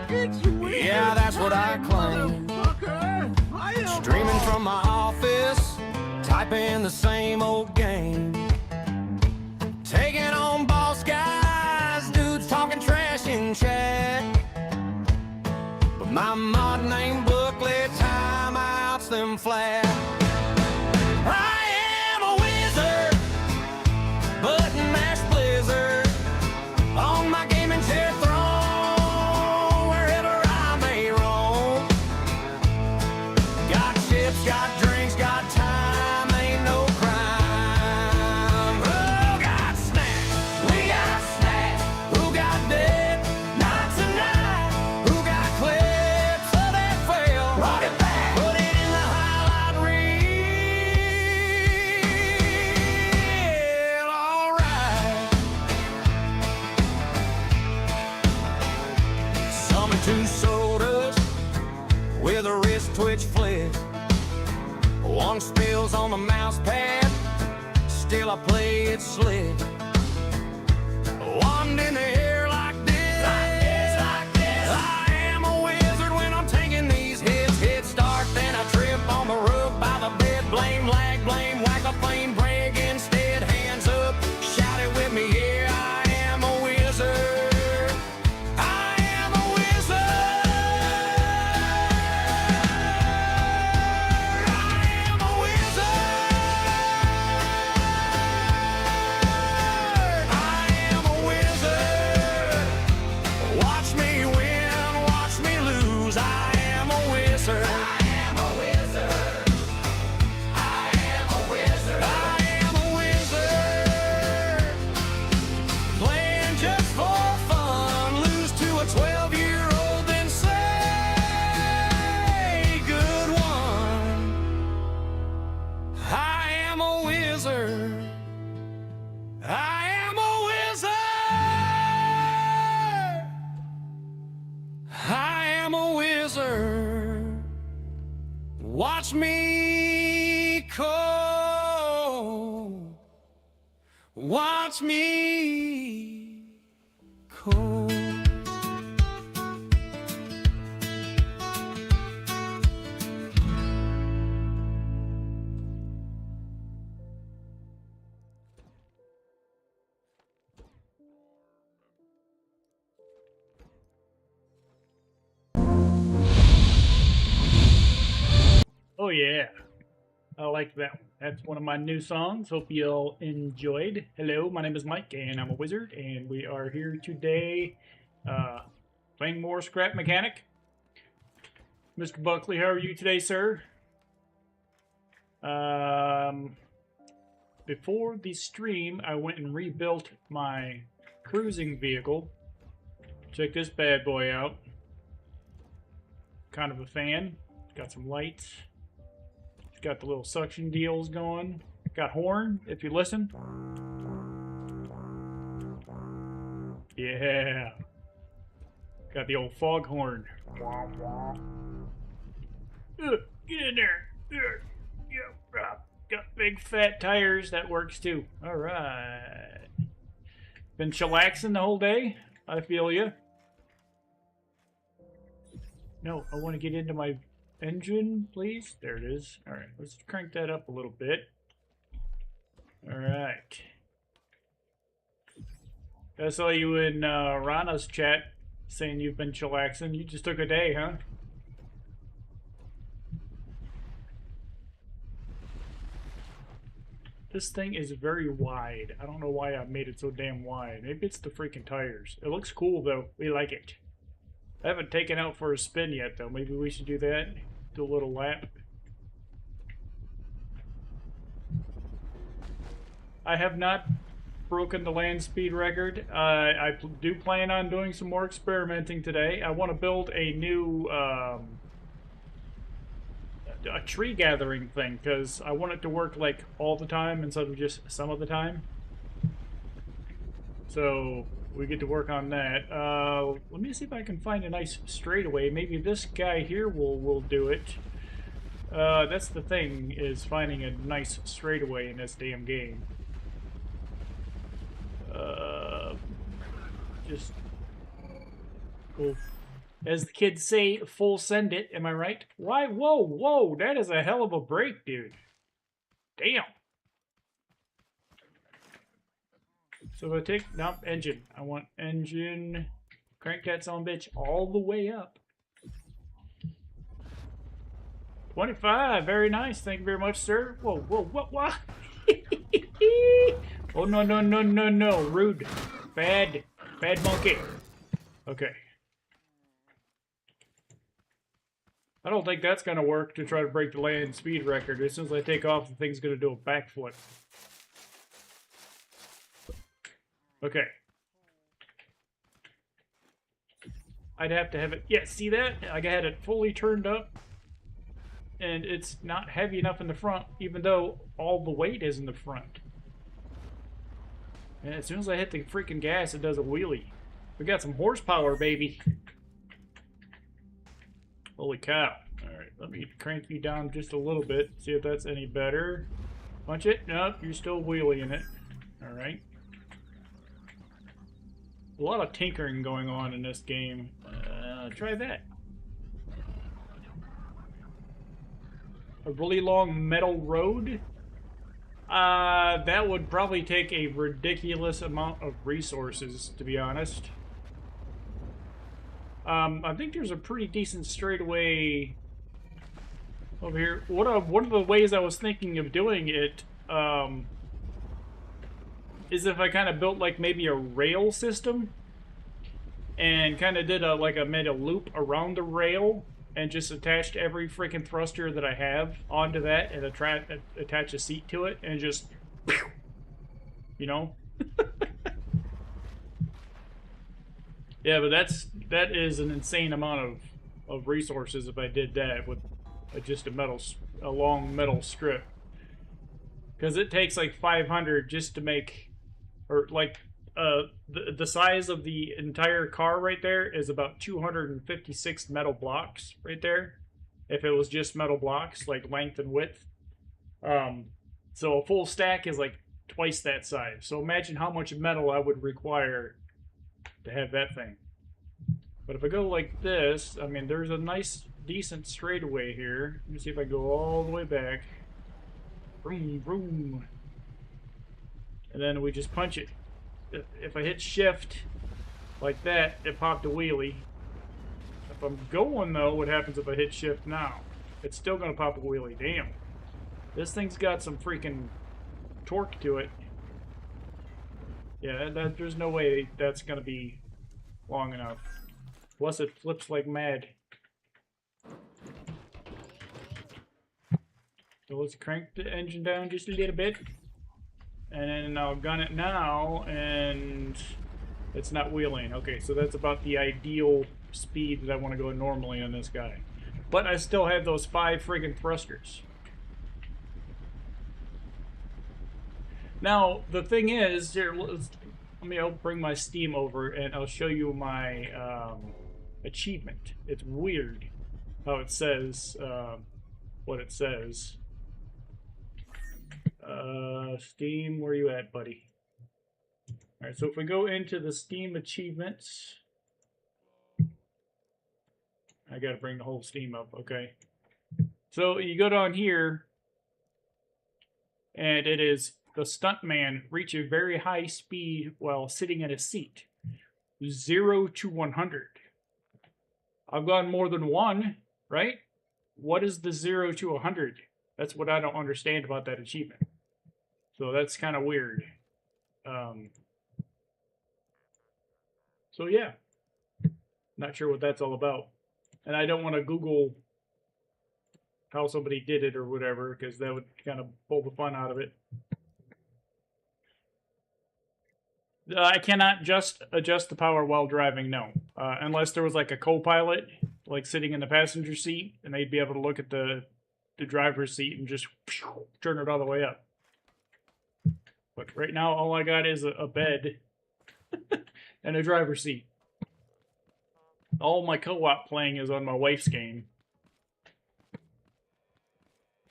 Yeah, that's what I claim. Streaming from my office, typing the same old game. Taking on boss guys, dudes talking trash in chat. But my mod name booklet timeouts them flat. I am a wizard, button mash blizzard on my gaming chair throne, wherever I may roam. Got chips, got drinks, got time, ain't no crime. Oh, got snacks, we got snacks. Who got dead? Not tonight. Who got clips of that fail? Rock it back, put it in the highlight reel. Alright. Some and two sodas with a wrist twitch flick. One spills on the mouse pad, still I play it slick. Wand in the air like this, like this. I am a wizard when I'm taking these hits. Hit start, then I trip on the roof by the bed. Blame, lag, blame, whack a flame, break instead. Hands up, shout it with me, yeah, I am a wizard. I am a wizard. I am a wizard. I am a wizard. Watch me win, watch me lose. I am a wizard. I am a wizard. I am a wizard. I am a wizard. Playing just for fun, lose to a 12-year-old, then say good one. I am a wizard. I am a wizard. I am a wizard. Watch me go. Watch me go. Oh yeah, I like that one. That's one of my new songs. Hope you all enjoyed. Hello, my name is Mike, and I'm a wizard, and we are here today playing more Scrap Mechanic. Mr. Buckley, how are you today, sir? Before the stream, I went and rebuilt my cruising vehicle. Check this bad boy out. Kind of a fan. Got some lights. It's got the little suction deals going. Got horn, if you listen. Yeah. Got the old foghorn. Get in there. Got big fat tires. That works too. Alright. Been chillaxing the whole day. I feel you. No, I want to get into my engine, please. There it is. Alright, let's crank that up a little bit. Alright. I saw you in Rana's chat saying you've been chillaxing. You just took a day, huh? This thing is very wide. I don't know why I made it so damn wide. Maybe it's the freaking tires. It looks cool though. We like it. I haven't taken out for a spin yet though. Maybe we should do that. Do a little lap. I have not broken the land speed record. I do plan on doing some more experimenting today. I want to build a new a tree gathering thing because I want it to work like all the time instead of just some of the time. So we get to work on that. Let me see if I can find a nice straightaway. Maybe this guy here will do it. That's the thing, is finding a nice straightaway in this damn game. Just go As the kids say, full send it. Am I right? Why? Whoa, whoa. That is a hell of a break, dude. Damn. So if I take, nope, engine. I want engine. Crank that son of a bitch all the way up. 25, very nice. Thank you very much, sir. Whoa, whoa, what, what? Oh, no, no, no, no, no. Rude. Bad monkey. Okay. I don't think that's going to work to try to break the land speed record. As soon as I take off, the thing's going to do a backflip. Okay. I'd have to have it... Yeah, see that? I had it fully turned up. And it's not heavy enough in the front, even though all the weight is in the front. And as soon as I hit the freaking gas, it does a wheelie. We got some horsepower, baby. Holy cow. Alright, let me crank you down just a little bit, see if that's any better. Punch it. Nope, you're still wheeling it. Alright. A lot of tinkering going on in this game. Try that. A really long metal road? That would probably take a ridiculous amount of resources, to be honest. I think there's a pretty decent straightaway over here. One of the ways I was thinking of doing it, is if I kind of built like maybe a rail system and kind of did made a loop around the rail and just attached every freaking thruster that I have onto that and attach a seat to it and just, you know? Yeah, but that is an insane amount of resources if I did that with just a long metal strip. Because it takes like 500 just to make, or like, the size of the entire car right there is about 256 metal blocks right there. If it was just metal blocks, like length and width. So a full stack is like twice that size. So imagine how much metal I would require to have that thing. But if I go like this, I mean, there's a nice, decent straightaway here. Let me see if I go all the way back. Vroom, vroom. And then we just punch it. If I hit shift like that, it popped a wheelie. If I'm going though, what happens if I hit shift now? It's still gonna pop a wheelie. Damn. This thing's got some freaking torque to it. Yeah, there's no way that's gonna be long enough. Plus it flips like mad. So let's crank the engine down just a little bit. And then I'll gun it now, and it's not wheeling. Okay, so that's about the ideal speed that I want to go normally on this guy. But I still have those 5 friggin' thrusters. Now, the thing is, here, I'll bring my Steam over, and I'll show you my achievement. It's weird how it says what it says. Steam, where you at, buddy? Alright, so if we go into the Steam achievements, I gotta bring the whole Steam up, okay. So you go down here, and it is the stuntman reach a very high speed while sitting in a seat. 0 to 100. I've gone more than 1, right? What is the 0 to 100? That's what I don't understand about that achievement. So that's kind of weird. So yeah. Not sure what that's all about. And I don't want to Google how somebody did it or whatever, because that would kind of pull the fun out of it. I cannot just adjust the power while driving, no. Unless there was like a co-pilot, like sitting in the passenger seat, and they'd be able to look at the driver's seat and just turn it all the way up. But right now, all I got is a bed and a driver's seat. All my co-op playing is on my wife's game.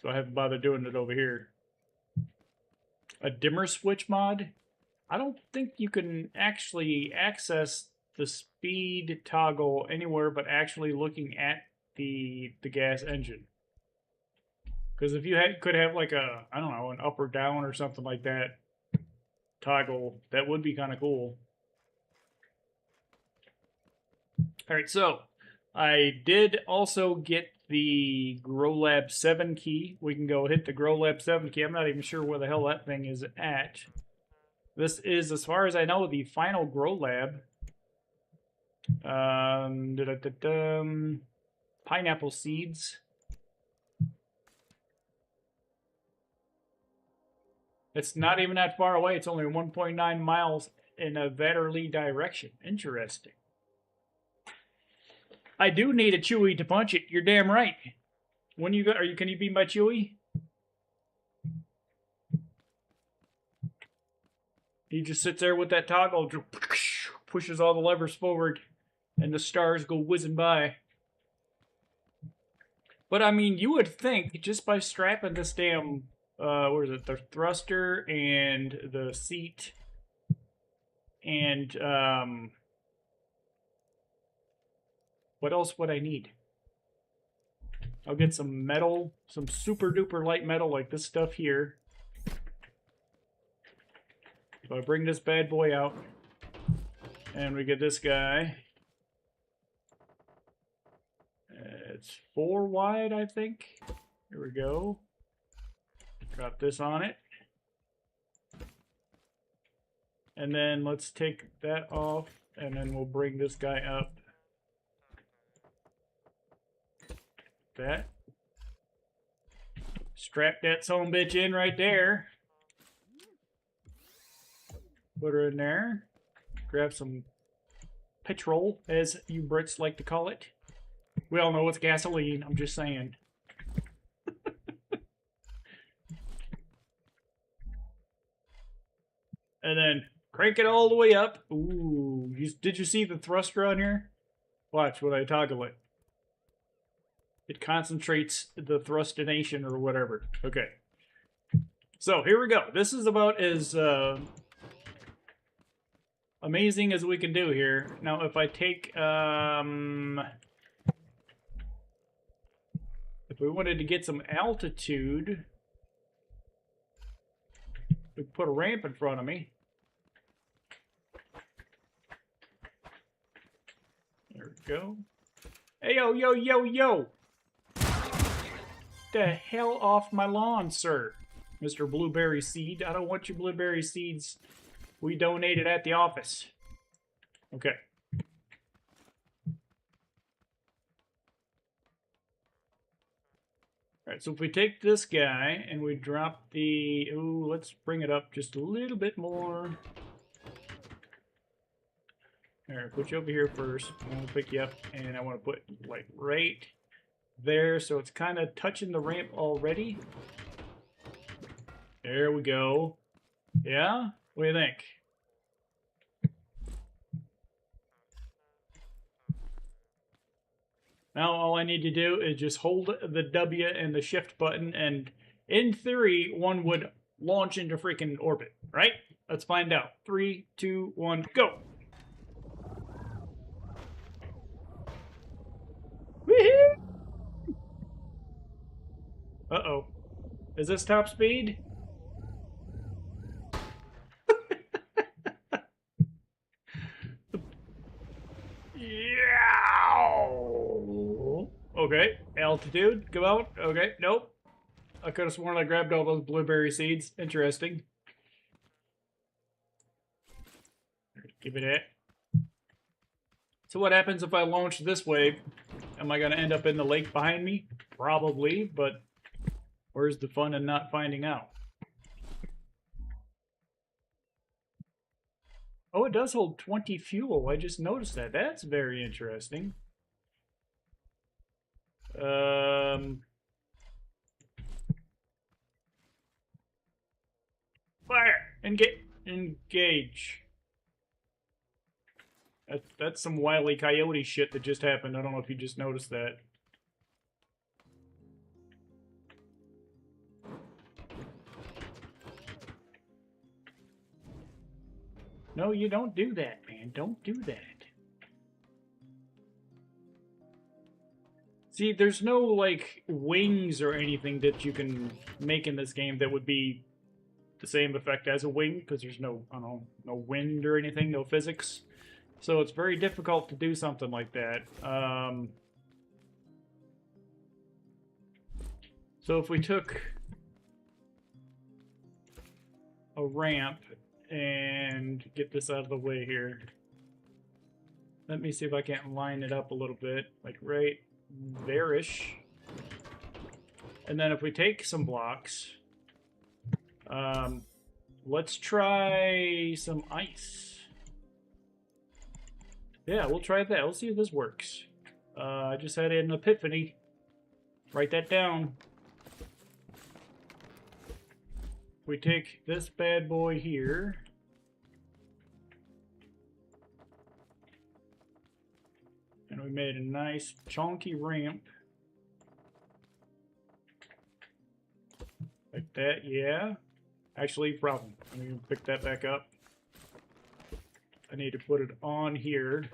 So I haven't bothered doing it over here. A dimmer switch mod? I don't think you can actually access the speed toggle anywhere but actually looking at the gas engine. Because if you could have like a, I don't know, an up or down or something like that toggle, that would be kind of cool. Alright, so I did also get the growlab 7 key. We can go hit the growlab 7 key. I'm not even sure where the hell that thing is at. This is, as far as I know, the final growlab. Pineapple seeds. It's not even that far away. It's only 1.9 miles in a westerly direction. Interesting. I do need a Chewy to punch it. You're damn right. When you go, can you be my Chewy? He just sits there with that toggle, pushes all the levers forward, and the stars go whizzing by. But I mean, you would think just by strapping this damn, what is it, the thruster and the seat, and what else would I need? I'll get some metal, some super duper light metal like this stuff here. So I bring this bad boy out, and we get this guy. It's 4 wide, I think. Here we go. Drop this on it. And then let's take that off, and then we'll bring this guy up. That. Strap that sumbitch in right there. Put her in there. Grab some petrol, as you Brits like to call it. We all know it's gasoline, I'm just saying. And then crank it all the way up. Ooh, did you see the thruster on here? Watch when I toggle it. It concentrates the thrustination or whatever. Okay. So here we go. This is about as amazing as we can do here. Now if I take if we wanted to get some altitude, we put a ramp in front of me. There we go. Hey, yo, yo, yo, yo! The hell off my lawn, sir, Mr. Blueberry Seed. I don't want your blueberry seeds. We donated at the office. Okay. Alright, so if we take this guy and we drop the... Ooh, let's bring it up just a little bit more. Alright, put you over here first. I'm going to pick you up, and I want to put, like, right there, so it's kind of touching the ramp already. There we go. Yeah? What do you think? Now all I need to do is just hold the W and the shift button, and in theory, one would launch into freaking orbit, right? Let's find out. 3, 2, 1, go! Woohoo! Uh-oh. Is this top speed? Yeah. Okay, altitude, come out. Okay, nope. I could have sworn I grabbed all those blueberry seeds. Interesting. Give it it. So what happens if I launch this way? Am I going to end up in the lake behind me? Probably, but where's the fun in not finding out? Oh, it does hold 20 fuel. I just noticed that. That's very interesting. Fire! Engage. That's some Wile E. Coyote shit that just happened. I don't know if you just noticed that. No, you don't do that, man. Don't do that. See, there's no, like, wings or anything that you can make in this game that would be the same effect as a wing, because there's no, I don't know, no wind or anything, no physics. So it's very difficult to do something like that. So if we took a ramp and get this out of the way here. Let me see if I can't line it up a little bit, like right there-ish. And then if we take some blocks, let's try some ice. Yeah, we'll try that. We'll see if this works. I just had an epiphany. Write that down. We take this bad boy here. And we made a nice chunky ramp. Like that, yeah. Actually, problem. Let me pick that back up. I need to put it on here.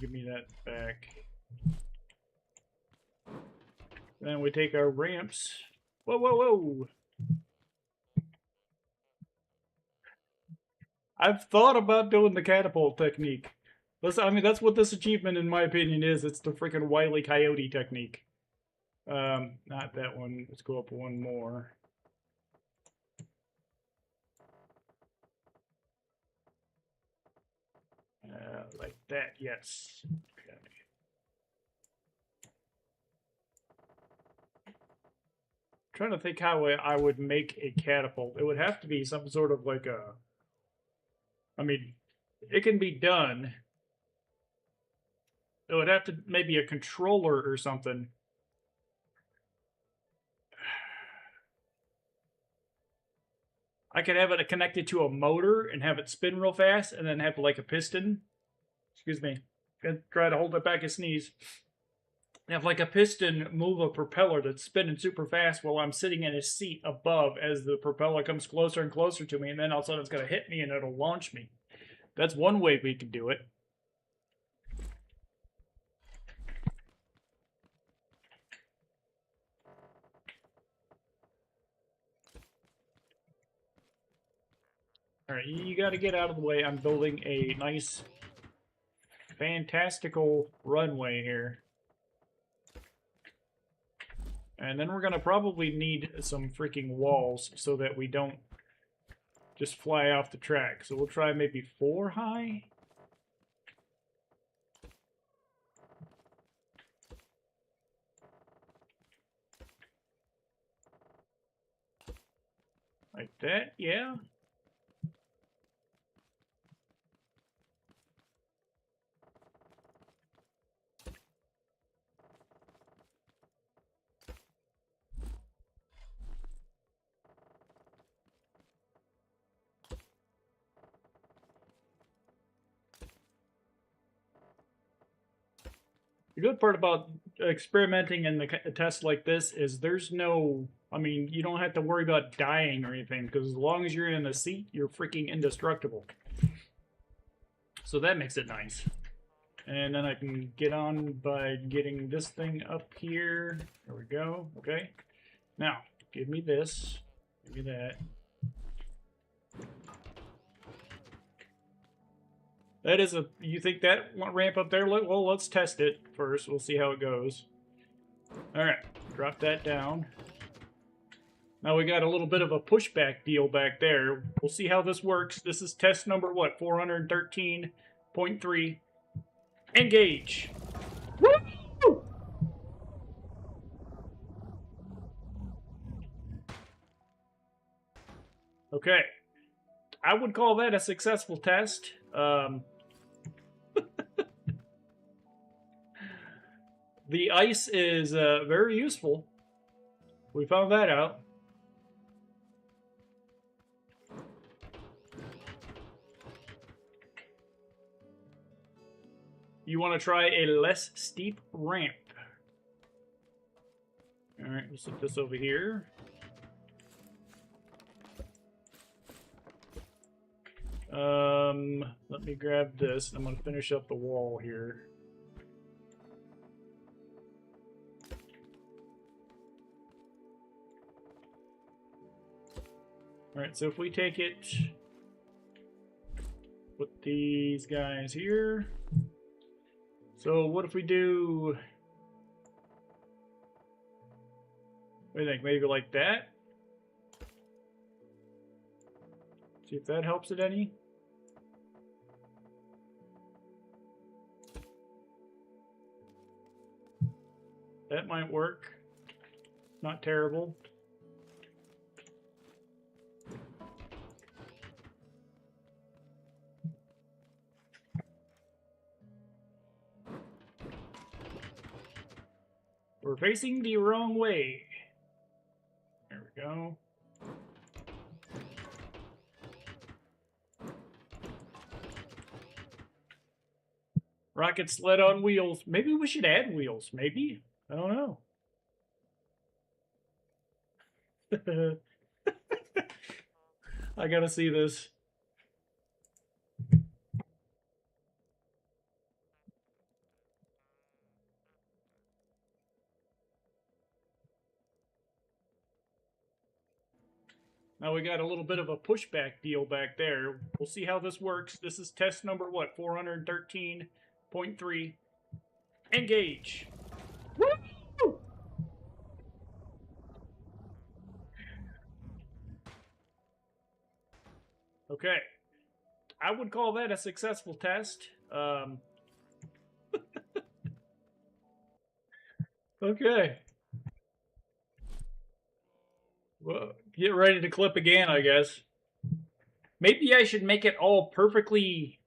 Give me that back. Then we take our ramps. Whoa, whoa, whoa! I've thought about doing the catapult technique. I mean, that's what this achievement, in my opinion, is. It's the freaking Wile E. Coyote technique. Not that one. Let's go up one more. Like that, yes. Okay. Trying to think how I would make a catapult. It would have to be some sort of like a... I mean, it can be done. It would have to maybe a controller or something. I could have it connected to a motor and have it spin real fast and then have like a piston. Excuse me. Gonna try to hold it back and sneeze. Have like a piston move a propeller that's spinning super fast while I'm sitting in a seat above as the propeller comes closer and closer to me, and then all of a sudden it's going to hit me and it'll launch me. That's one way we could do it. Alright, you got to get out of the way. I'm building a nice, fantastical runway here. And then we're going to probably need some freaking walls so that we don't just fly off the track. So we'll try maybe 4 high. Like that, yeah. The good part about experimenting in a test like this is there's no, I mean, you don't have to worry about dying or anything, because as long as you're in the seat, you're freaking indestructible. So that makes it nice. And then I can get on by getting this thing up here. There we go. Okay. Now, give me this. Give me that. That is a... You think that ramp up there? Well, let's test it first. We'll see how it goes. Alright. Drop that down. Now we got a little bit of a pushback deal back there. We'll see how this works. This is test number, what? 413.3. Engage! Woo! Okay. I would call that a successful test. The ice is very useful. We found that out. You want to try a less steep ramp. Alright, we'll set this over here. Let me grab this. I'm going to finish up the wall here. Alright, so if we take it, put these guys here. So what if we do, what do you think, maybe like that? See if that helps it any. That might work. Not terrible. We're facing the wrong way. There we go. Rocket sled on wheels. Maybe we should add wheels. Maybe. I don't know. I gotta see this. Now we got a little bit of a pushback deal back there. We'll see how this works. This is test number, what, 413.3. Engage. Woo! Okay. I would call that a successful test. Okay. Well, get ready to clip again, I guess. Maybe I should make it all perfectly.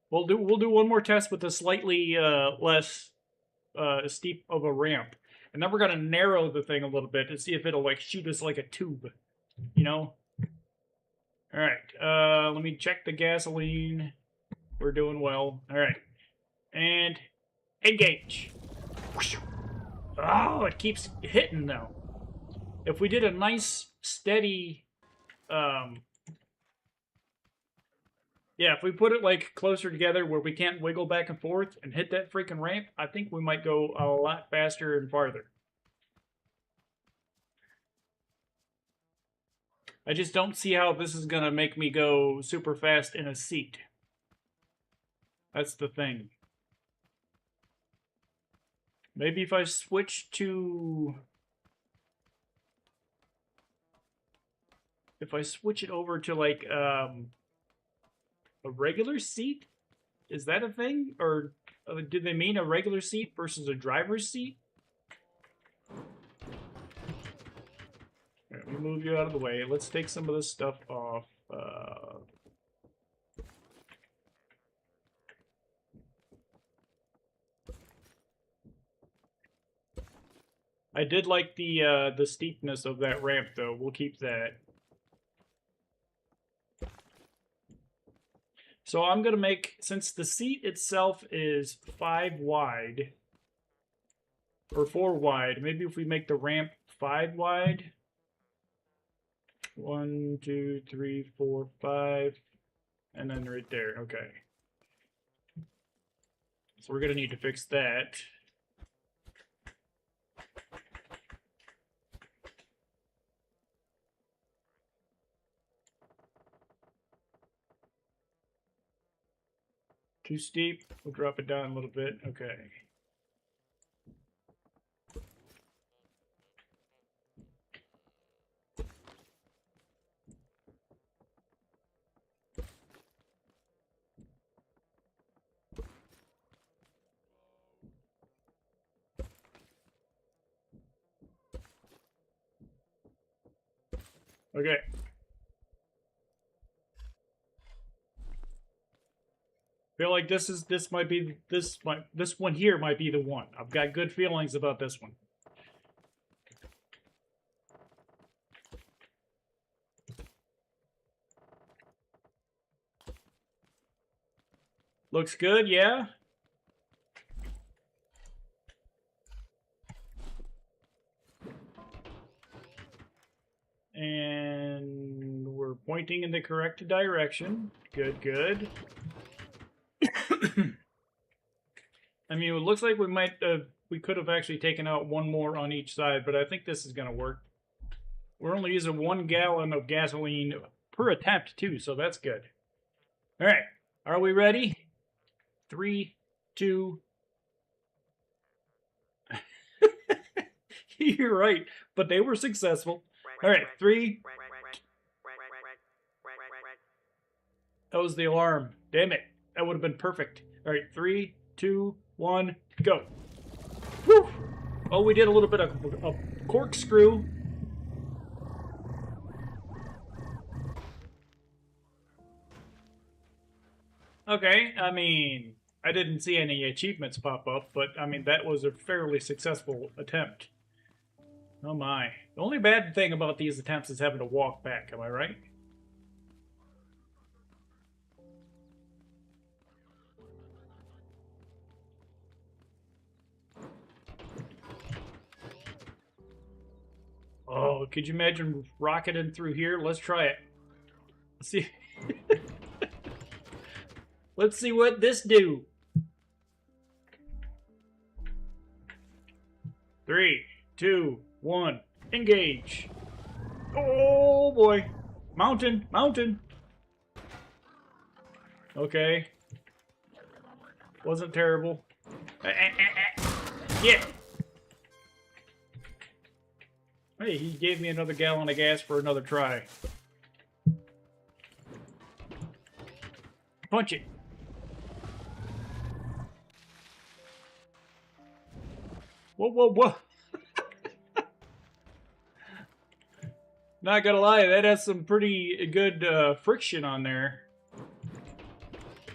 We'll do one more test with a slightly less steep of a ramp, and then we're gonna narrow the thing a little bit to see if it'll like shoot us like a tube, you know. All right. Let me check the gasoline. We're doing well. All right, and engage. Oh, it keeps hitting though. If we did a nice steady, yeah, if we put it like closer together where we can't wiggle back and forth and hit that freaking ramp, I think we might go a lot faster and farther. I just don't see how this is gonna make me go super fast in a seat. That's the thing. Maybe if I switch to... If I switch it over to like a regular seat, is that a thing? Or did they mean a regular seat versus a driver's seat? Let me move you out of the way. Let's take some of this stuff off. I did like the steepness of that ramp, though. We'll keep that. So I'm going to make, since the seat itself is 5 wide, or 4 wide, maybe if we make the ramp 5 wide. 1, 2, 3, 4, 5, and then right there. Okay. So we're going to need to fix that. Too steep. We'll drop it down a little bit. Okay. Okay. Feel like this one here might be the one. I've got good feelings about this one. Looks good, yeah? And we're pointing in the correct direction. Good, good. I mean, it looks like we could have actually taken out one more on each side, but I think this is going to work. We're only using 1 gallon of gasoline per attempt, too, so that's good. All right, are we ready? 3, 2. You're right, but they were successful. All right, 3. That was the alarm. Damn it. That would have been perfect. All right, 3, 2, 1, go. Whew. Oh, we did a little bit of a corkscrew. Okay, I mean, I didn't see any achievements pop up, but I mean, that was a fairly successful attempt. Oh my. The only bad thing about these attempts is having to walk back, am I right? Oh, could you imagine rocketing through here? Let's try it. Let's see. Let's see what this do. 3, 2, 1, engage. Oh boy. Mountain, mountain. Okay. Wasn't terrible. Yeah. Hey, he gave me another gallon of gas for another try. Punch it. Whoa, whoa, whoa. Not gonna lie, that has some pretty good friction on there.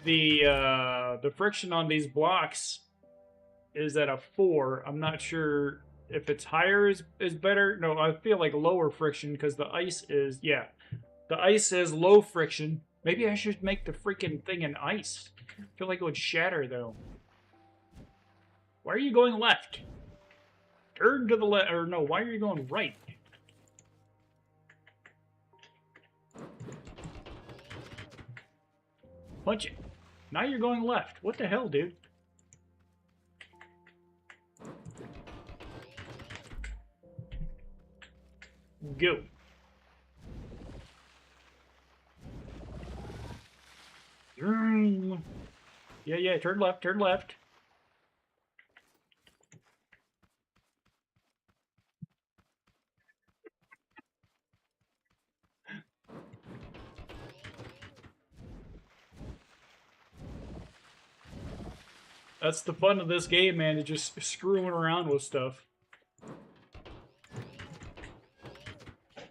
The friction on these blocks is at a 4. I'm not sure if it's higher is better. No, I feel like lower friction because the ice is, yeah. The ice is low friction. Maybe I should make the freaking thing in ice. I feel like it would shatter though. Why are you going left? Turn to the left, or no, why are you going right? Punch it. Now you're going left. What the hell, dude? Go. Yeah, yeah, turn left, turn left. That's the fun of this game, man, is just screwing around with stuff.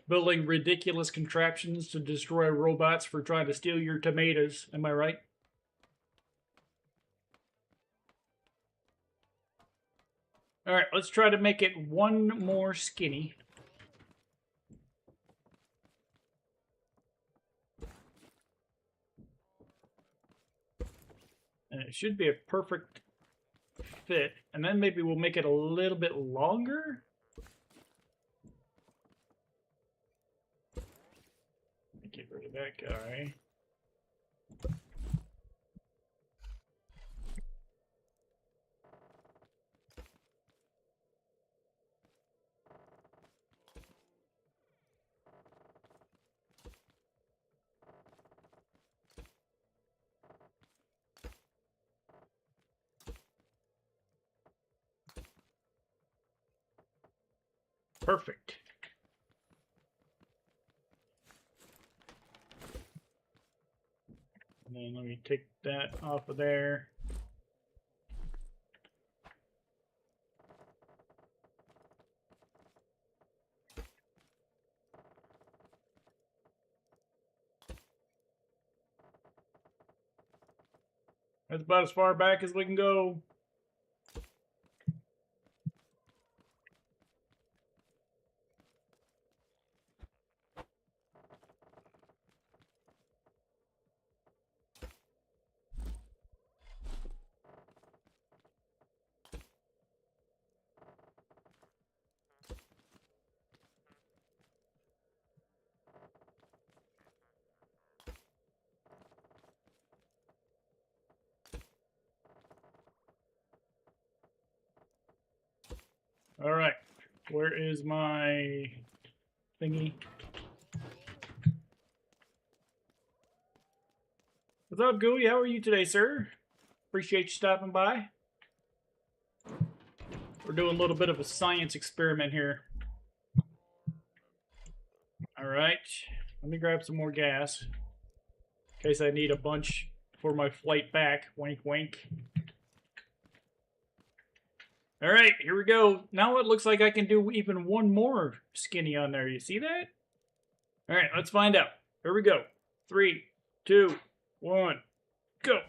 Building ridiculous contraptions to destroy robots for trying to steal your tomatoes. Am I right? Alright, let's try to make it one more skinny. And it should be a perfect fit. And then maybe we'll make it a little bit longer. Get rid of that guy. Perfect. And then let me take that off of there. That's about as far back as we can go. Alright. Where is my thingy? What's up, Gooey? How are you today, sir? Appreciate you stopping by. We're doing a little bit of a science experiment here. Alright. Let me grab some more gas. In case I need a bunch for my flight back. Wink, wink. Alright, here we go. Now it looks like I can do even one more skinny on there. You see that? Alright, let's find out. Here we go. 3, 2, 1, go.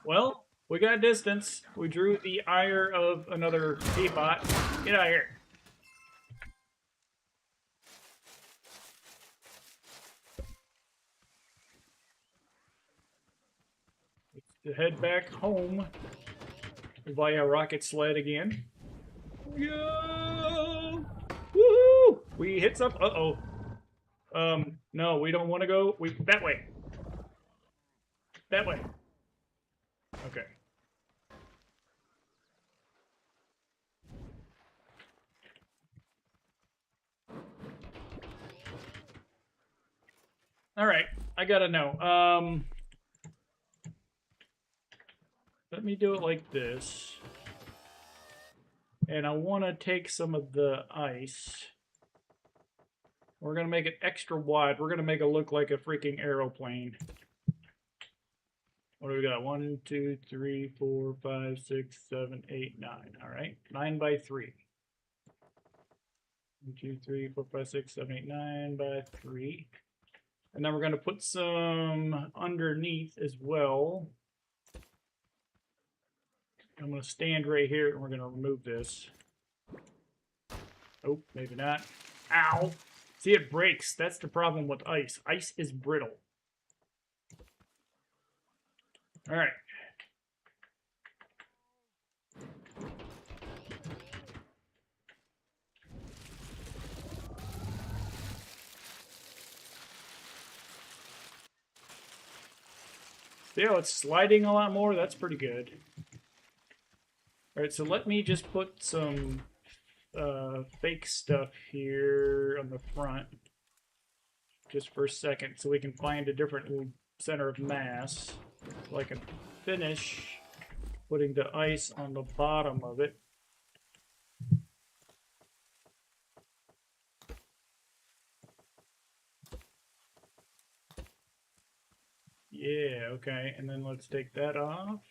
Well, we got distance. We drew the ire of another T-bot. Get out of here. Let's head back home via rocket sled again. Yo! Woohoo! We hit some. Uh-oh. No, we don't want to go. That way. That way. Okay. All right. I gotta know. Let me do it like this. And I want to take some of the ice. We're going to make it extra wide. We're going to make it look like a freaking aeroplane. What do we got? 1, 2, 3, 4, 5, 6, 7, 8, 9. All right. 9 by 3. 1, 2, 3, 4, 5, 6, 7, 8, 9 by 3. And then we're going to put some underneath as well. I'm going to stand right here and we're going to remove this. Oh, maybe not. Ow! See, it breaks. That's the problem with ice. Ice is brittle. All right. See how it's sliding a lot more? That's pretty good. All right, so let me just put some fake stuff here on the front just for a second so we can find a different center of mass so I can finish putting the ice on the bottom of it. Yeah, okay, and then let's take that off.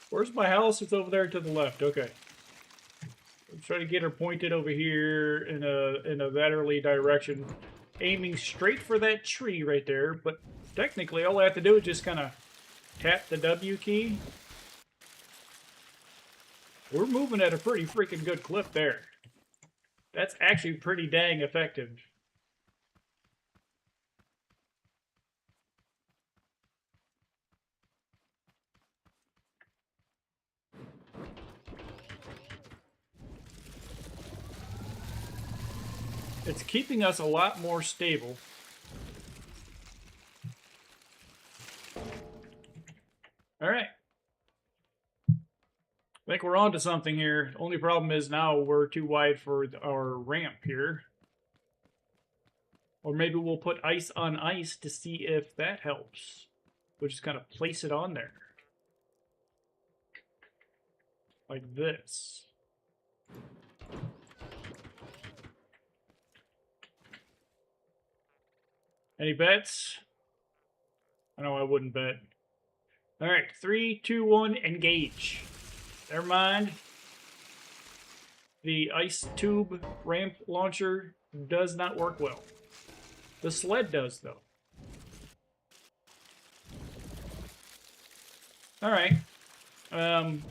Where's my house? It's over there to the left. Okay. I'm trying to get her pointed over here in a laterally direction, aiming straight for that tree right there. But technically, all I have to do is just kind of tap the W key. We're moving at a pretty freaking good clip there. That's actually pretty dang effective. It's keeping us a lot more stable. All right. I think we're on to something here. Only problem is now we're too wide for our ramp here. Or maybe we'll put ice on ice to see if that helps. We'll just kind of place it on there. Like this. Any bets? I know I wouldn't bet. All right, 3, 2, 1, engage. Never mind. The ice tube ramp launcher does not work well. The sled does, though. All right. Can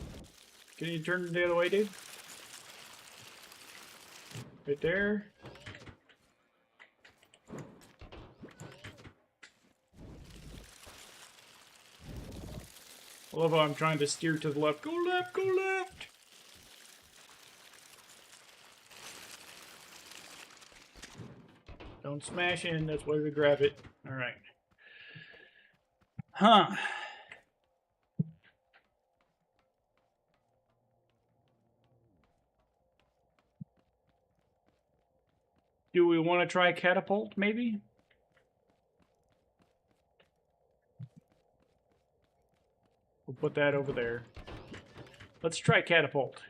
you turn the other way, dude? Right there. I love how I'm trying to steer to the left. Go left, go left! Don't smash in, that's why we grab it. Alright. Huh. Do we want to try catapult, maybe? We'll put that over there. Let's try catapult.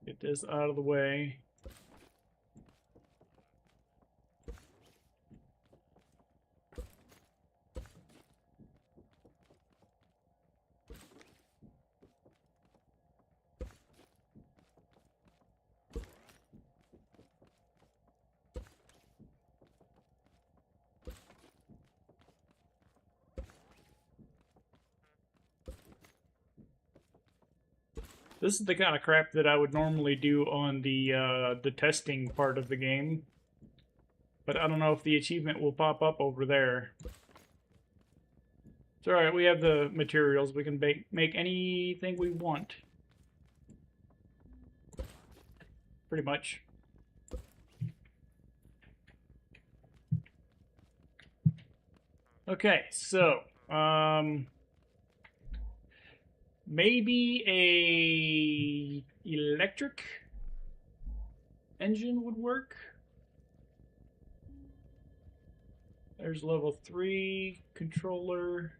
Get this out of the way. This is the kind of crap that I would normally do on the testing part of the game. But I don't know if the achievement will pop up over there. It's alright, we have the materials. We can make anything we want. Pretty much. Okay, so, maybe a electric engine would work. There's level 3 controller.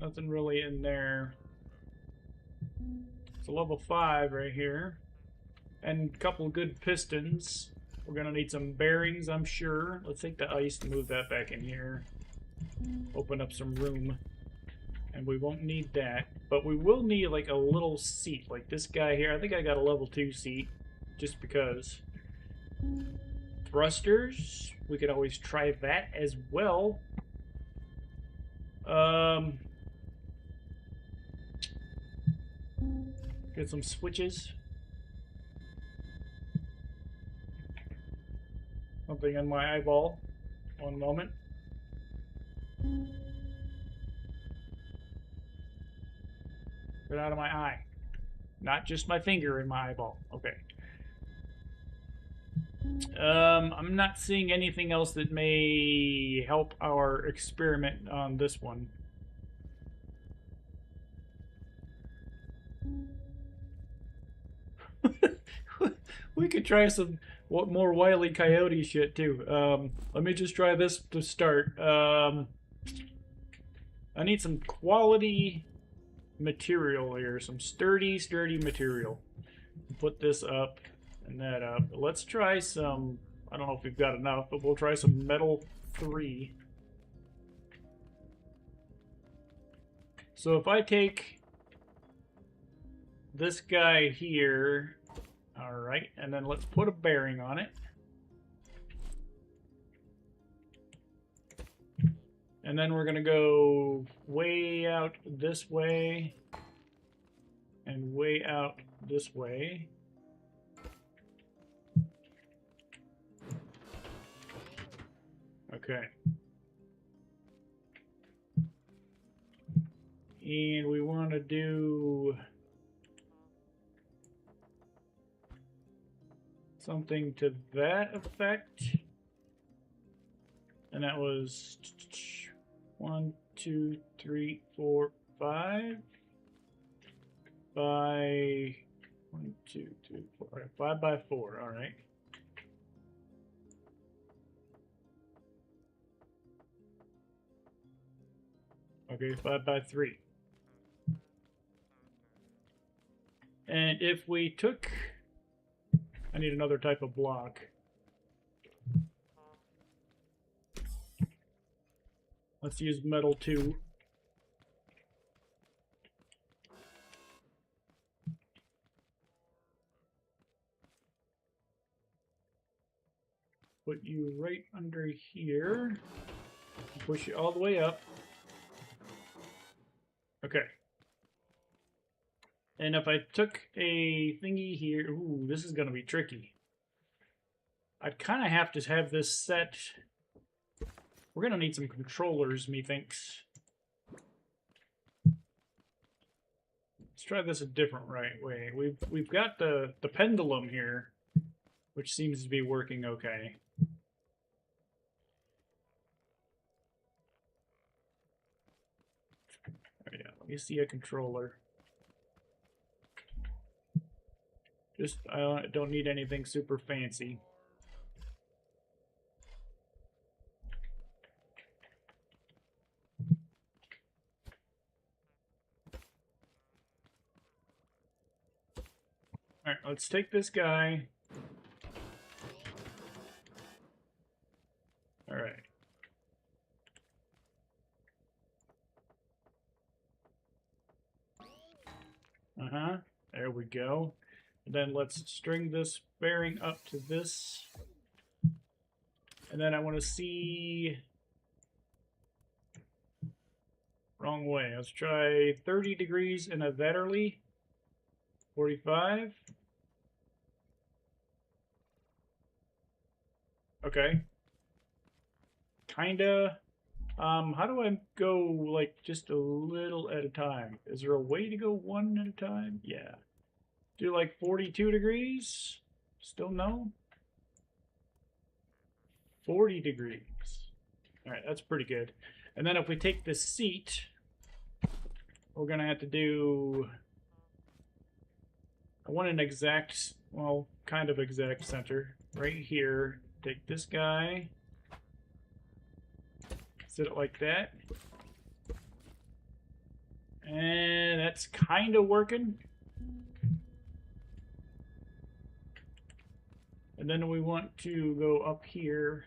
Nothing really in there. It's a level 5 right here. And a couple good pistons. We're gonna need some bearings, I'm sure. Let's take the ice and move that back in here. Open up some room. And we won't need that. But we will need like a little seat. Like this guy here. I think I got a level 2 seat. Just because. Thrusters. We could always try that as well. Get some switches. Something on my eyeball. One moment. Get out of my eye. Not just my finger in my eyeball. Okay. I'm not seeing anything else that may help our experiment on this one. We could try some more Wile E. Coyote shit too. Let me just try this to start. I need some quality material here, some sturdy material. Put this up and that up. Let's try some. I don't know if we've got enough, but we'll try some metal 3. So if I take this guy here. Alright, and then let's put a bearing on it. And then we're going to go way out this way. And way out this way. Okay. And we want to do something to that effect. And that was 1, 2, 3, 4, 5 by 1, 2, 3, 4. All right, 5 by 4. All right. Okay, 5 by 3. And if we took, I need another type of block. Let's use metal 2. put you right under here. Push you all the way up. Okay. And if I took a thingy here, ooh, this is gonna be tricky. I'd kind of have to have this set. We're gonna need some controllers, methinks. Let's try this a different way. We've got the pendulum here, which seems to be working okay. Oh, yeah, let me see a controller. Just I don't need anything super fancy. All right, let's take this guy. All right. There we go. And then let's string this bearing up to this. And then I want to see... Wrong way. Let's try 30 degrees in a Vetterli. 45. Okay. Kinda. How do I go, like, just a little at a time? Is there a way to go one at a time? Yeah. Do, like, 42 degrees? Still no? 40 degrees. Alright, that's pretty good. And then if we take this seat, we're going to have to do... I want an exact, well, kind of exact center. Right here. Take this guy. Set it like that. And that's kind of working. And then we want to go up here.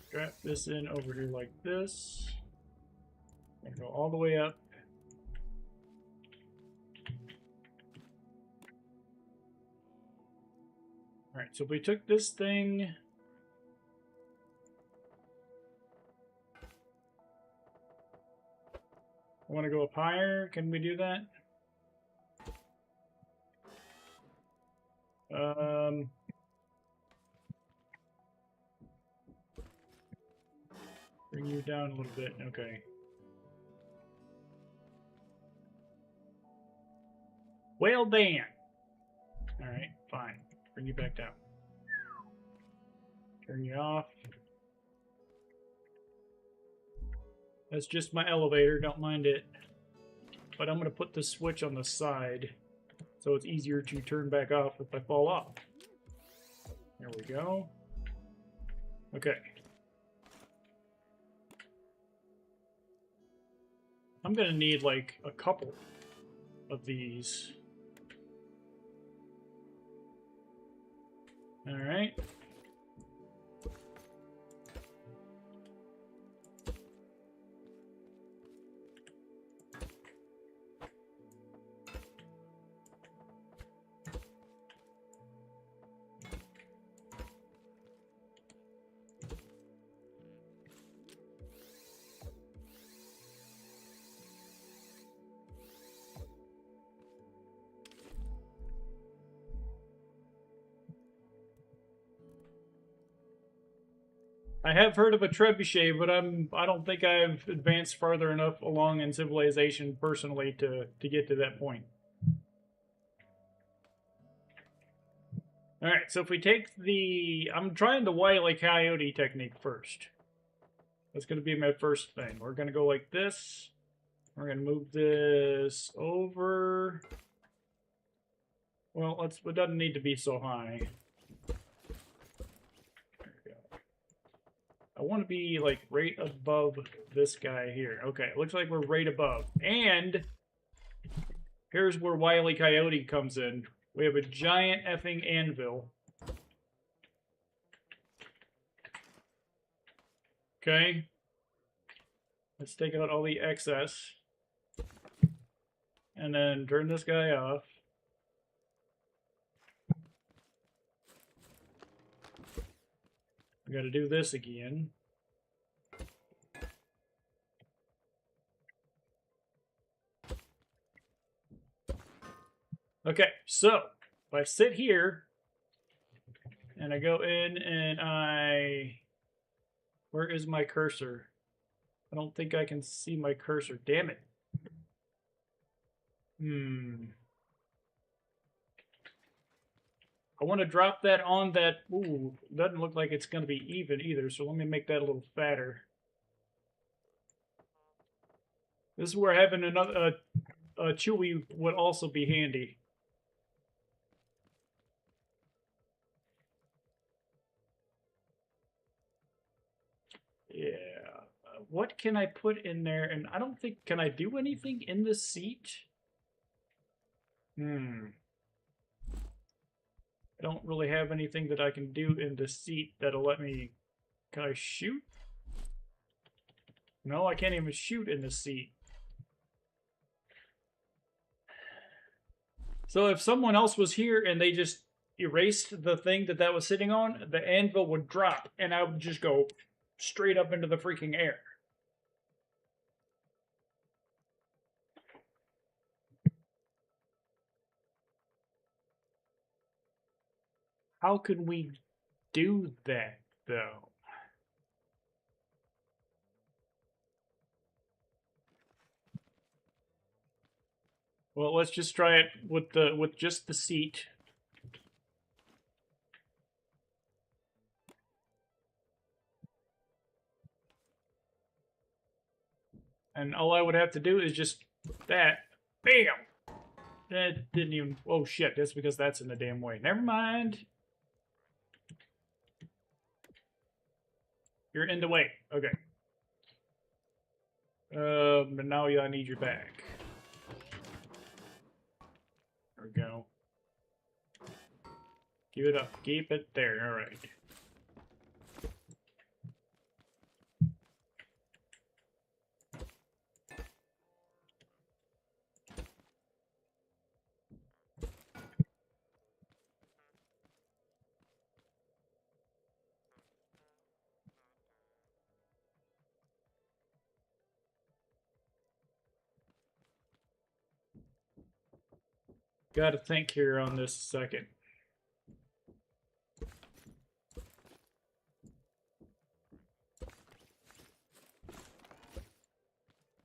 Strap this in over here like this. And go all the way up. Alright, so if we took this thing. I want to go up higher. Can we do that? Bring you down a little bit. Okay. Well, Dan. Alright, fine. Bring you back down. Turn you off. That's just my elevator, don't mind it. But I'm going to put the switch on the side so it's easier to turn back off if I fall off. There we go. Okay. I'm going to need like a couple of these. All right. I have heard of a trebuchet, but I don't think I've advanced farther enough along in civilization personally to get to that point. Alright, so if we take the... I'm trying the Wile E. Coyote technique first. That's going to be my first thing. We're going to go like this. We're going to move this over. Well, it doesn't need to be so high. I want to be like right above this guy here. Okay, looks like we're right above. And here's where Wile E. Coyote comes in. We have a giant effing anvil. Okay. Let's take out all the excess. And then turn this guy off. We gotta do this again. Okay, so if I sit here and I go in and where is my cursor? I don't think I can see my cursor. Damn it. I want to drop that on that. Ooh, doesn't look like it's going to be even either, so let me make that a little fatter. This is where having another Chewy would also be handy. Yeah. What can I put in there? And I don't think, can I do anything in this seat? I don't really have anything that I can do in the seat that'll let me... Can I shoot? No, I can't even shoot in the seat. So if someone else was here and they just erased the thing that was sitting on, the anvil would drop and I would just go straight up into the freaking air. How can we do that, though? Well, let's just try it with just the seat. And all I would have to do is just that. Bam! That didn't even... Oh, shit. That's because that's in the damn way. Never mind. You're in the way. Okay. But now I need your back. There we go. Keep it up. Keep it there. All right. Got to think here on this second.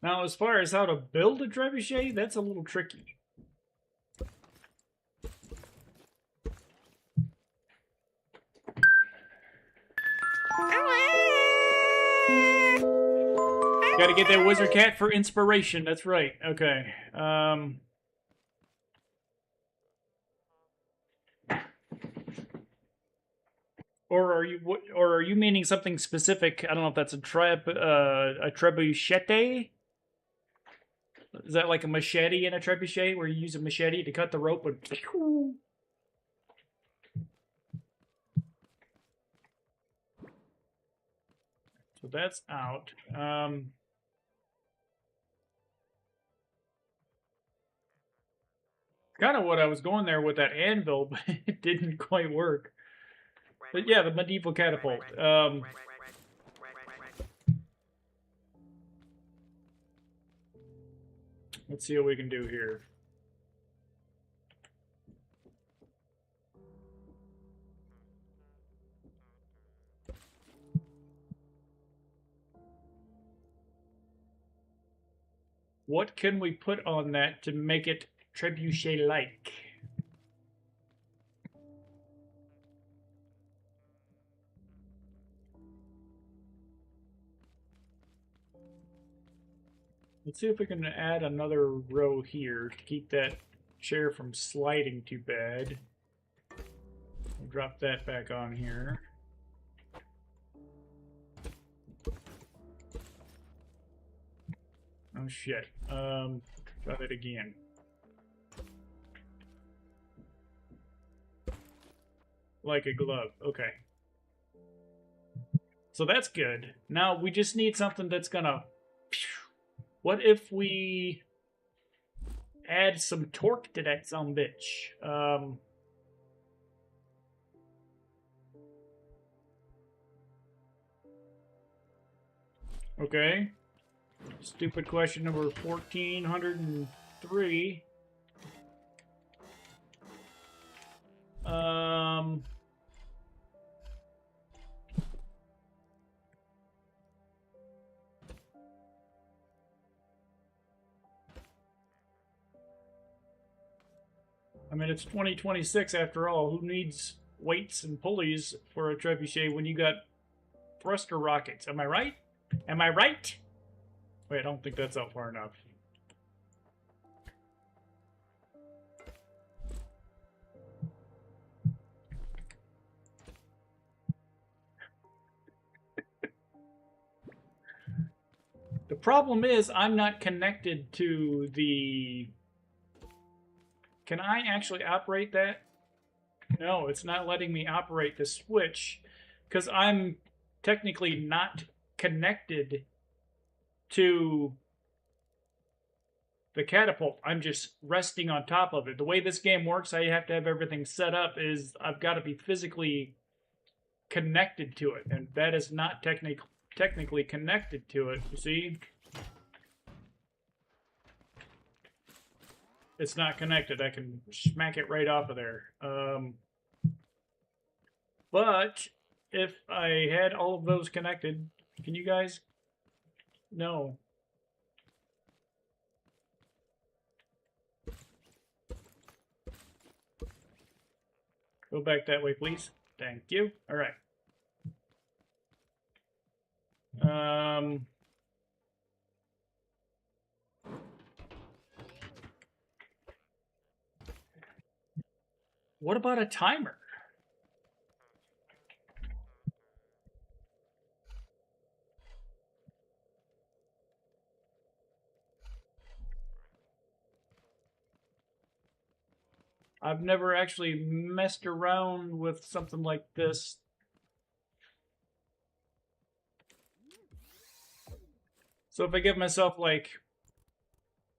Now, as far as how to build a trebuchet, that's a little tricky. Gotta get that wizard cat for inspiration. That's right. Okay. Or are you meaning something specific? I don't know if that's a trebuchet. Is that like a machete in a trebuchet, where you use a machete to cut the rope? So that's out. Kind of what I was going there with that anvil, but it didn't quite work. But yeah, the medieval catapult. Let's see what we can do here. What can we put on that to make it trebuchet-like? Let's see if we can add another row here to keep that chair from sliding too bad. We'll drop that back on here. Oh shit. Try that again. Like a glove. Okay. So that's good. Now we just need something that's gonna... What if we add some torque to that sumbitch? Okay. Stupid question number 1403. I mean, it's 2026 after all. Who needs weights and pulleys for a trebuchet when you got thruster rockets? Am I right? Am I right? Wait, I don't think that's out far enough. The problem is I'm not connected to the... Can I actually operate that? No, it's not letting me operate the switch because I'm technically not connected to the catapult. I'm just resting on top of it. The way this game works, I have to have everything set up is I've got to be physically connected to it, and that is not technically connected to it. You see? It's not connected. I can smack it right off of there. But if I had all of those connected, can you guys? No. Go back that way, please. Thank you. All right. What about a timer? I've never actually messed around with something like this. So if I give myself like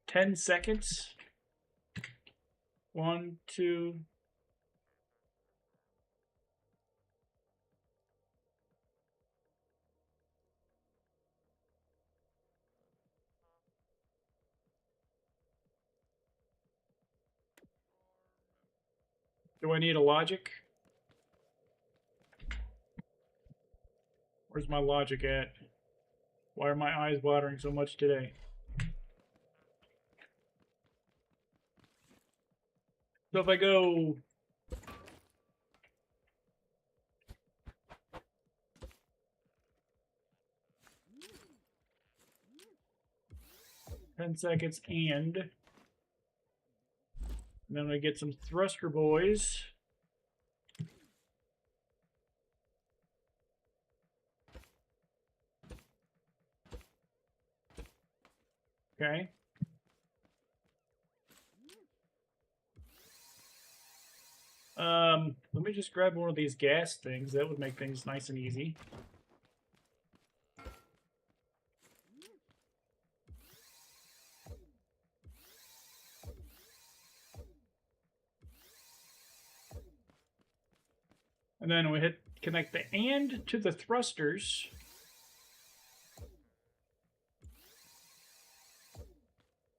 10 seconds, 1, 2, do I need a logic? Where's my logic at? Why are my eyes watering so much today? So if I go... Ten seconds and then I get some thruster boys. Okay. Let me just grab one of these gas things. That would make things nice and easy. And then we connect the and to the thrusters.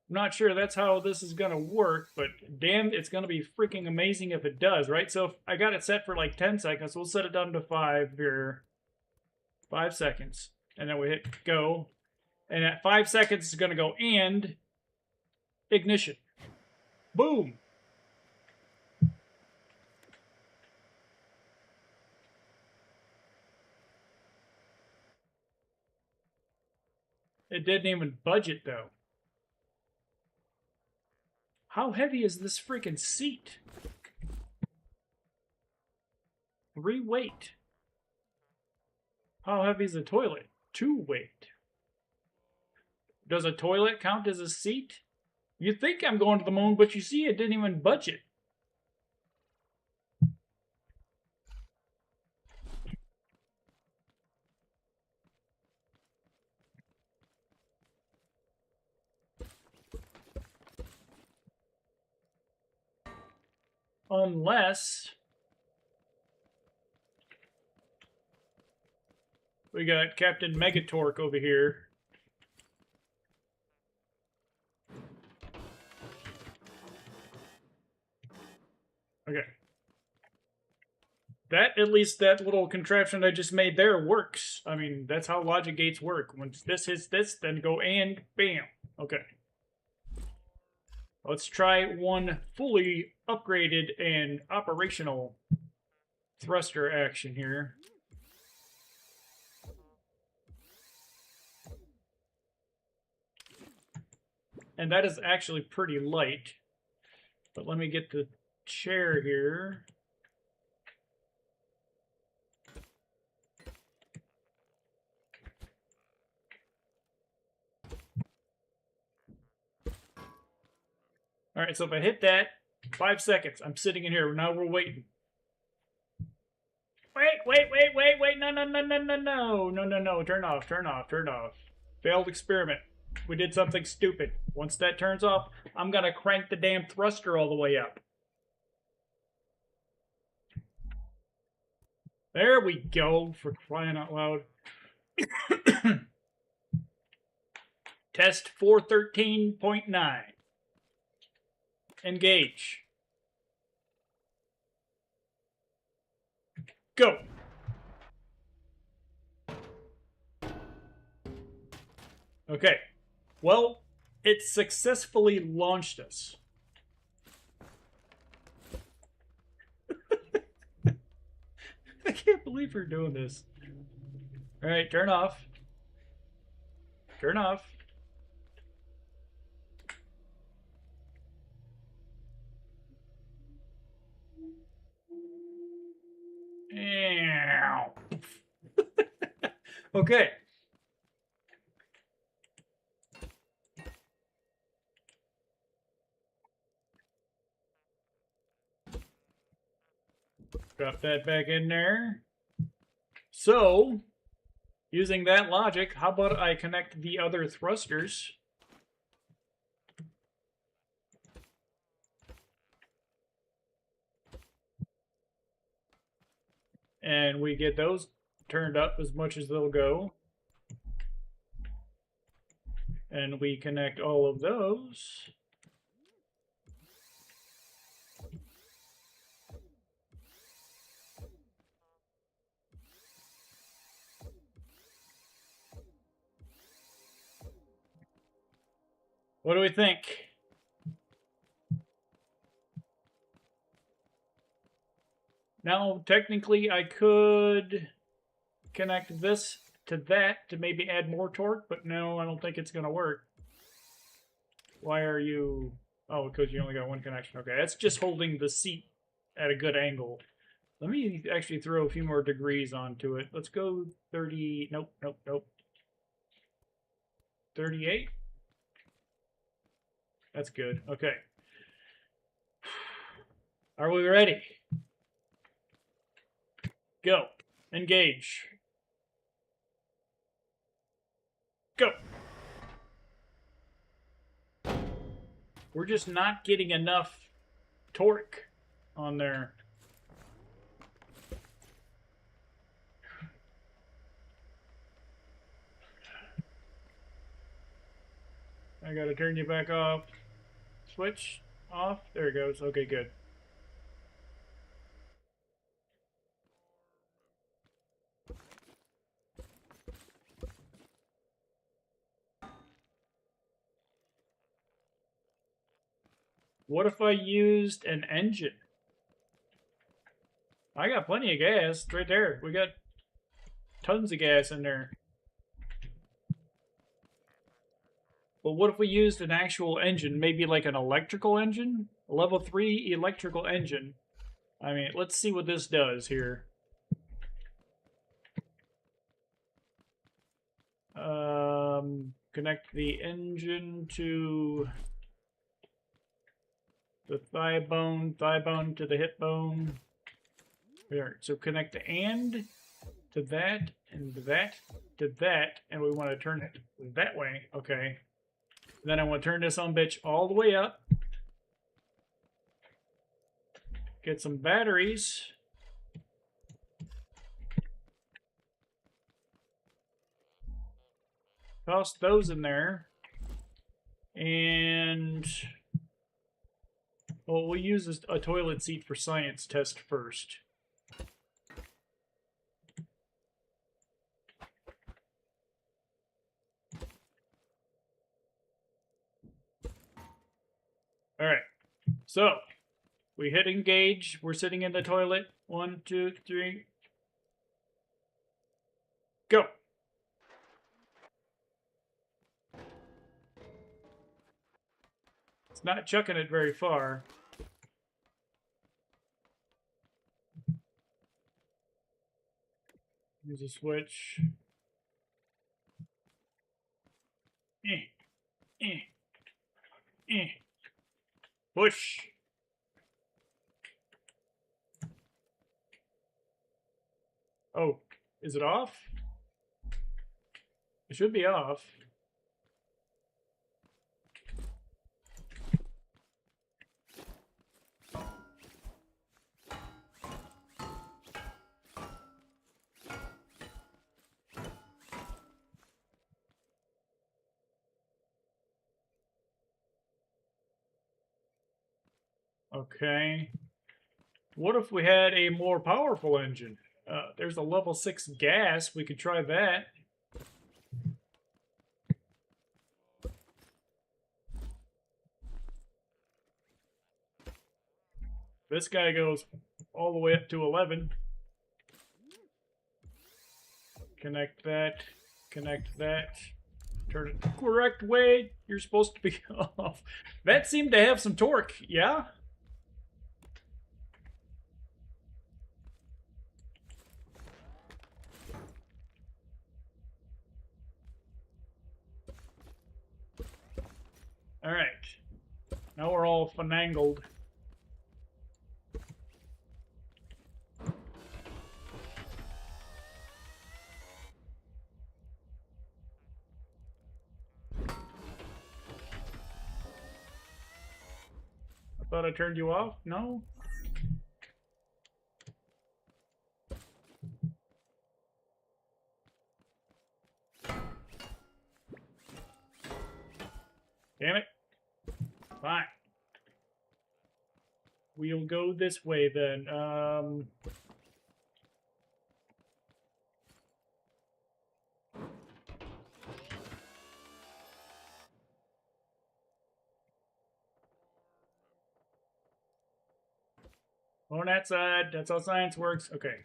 I'm not sure that's how this is going to work, but damn, it's going to be freaking amazing if it does, right? So if I got it set for like 10 seconds, we'll set it down to 5 here. 5 seconds. And then we hit go. And at 5 seconds, it's going to go and ignition. Boom. It didn't even budget, though. How heavy is this freaking seat? 3 weight. How heavy is the toilet? 2 weight. Does a toilet count as a seat? You think I'm going to the moon, but you see it didn't even budge it. Unless we got Captain Megatorque over here. Okay. That, at least that little contraption I just made there works. I mean, that's how logic gates work. Once this hits this, then go and bam. Okay. Let's try one fully upgraded and operational thruster action here. And that is actually pretty light. But let me get the chair here. All right, so if I hit that, 5 seconds. I'm sitting in here. Now we're waiting. Wait. No. Turn off. Failed experiment. We did something stupid. Once that turns off, I'm going to crank the damn thruster all the way up. There we go, for crying out loud. Test 413.9. Engage. Go. Okay. Well, it successfully launched us. I can't believe we're doing this. All right, turn off. Turn off. Okay. Drop that back in there. So, using that logic, how about I connect the other thrusters? And we get those turned up as much as they'll go. And we connect all of those. What do we think? Now, technically, I could connect this to that to maybe add more torque, but no, I don't think it's going to work. Why are you... Oh, because you only got one connection. Okay, that's just holding the seat at a good angle. Let me actually throw a few more degrees onto it. Let's go 30... Nope. 38? That's good. Okay. Are we ready? Go. Engage. Go. We're just not getting enough torque on there. I gotta turn you back off. Switch off. There it goes. Okay, good. What if I used an engine? I got plenty of gas. It's right there. We got tons of gas in there. But what if we used an actual engine? Maybe like an electrical engine? A level 3 electrical engine. I mean, let's see what this does here. connect the engine to the thigh bone to the hip bone. There. So connect the and to that, and that to that, and we want to turn it that way. Okay. Then I want to turn this on bitch all the way up. Get some batteries. Toss those in there. And well, we'll use a toilet seat for science test first. All right. So we hit engage. We're sitting in the toilet. 1, 2, 3. Go. It's not chucking it very far. Use a switch. Push. Oh, is it off? It should be off. Okay. What if we had a more powerful engine? There's a level 6 gas. We could try that. This guy goes all the way up to 11. Connect that. Connect that. Turn it the correct way. You're supposed to be off. That seemed to have some torque, yeah? All right. Now we're all finangled. I thought I turned you off? No? Damn it. Fine. We'll go this way then. On that side. That's how science works. Okay.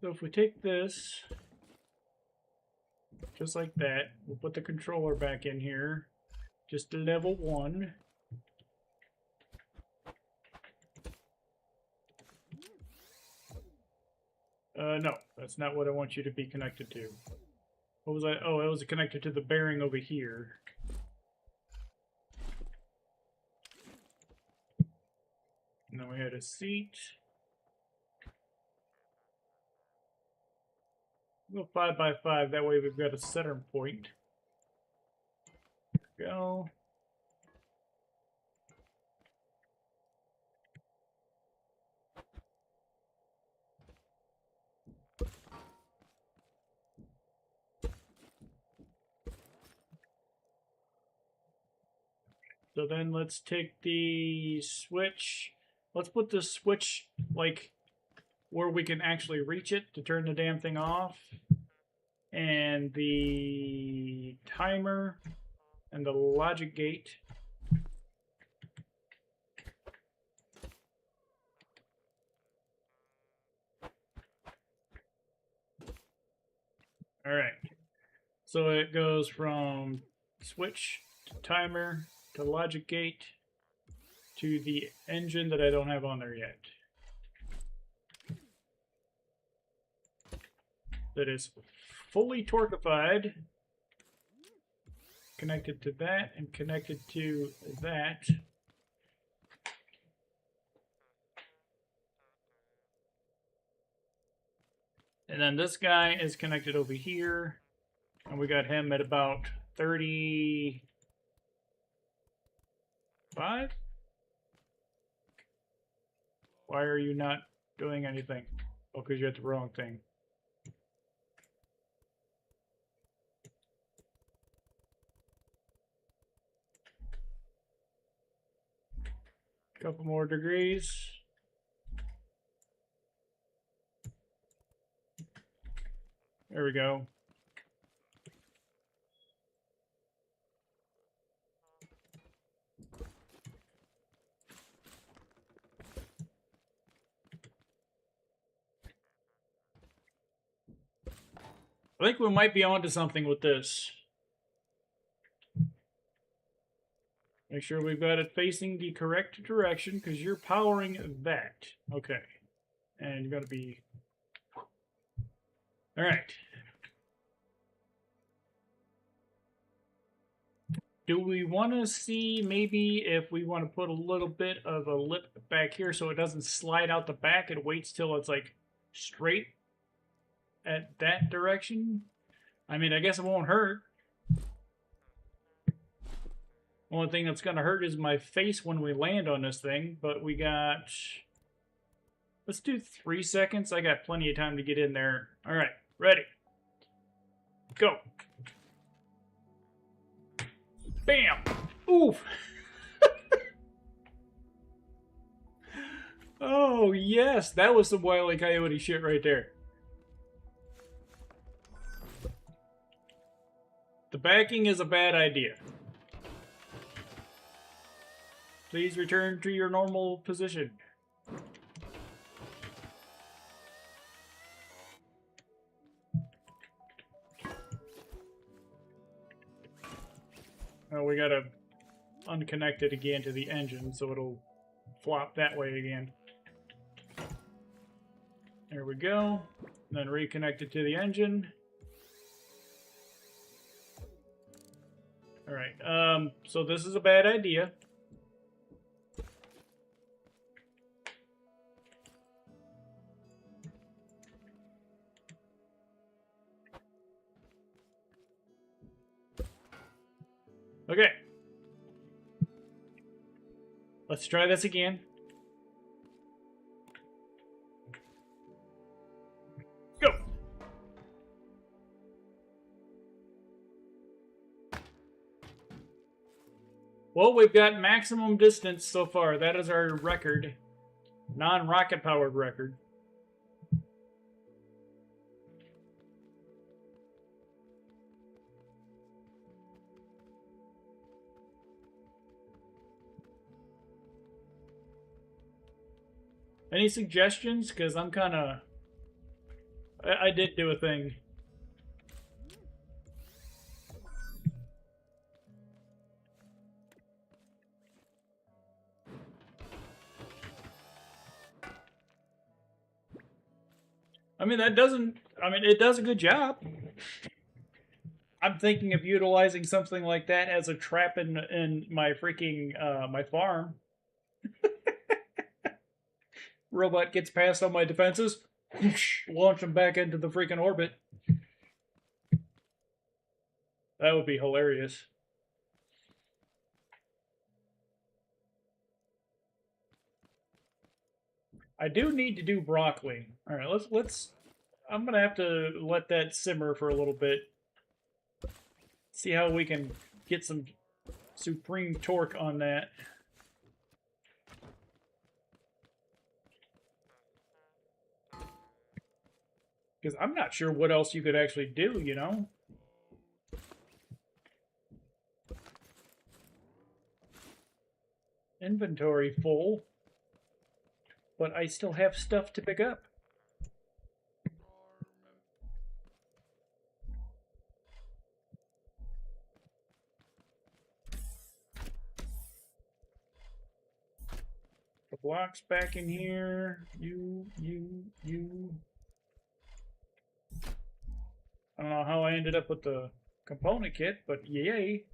So if we take this, just like that, we'll put the controller back in here. Just to level 1. No, that's not what I want you to be connected to. What was I? Oh, it was connected to the bearing over here. And then we had a seat. Go 5 by 5. That way we've got a center point. Go. So then let's take the switch. Let's put the switch like where we can actually reach it to turn the damn thing off. And the timer and the logic gate. All right. So it goes from switch to timer to logic gate to the engine that I don't have on there yet. That is fully torquified. Connected to that and connected to that. And then this guy is connected over here. And we got him at about 35? Why are you not doing anything? Oh, because you're at the wrong thing. Couple more degrees. There we go. I think we might be onto something with this. Make sure we've got it facing the correct direction, because you're powering that. Okay. And you're going to be... Alright. Do we want to see maybe if we want to put a little bit of a lip back here so it doesn't slide out the back? It waits till it's like straight at that direction? I mean, I guess it won't hurt. Only thing that's going to hurt is my face when we land on this thing, but we got... Let's do 3 seconds. I got plenty of time to get in there. Alright, ready. Go. Bam! Oof! Oh, yes! That was some Wile E. Coyote shit right there. The backing is a bad idea. Please return to your normal position. Oh, we gotta unconnect it again to the engine so it'll flop that way again. There we go. And then reconnect it to the engine. Alright, so this is a bad idea. Okay. Let's try this again. Go! Well, we've got maximum distance so far. That is our record. Non-rocket powered record. Any suggestions? Because I'm kind of... I did do a thing. I mean, that doesn't... I mean, it does a good job. I'm thinking of utilizing something like that as a trap in my freaking... my farm. Robot gets past all my defenses, launch him back into the freaking orbit. That would be hilarious. I do need to do broccoli. All right, let's. I'm gonna have to let that simmer for a little bit. See how we can get some supreme torque on that. Because I'm not sure what else you could actually do, you know? Inventory full. But I still have stuff to pick up. The blocks back in here. You. I don't know how I ended up with the component kit, but yay.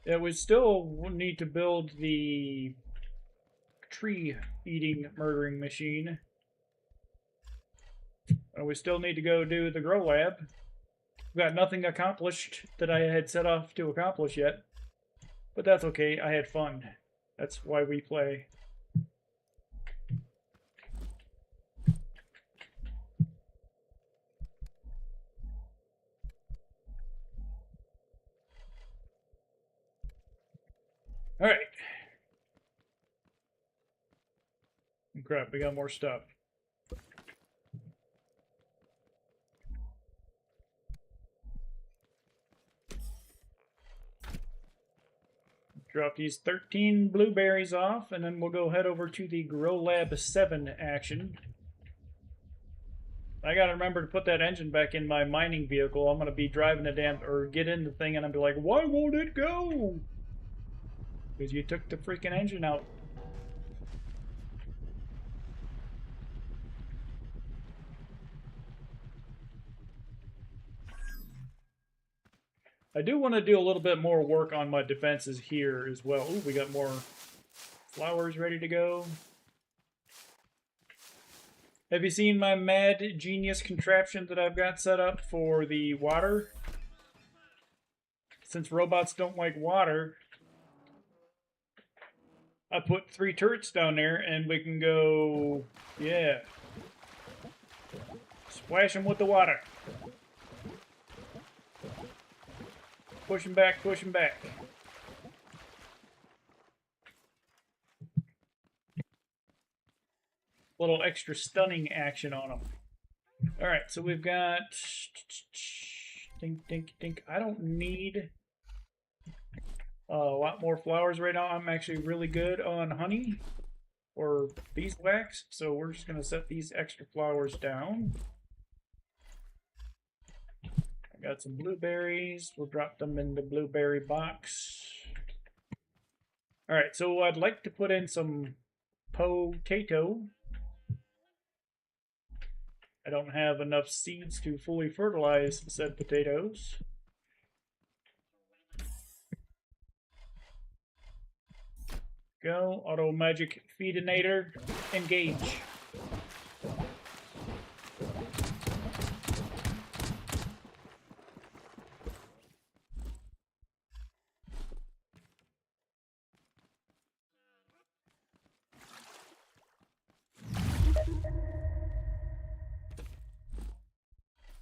Yeah, we still need to build the tree eating murdering machine. We still need to go do the grow lab. We've got nothing accomplished that I had set off to accomplish yet. But that's okay, I had fun. That's why we play. Alright. Crap, we got more stuff. Drop these 13 blueberries off, and then we'll go head over to the growlab 7 action. I gotta remember to put that engine back in my mining vehicle. I'm gonna be driving the or get in the thing, and I'll be like, why won't it go? Because you took the freaking engine out. I do want to do a little bit more work on my defenses here as well. Ooh, we got more flowers ready to go. Have you seen my mad genius contraption that I've got set up for the water? Since robots don't like water, I put 3 turrets down there and we can go, yeah, splash them with the water. Push him back, push him back. Little extra stunning action on them. Alright, so we've got... Dink, dink, dink. I don't need a lot more flowers right now. I'm actually really good on honey or beeswax, so we're just going to set these extra flowers down. Got some blueberries. We'll drop them in the blueberry box. Alright, so I'd like to put in some potato. I don't have enough seeds to fully fertilize said potatoes. Go. Auto magic feedinator. Engage.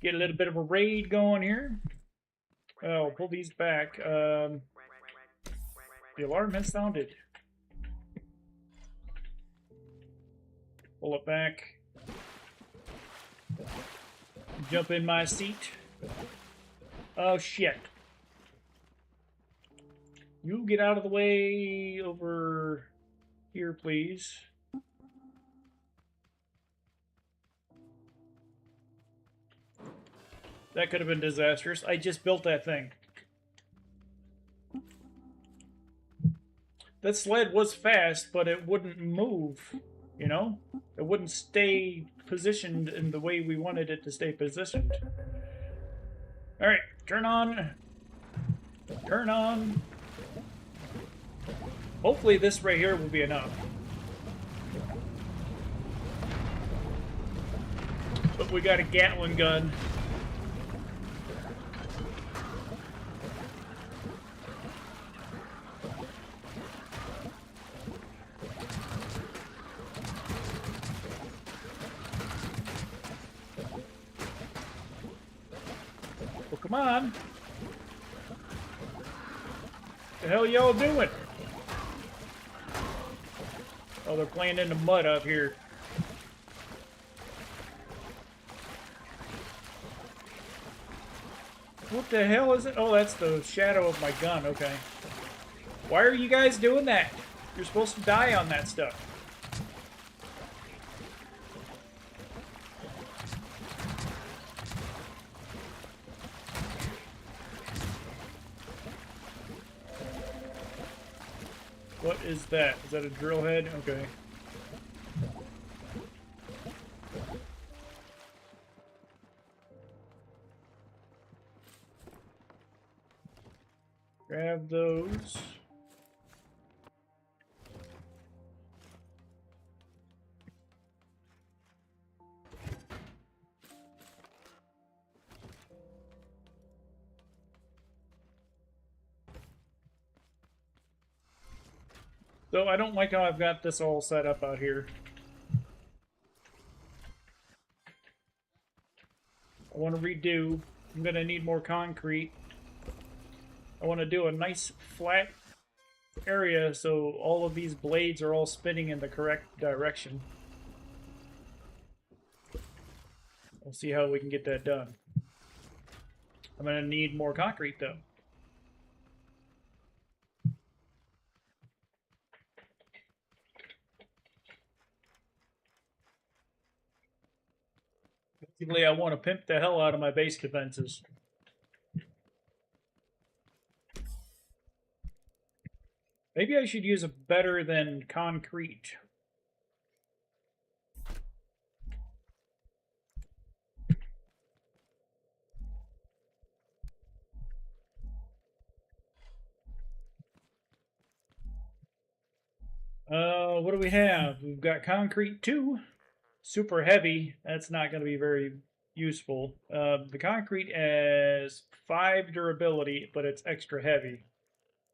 Get a little bit of a raid going here. Oh, pull these back. The alarm has sounded. Pull it back. Jump in my seat. Oh, shit. You get out of the way over here, please. That could have been disastrous. I just built that thing. That sled was fast, but it wouldn't move, you know? It wouldn't stay positioned in the way we wanted it to stay positioned. Alright, turn on. Turn on. Hopefully this right here will be enough. But we got a Gatling gun. Come on. The hell y'all doing? Oh, they're playing in the mud up here. What the hell is it? Oh, that's the shadow of my gun. Okay. Why are you guys doing that? You're supposed to die on that stuff. What is that? Is that a drill head? Okay. Grab those. So I don't like how I've got this all set up out here. I want to redo. I'm going to need more concrete. I want to do a nice flat area so all of these blades are all spinning in the correct direction. We'll see how we can get that done. I'm going to need more concrete though. Basically, I want to pimp the hell out of my base defenses. Maybe I should use a better than concrete. What do we have? We've got concrete 2. Super heavy. That's not going to be very useful. The concrete has 5 durability, but it's extra heavy.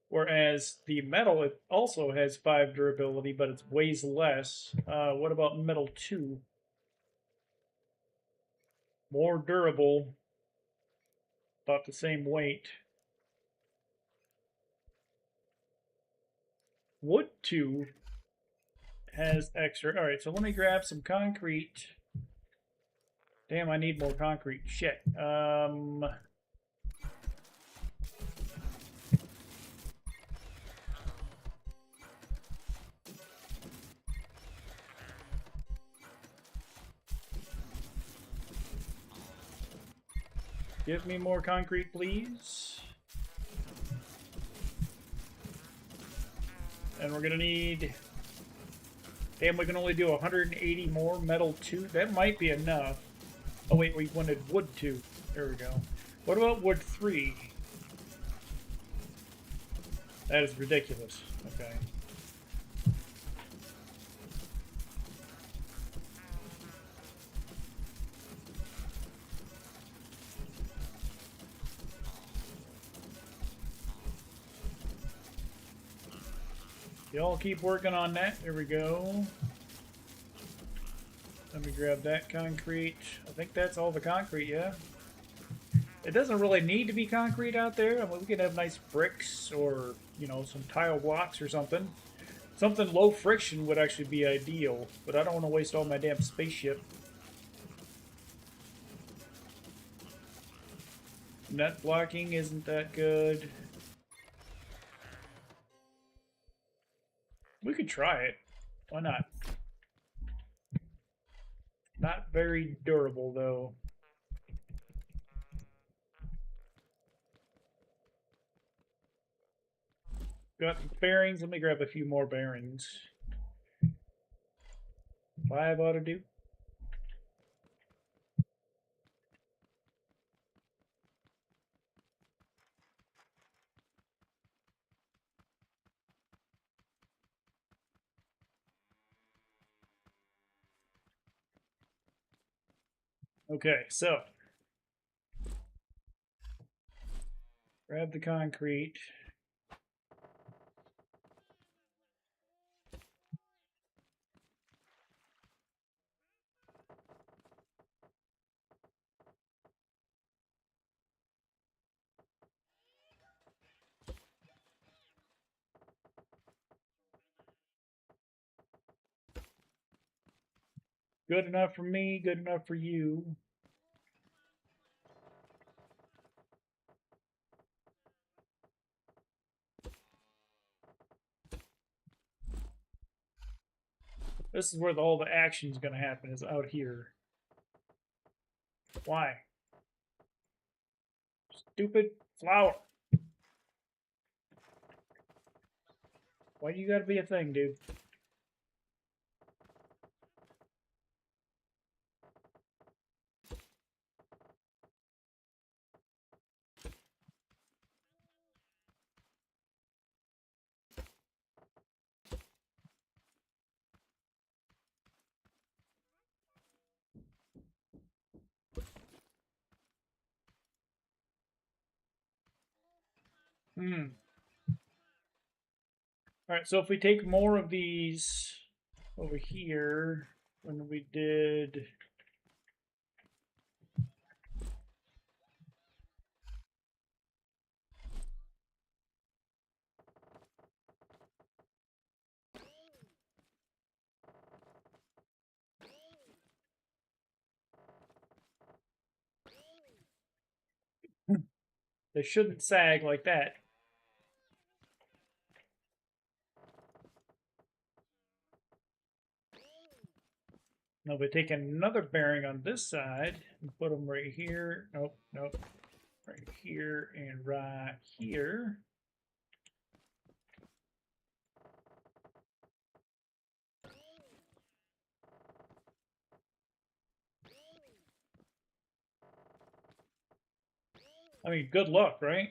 Whereas the metal, it also has 5 durability, but it weighs less. What about metal 2? More durable, about the same weight. Wood 2 has extra. Alright, so let me grab some concrete. Damn, I need more concrete. Shit. Give me more concrete, please. And we're gonna need... Damn, we can only do 180 more metal 2. That might be enough. Oh wait, we wanted wood 2. There we go. What about wood 3? That is ridiculous. Okay. Y'all keep working on that. There we go. Let me grab that concrete. I think that's all the concrete, yeah. It doesn't really need to be concrete out there. I mean, we could have nice bricks or, you know, some tile blocks or something. Something low friction would actually be ideal, but I don't want to waste all my damn spaceship. Net blocking isn't that good. We could try it. Why not? Not very durable, though. Got bearings. Let me grab a few more bearings. 5 ought to do. Okay, so grab the concrete. Good enough for me, good enough for you. This is where all the action's going to happen, is out here. Why? Stupid flower. Why do you gotta be a thing, dude? Alright, so if we take more of these over here, when we did... They shouldn't sag like that. Now we take another bearing on this side and put them right here. Nope, nope. Right here and right here. I mean, good luck, right?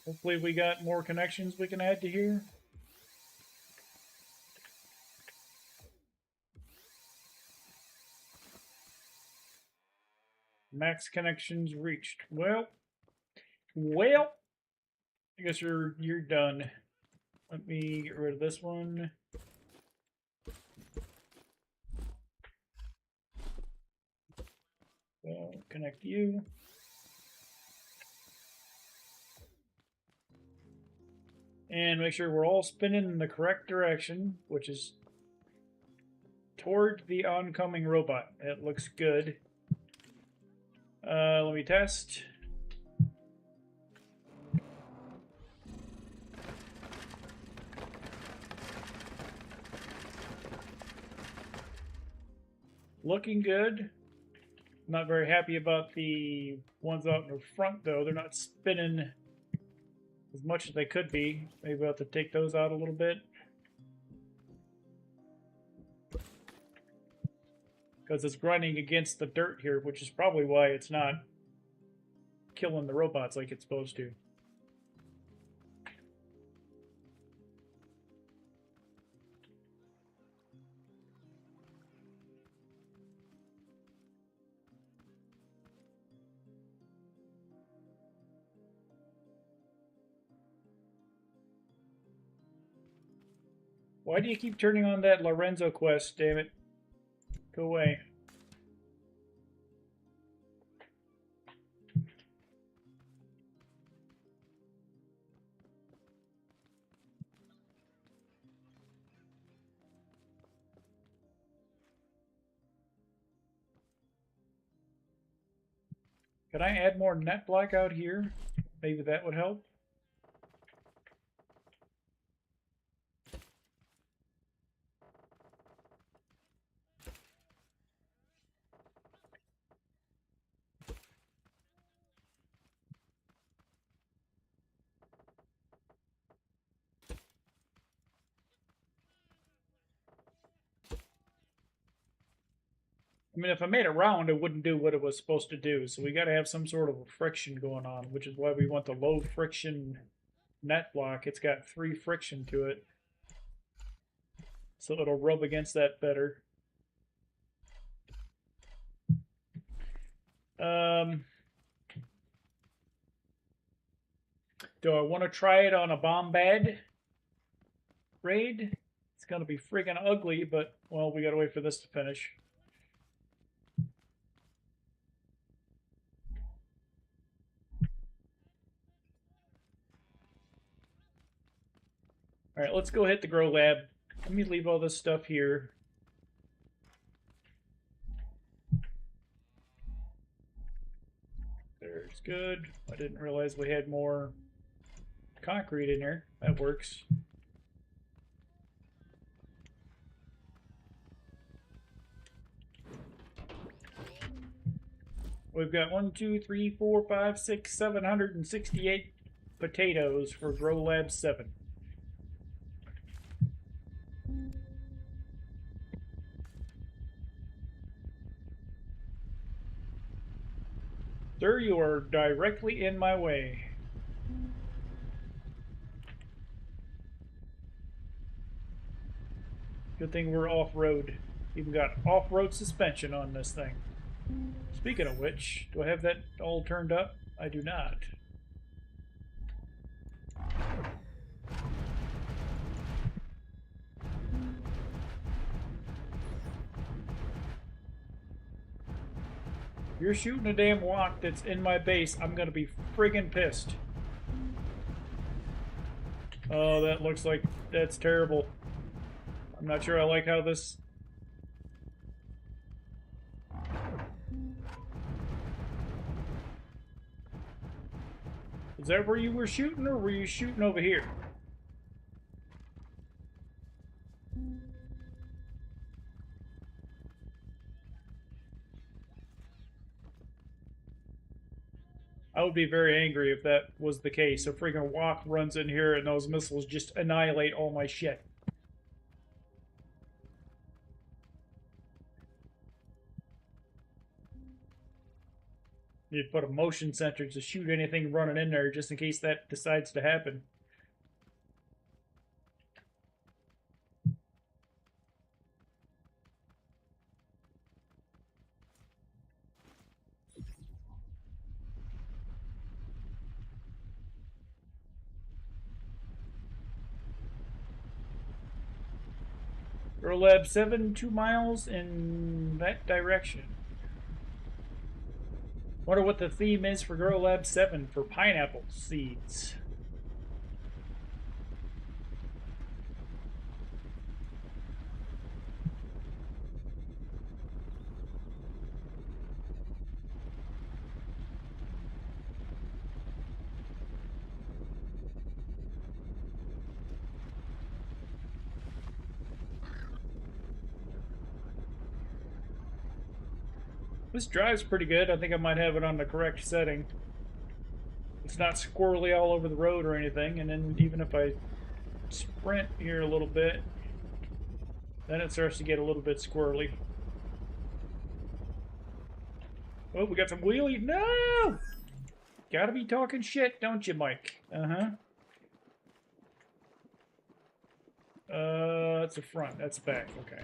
Hopefully we got more connections we can add to here. Max connections reached. Well, I guess you're done. Let me get rid of this one. So connect you. And make sure we're all spinning in the correct direction, which is toward the oncoming robot. It looks good. Let me test. Looking good. Not very happy about the ones out in the front, though. They're not spinning as much as they could be. Maybe we'll have to take those out a little bit. Because it's grinding against the dirt here, which is probably why it's not killing the robots like it's supposed to. Why do you keep turning on that Lorenzo quest, damn it? Go away. Could I add more net block out here? Maybe that would help. I mean, if I made it round, it wouldn't do what it was supposed to do. So we got to have some sort of a friction going on, which is why we want the low friction net block. It's got 3 friction to it. So it'll rub against that better. Do I want to try it on a Bombad raid? It's going to be friggin' ugly, but, well, we got to wait for this to finish. Alright, let's go hit the grow lab. Let me leave all this stuff here. There's good. I didn't realize we had more concrete in here. That works. We've got 1, 2, 3, 4, 5, 6, 768 potatoes for growlab 7. Sir, you are directly in my way. Good thing we're off-road. Even got off-road suspension on this thing. Speaking of which, do I have that all turned up? I do not. If you're shooting a damn walk that's in my base, I'm gonna be friggin' pissed. Oh, that looks like that's terrible. I'm not sure I like how this... Is that where you were shooting, or were you shooting over here? I would be very angry if that was the case. A freaking walk runs in here and those missiles just annihilate all my shit. You'd put a motion sensor to shoot anything running in there just in case that decides to happen. growlab 7, 2 miles in that direction. Wonder what the theme is for growlab 7 for pineapple seeds. This drive's pretty good. I think I might have it on the correct setting. It's not squirrely all over the road or anything, and then even if I sprint here a little bit, then it starts to get a little bit squirrely. Oh, we got some wheelie. No! Gotta be talking shit, don't you, Mike? Uh-huh. That's the front. That's the back. Okay.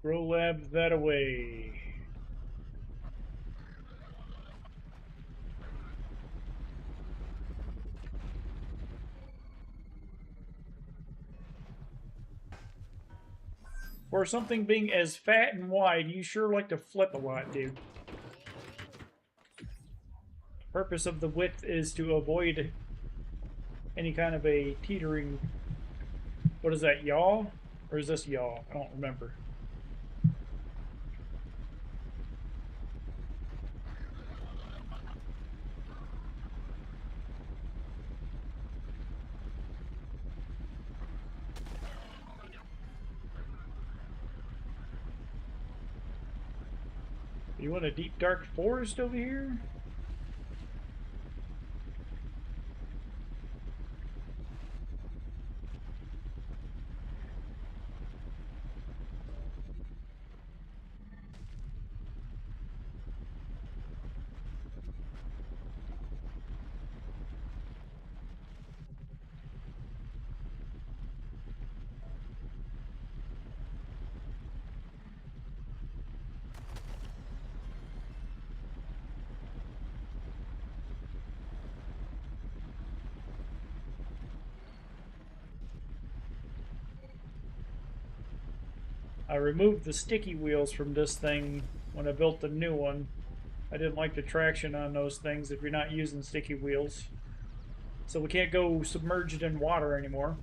growlab that away. For something being as fat and wide, you sure like to flip a lot, dude. The purpose of the width is to avoid any kind of a teetering... What is that, yaw? Or is this yaw? I don't remember. You want a deep dark forest over here? I removed the sticky wheels from this thing when I built the new one. I didn't like the traction on those things if you're not using sticky wheels. So we can't go submerged in water anymore.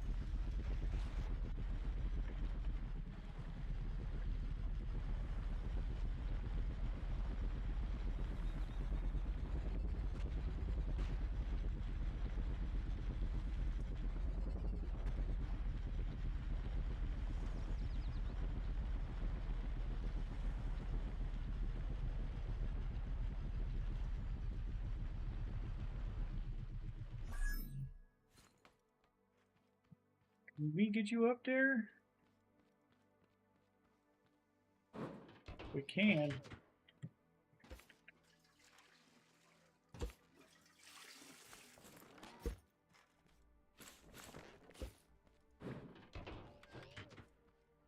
Can we get you up there? We can.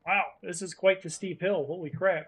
Wow, this is quite the steep hill. Holy crap.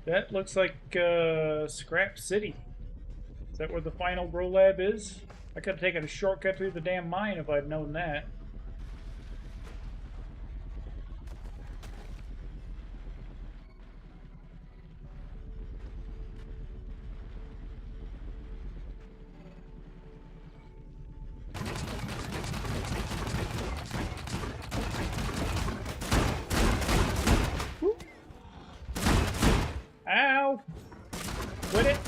That looks like Scrap City. Is that where the final growlab is? I could have taken a shortcut through the damn mine if I'd known that. Woo. Ow! Quit it!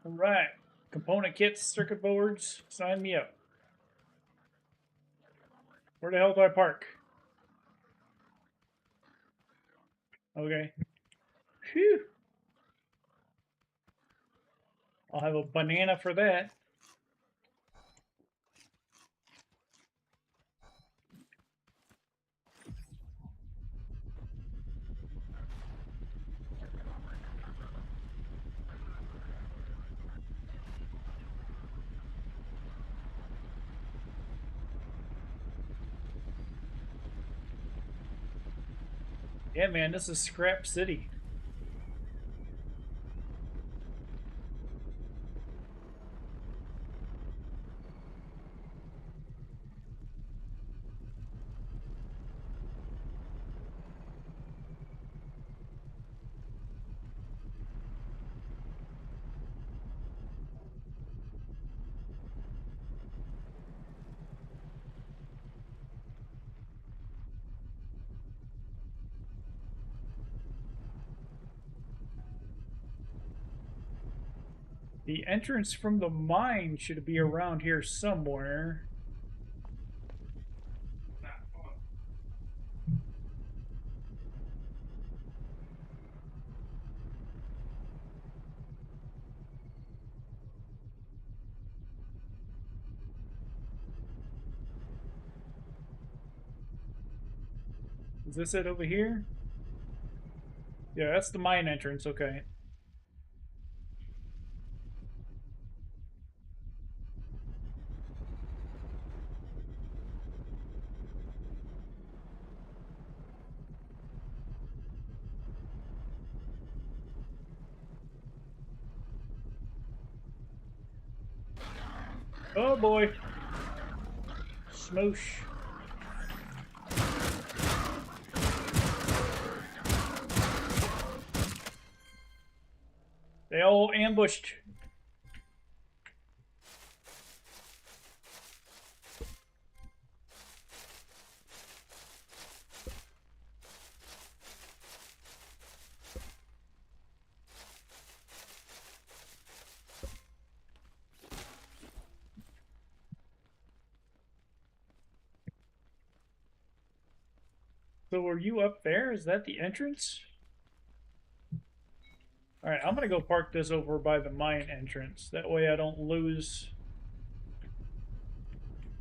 Alright. Component kits, circuit boards, sign me up. Where the hell do I park? Okay. Phew. I'll have a banana for that. Yeah, man, this is Scrap City. The entrance from the mine should be around here somewhere. Is this it over here? Yeah, that's the mine entrance, okay. Oh boy. Smoosh. They all ambushed. So were you up there? Is that the entrance? Alright, I'm gonna go park this over by the mine entrance. That way I don't lose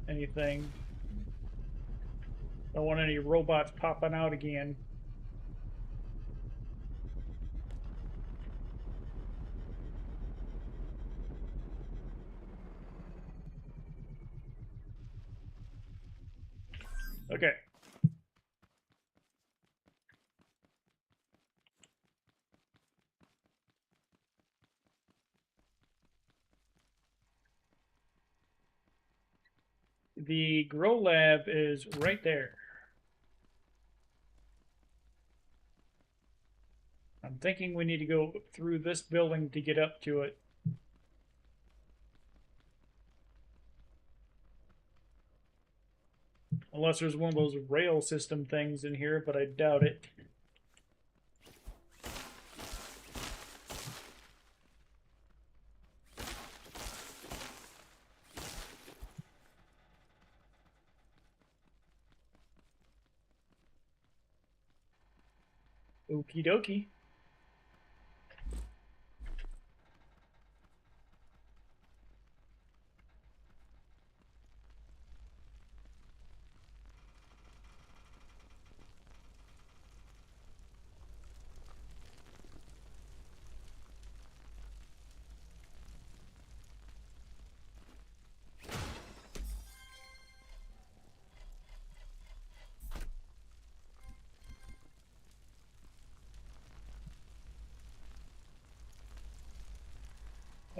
anything. Don't want any robots popping out again. Okay. The grow lab is right there. I'm thinking we need to go through this building to get up to it. Unless there's one of those rail system things in here, but I doubt it. Okie dokie.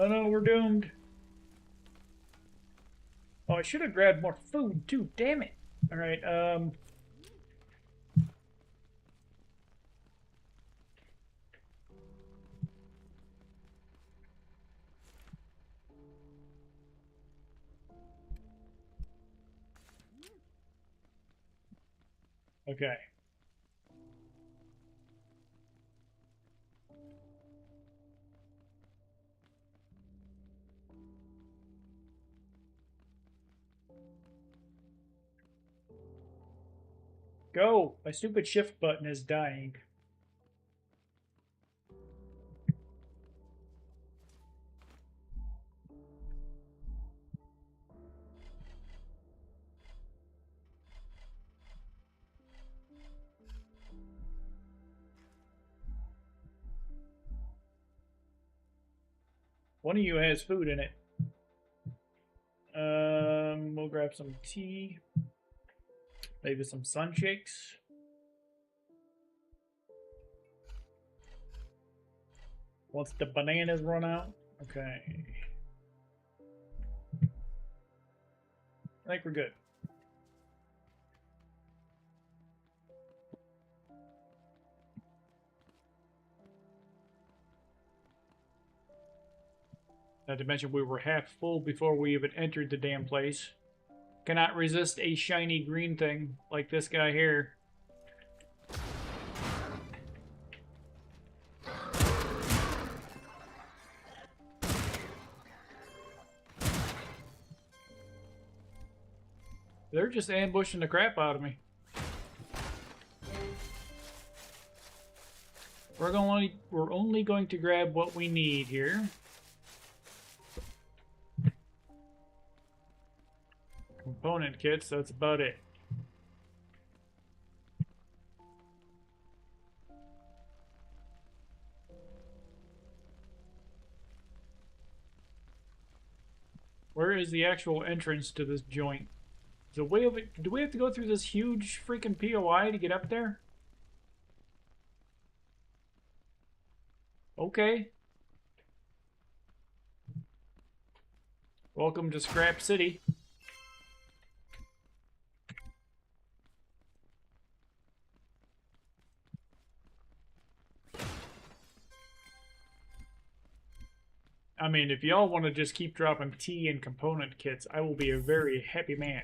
Oh no, we're doomed. Oh, I should have grabbed more food too. Damn it. All right. Okay. Go. My stupid shift button is dying. One of you has food in it. We'll grab some tea. Maybe some sun shakes. Once the bananas run out. Okay. I think we're good. Not to mention we were half full before we even entered the damn place. Cannot resist a shiny green thing like this guy here. They're just ambushing the crap out of me. We're only going to grab what we need here. Component kits, that's about it. Where is the actual entrance to this joint? The way of it, do we have to go through this huge freaking POI to get up there? Okay. Welcome to Scrap City. I mean, if y'all want to just keep dropping tea and component kits, I will be a very happy man.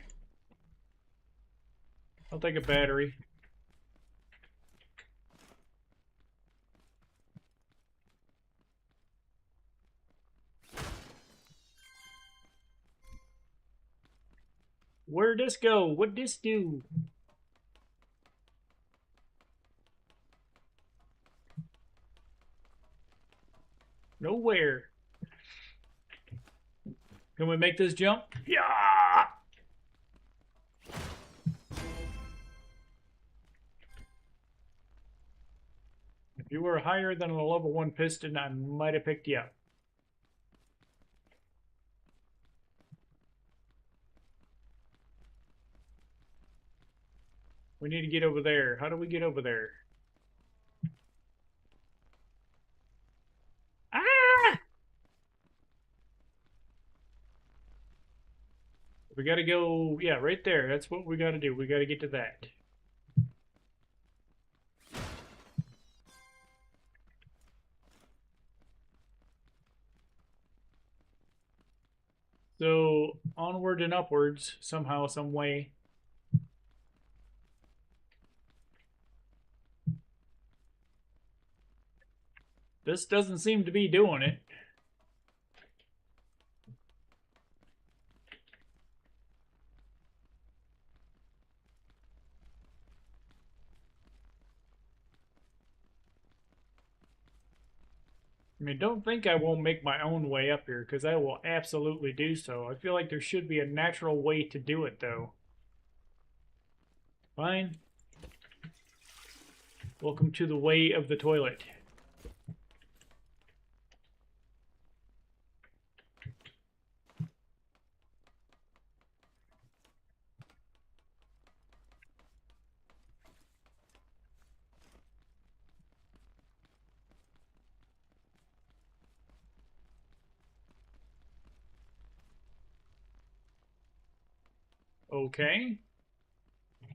I'll take a battery. Where'd this go? What'd this do? Nowhere. Can we make this jump? Yeah! If you were higher than a level 1 piston, I might have picked you up. We need to get over there. How do we get over there? Ah! We gotta go, yeah, right there. That's what we gotta do. We gotta get to that. So, onward and upwards, somehow, some way. This doesn't seem to be doing it. I mean, don't think I won't make my own way up here, because I will absolutely do so. I feel like there should be a natural way to do it, though. Fine. Welcome to the way of the toilet. Okay.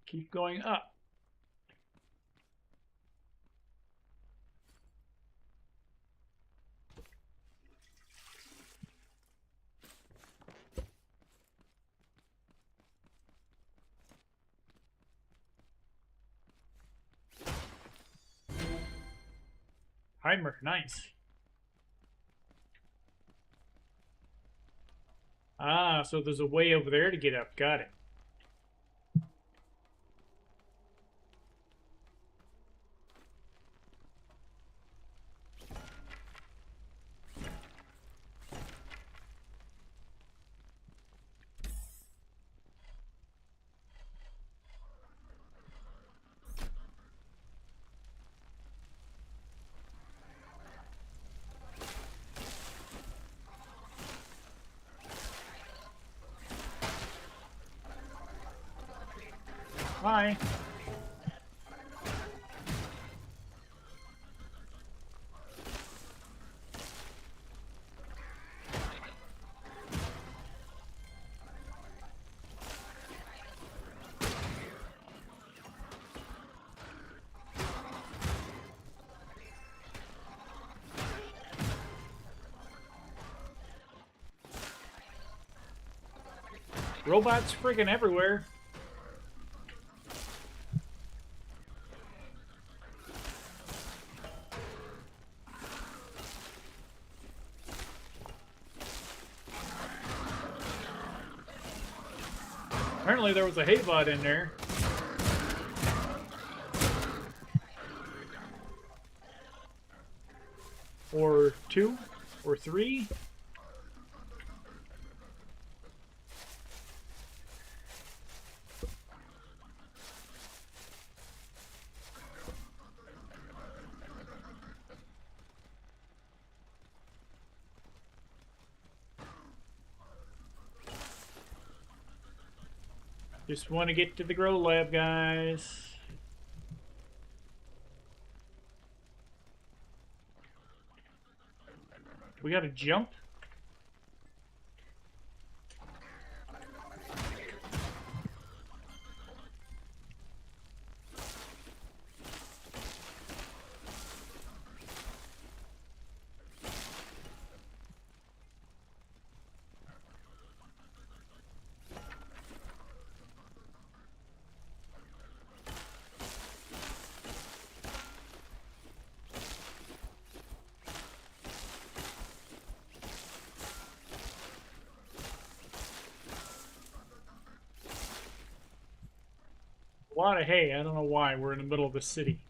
Keep going up. Heimer, nice. Ah, so there's a way over there to get up. Got it. Hi. Robots friggin' everywhere. Apparently there was a Haybot in there. Or two? Or three? Just want to get to the grow lab, guys. We gotta jump? A lot of hay. I don't know why. We're in the middle of the city.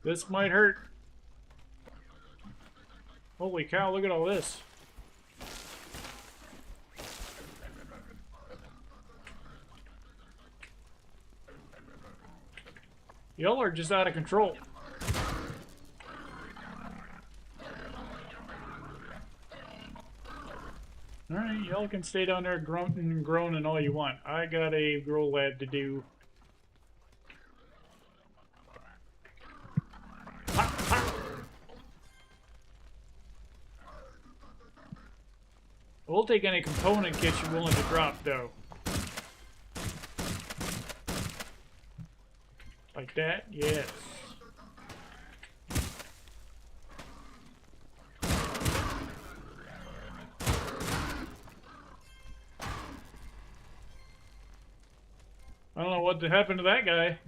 This might hurt. Holy cow, look at all this. Y'all are just out of control. Alright, y'all can stay down there grunting and groaning all you want. I got a growlab to do. We'll take any component kit you're willing to drop, though. Like that? Yes. I don't know what happened to that guy.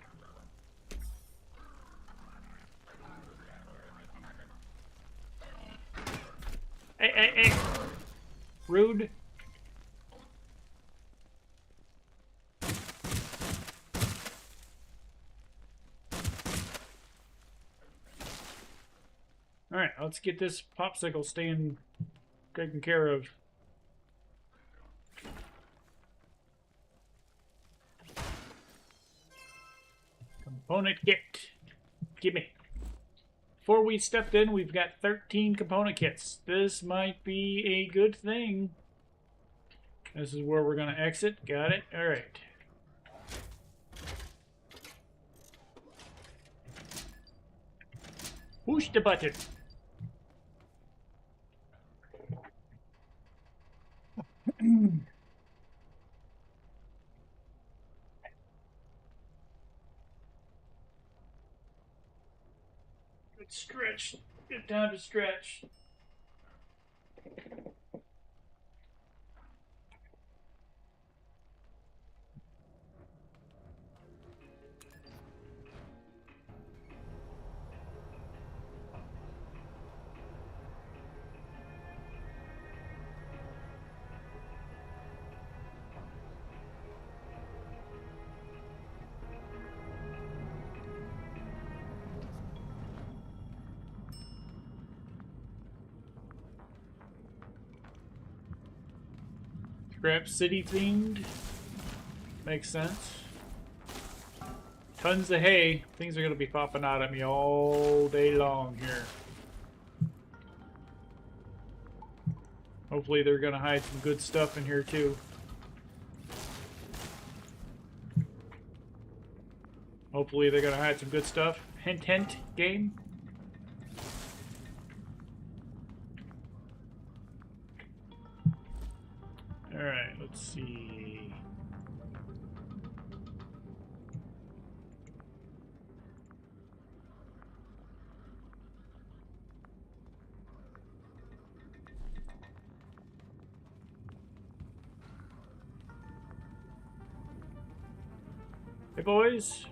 Hey, hey, hey! Rude. Alright, let's get this popsicle stand taken care of. Component kit. Gimme. Before we stepped in, we've got 13 component kits. This might be a good thing. This is where we're going to exit. Got it. Alright. Push the button. Good stretch. Good time to stretch. Scrap City themed. Makes sense. Tons of hay. Things are going to be popping out at me all day long here. Hopefully they're going to hide some good stuff in here too. Hopefully they're going to hide some good stuff. Hint, hint, game. Alright, let's see. Hey boys.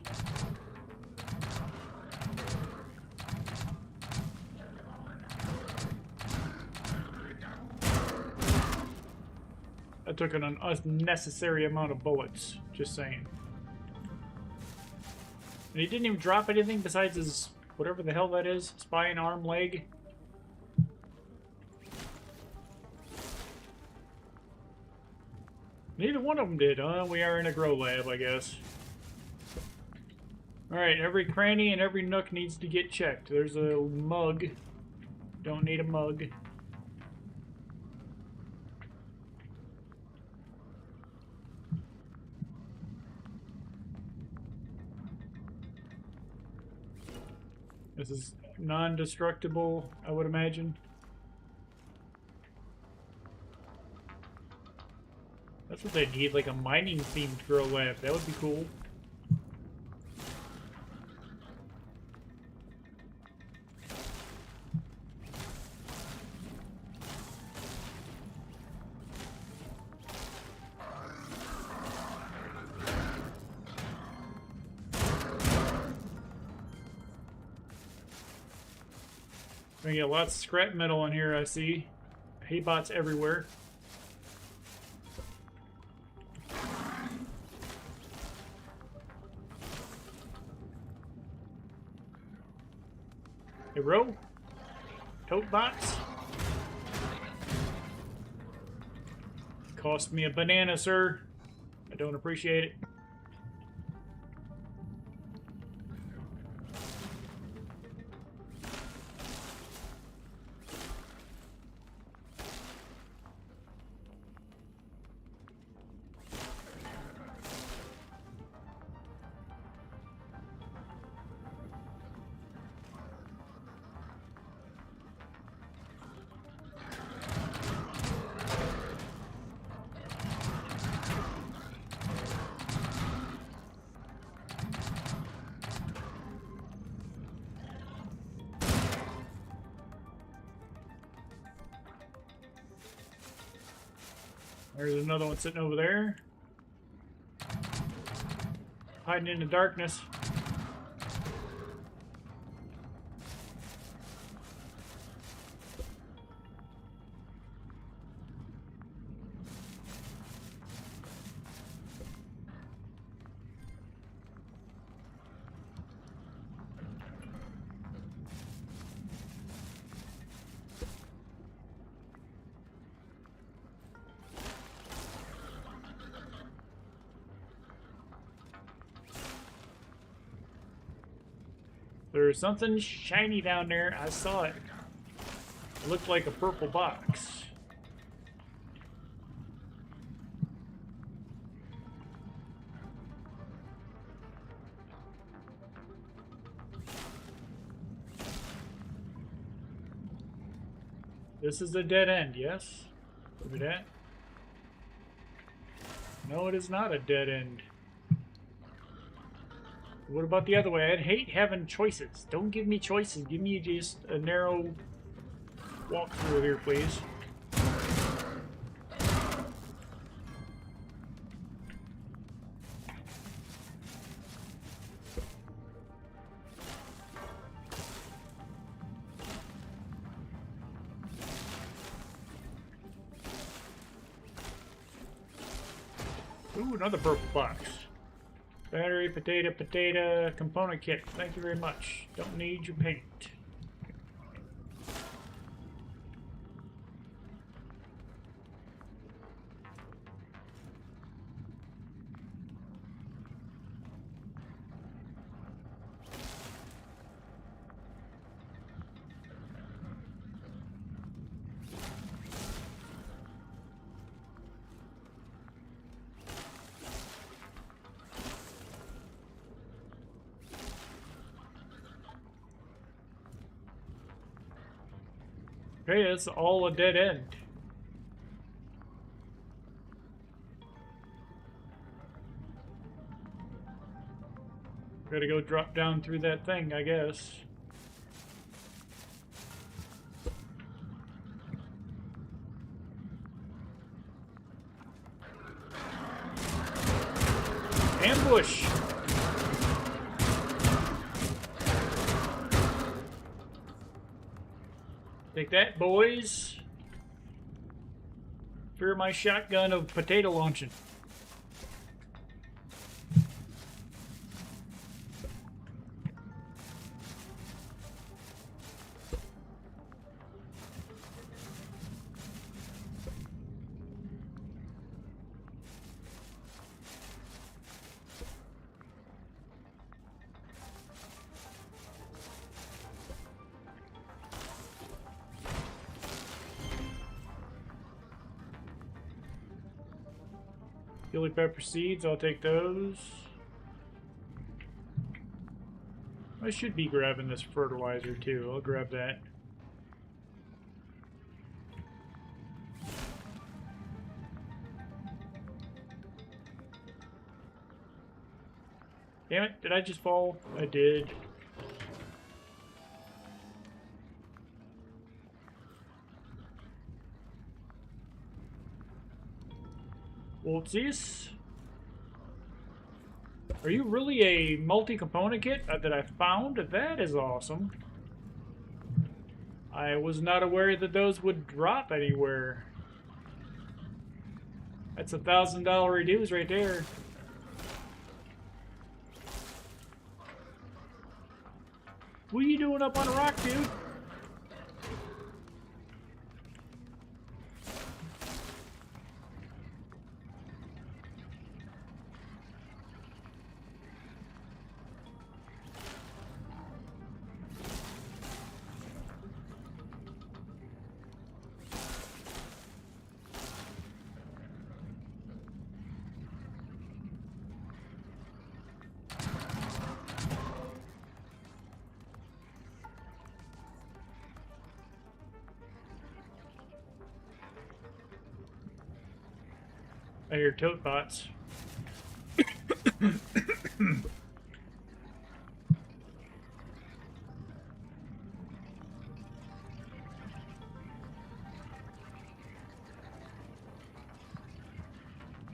That took an unnecessary amount of bullets, just saying. And he didn't even drop anything besides his, whatever the hell that is, spine, arm, leg. Neither one of them did, huh? We are in a grow lab, I guess. Alright, every cranny and every nook needs to get checked. There's a mug. Don't need a mug. This is non-destructible, I would imagine. That's what they need, like a mining-themed grow lab. That would be cool. We get lots of scrap metal in here, I see. Hay bots everywhere. Hey, bro. Tote box. Cost me a banana, sir. I don't appreciate it. There's another one sitting over there. Hiding in the darkness. There's something shiny down there. I saw it. It looked like a purple box. This is a dead end, yes? Look at that. No, it is not a dead end. What about the other way? I'd hate having choices. Don't give me choices. Give me just a narrow walk through here, please. Ooh, another purple box. Battery, potato, component kit. Thank you very much. Don't need your paint. Okay, it's all a dead end. Gotta go drop down through that thing, I guess. Ambush! Take that, boys. Fear my shotgun of potato launching. Chili pepper seeds, I'll take those. I should be grabbing this fertilizer too. I'll grab that. Damn it, did I just fall? I did. What's this? Are you really a multi-component kit that I found? That is awesome. I was not aware that those would drop anywhere. That's $1,000 reduce right there. What are you doing up on a rock, dude? I hear tote bots.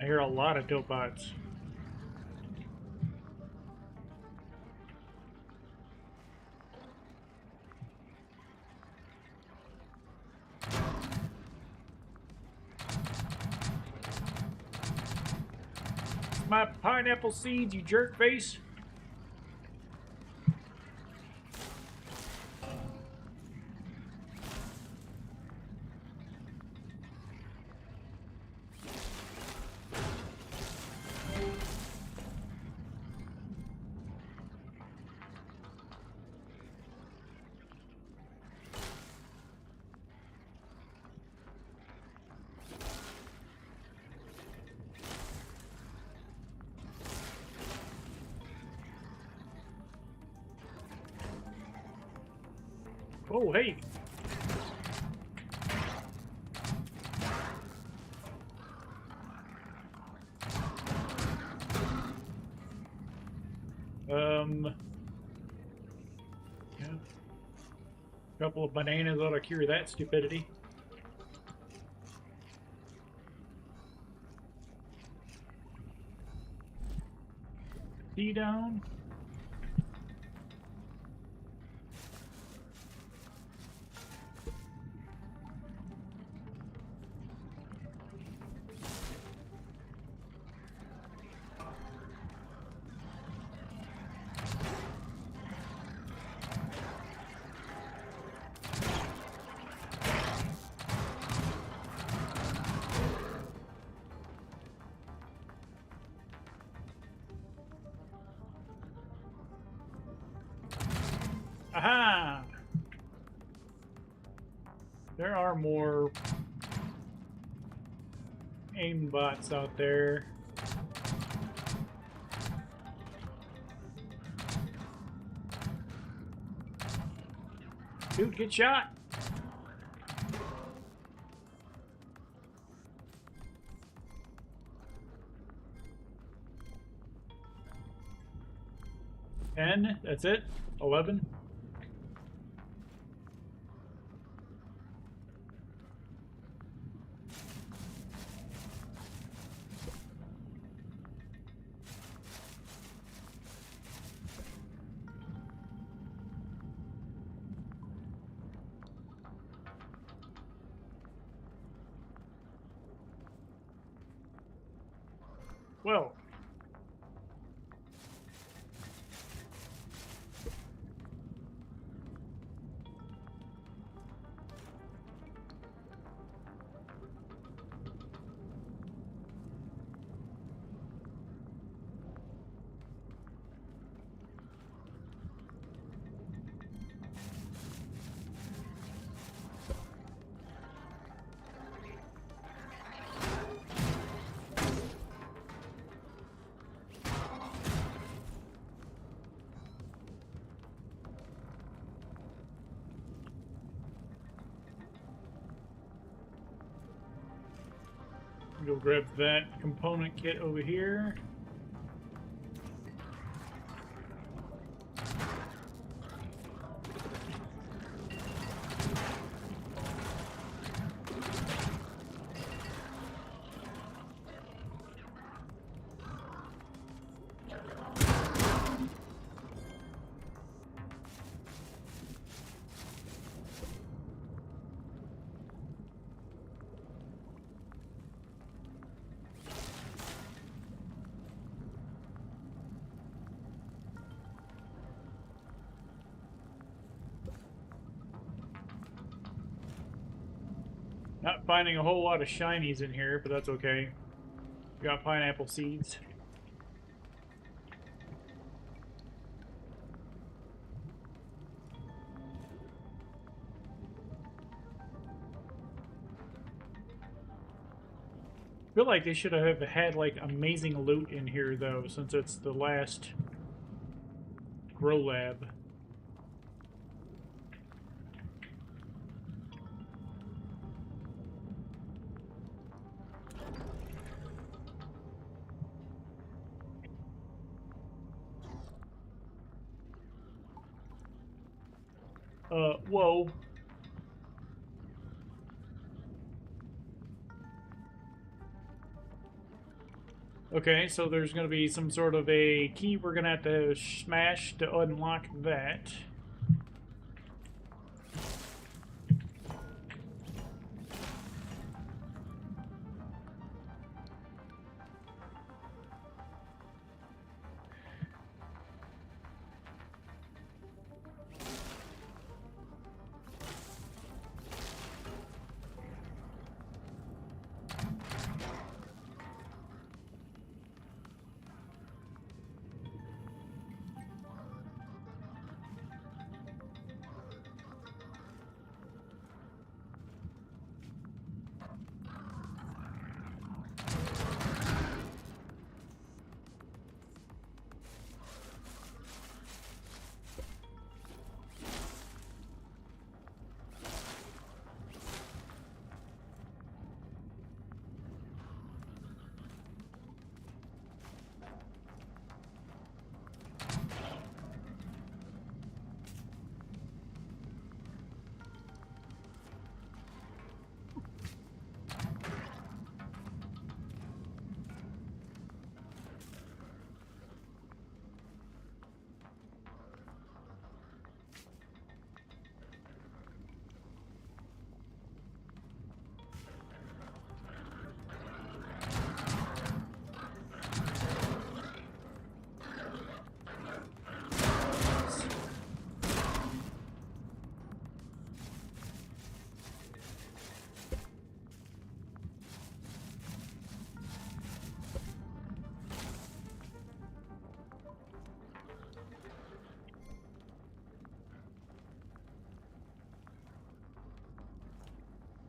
I hear a lot of tote bots. My pineapple seeds, you jerk face. Oh, hey. Yeah. A couple of bananas ought to cure that stupidity. Tea down. Aha! There are more aim bots out there. Dude, get shot! Ten, that's it? 11? Well, go grab that component kit over here. Not finding a whole lot of shinies in here, but that's okay. We got pineapple seeds. I feel like they should have had like amazing loot in here though, since it's the last growlab. Whoa. Okay, so there's going to be some sort of a key we're going to have to smash to unlock that.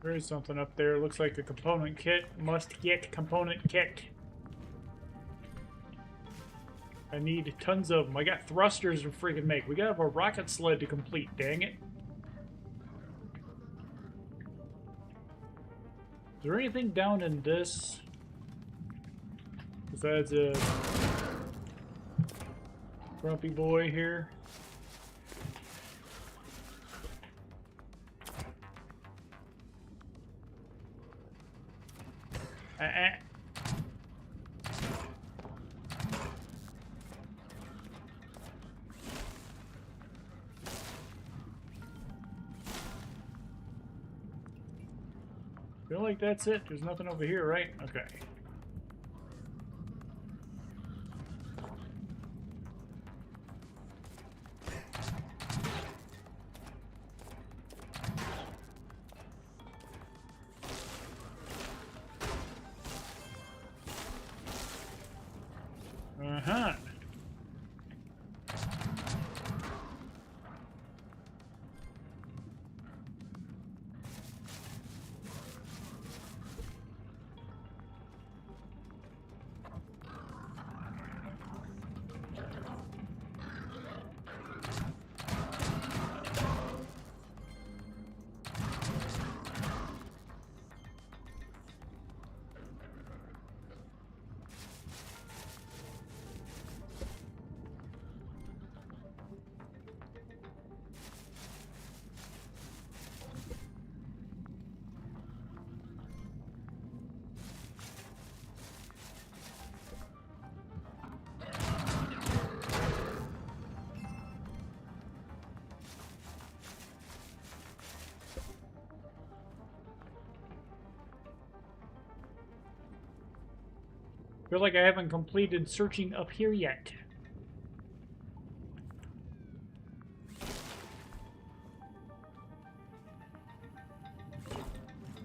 There is something up there. Looks like a component kit. Must get component kit. I need tons of them. I got thrusters to freaking make. We gotta have a rocket sled to complete, dang it. Is there anything down in this? Besides a grumpy boy here. Feel like that's it. There's nothing over here, right? Okay. Uh-huh. Feel like I haven't completed searching up here yet.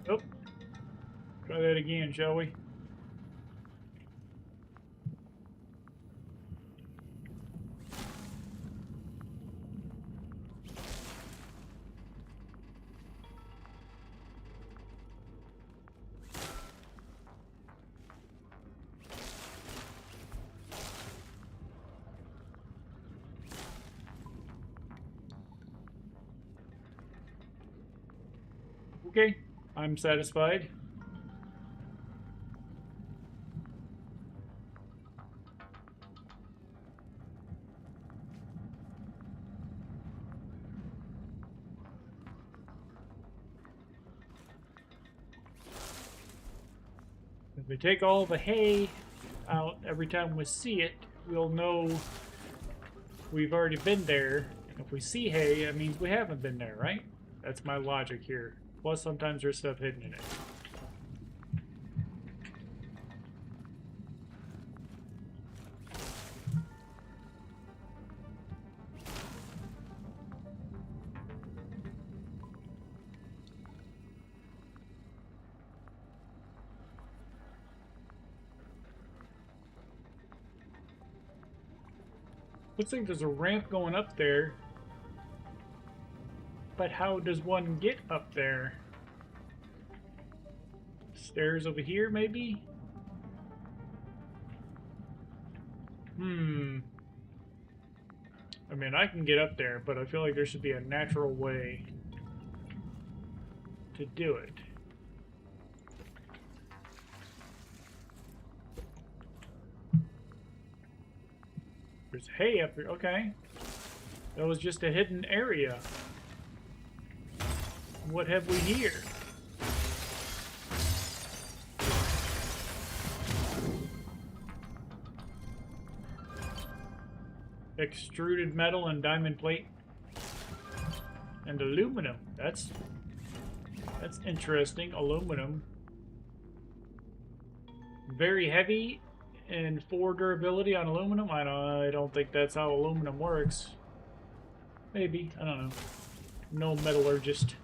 Oh, Try that again, shall we? Okay, I'm satisfied. If we take all the hay out every time we see it, we'll know we've already been there. If we see hay, that means we haven't been there, right? That's my logic here. Plus, sometimes there's stuff hidden in it. Looks like there's a ramp going up there. But how does one get up there? Stairs over here, maybe? I mean, I can get up there, but I feel like there should be a natural way to do it. There's hay up here. Okay. That was just a hidden area. What have we here? Extruded metal and diamond plate. And aluminum. That's interesting. Aluminum. Very heavy and 4 durability on aluminum. I don't think that's how aluminum works. Maybe. I don't know. No metallurgist.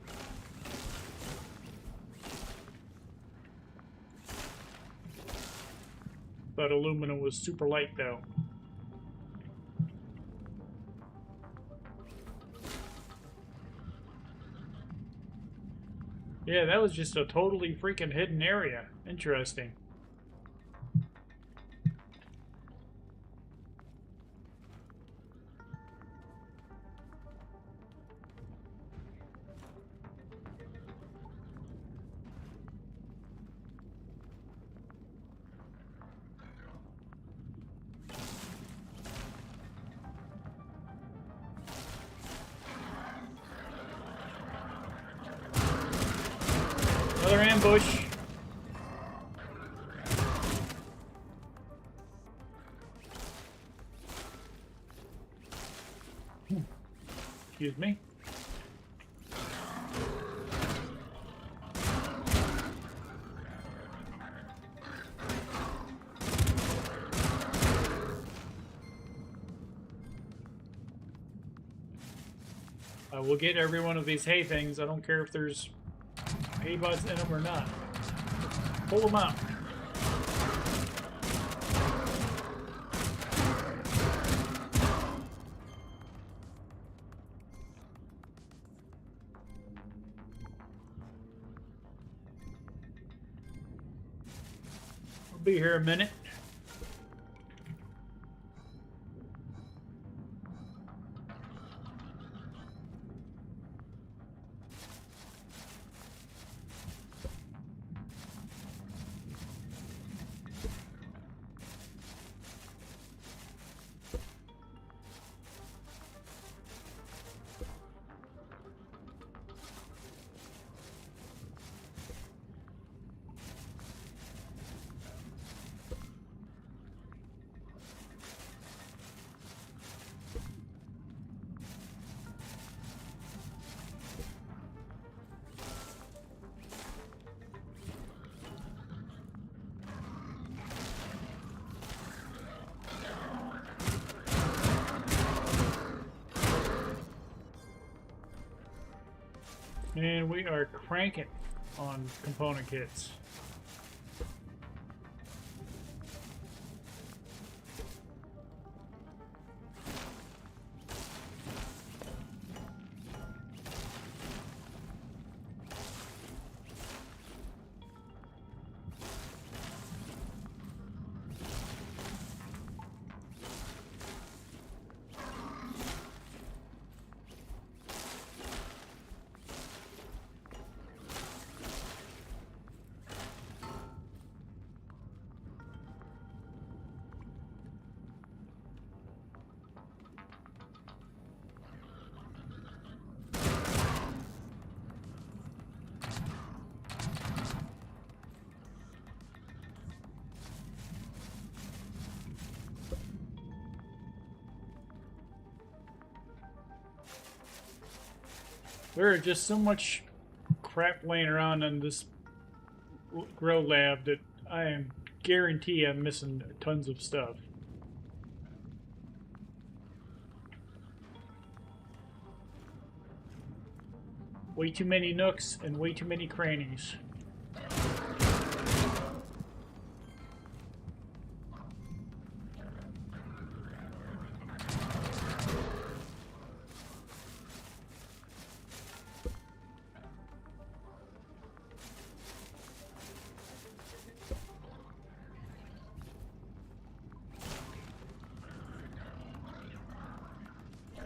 But aluminum was super light though. Yeah, that was just a totally freaking hidden area. Interesting. Another ambush. Excuse me. I will get every one of these hay things. I don't care if there's hay buds in them or not. Pull them out. I'll be here a minute. And we are cranking on component kits. There are just so much crap laying around in this grow lab that I am guarantee I'm missing tons of stuff. Way too many nooks and way too many crannies.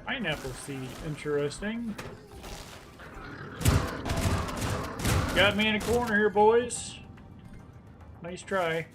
Pineapple seed, interesting. Got me in a corner here, boys. Nice try.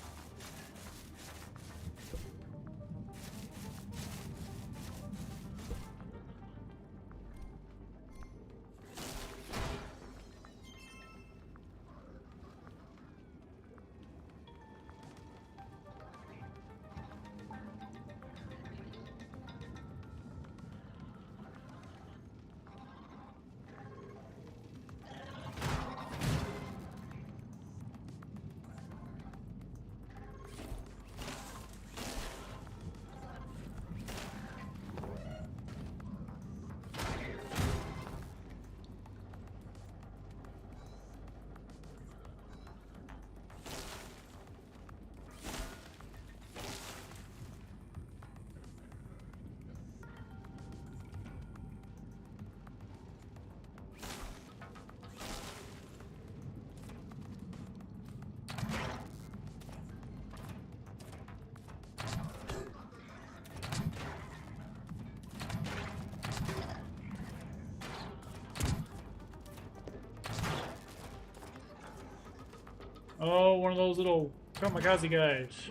Oh, one of those little kamikaze guys.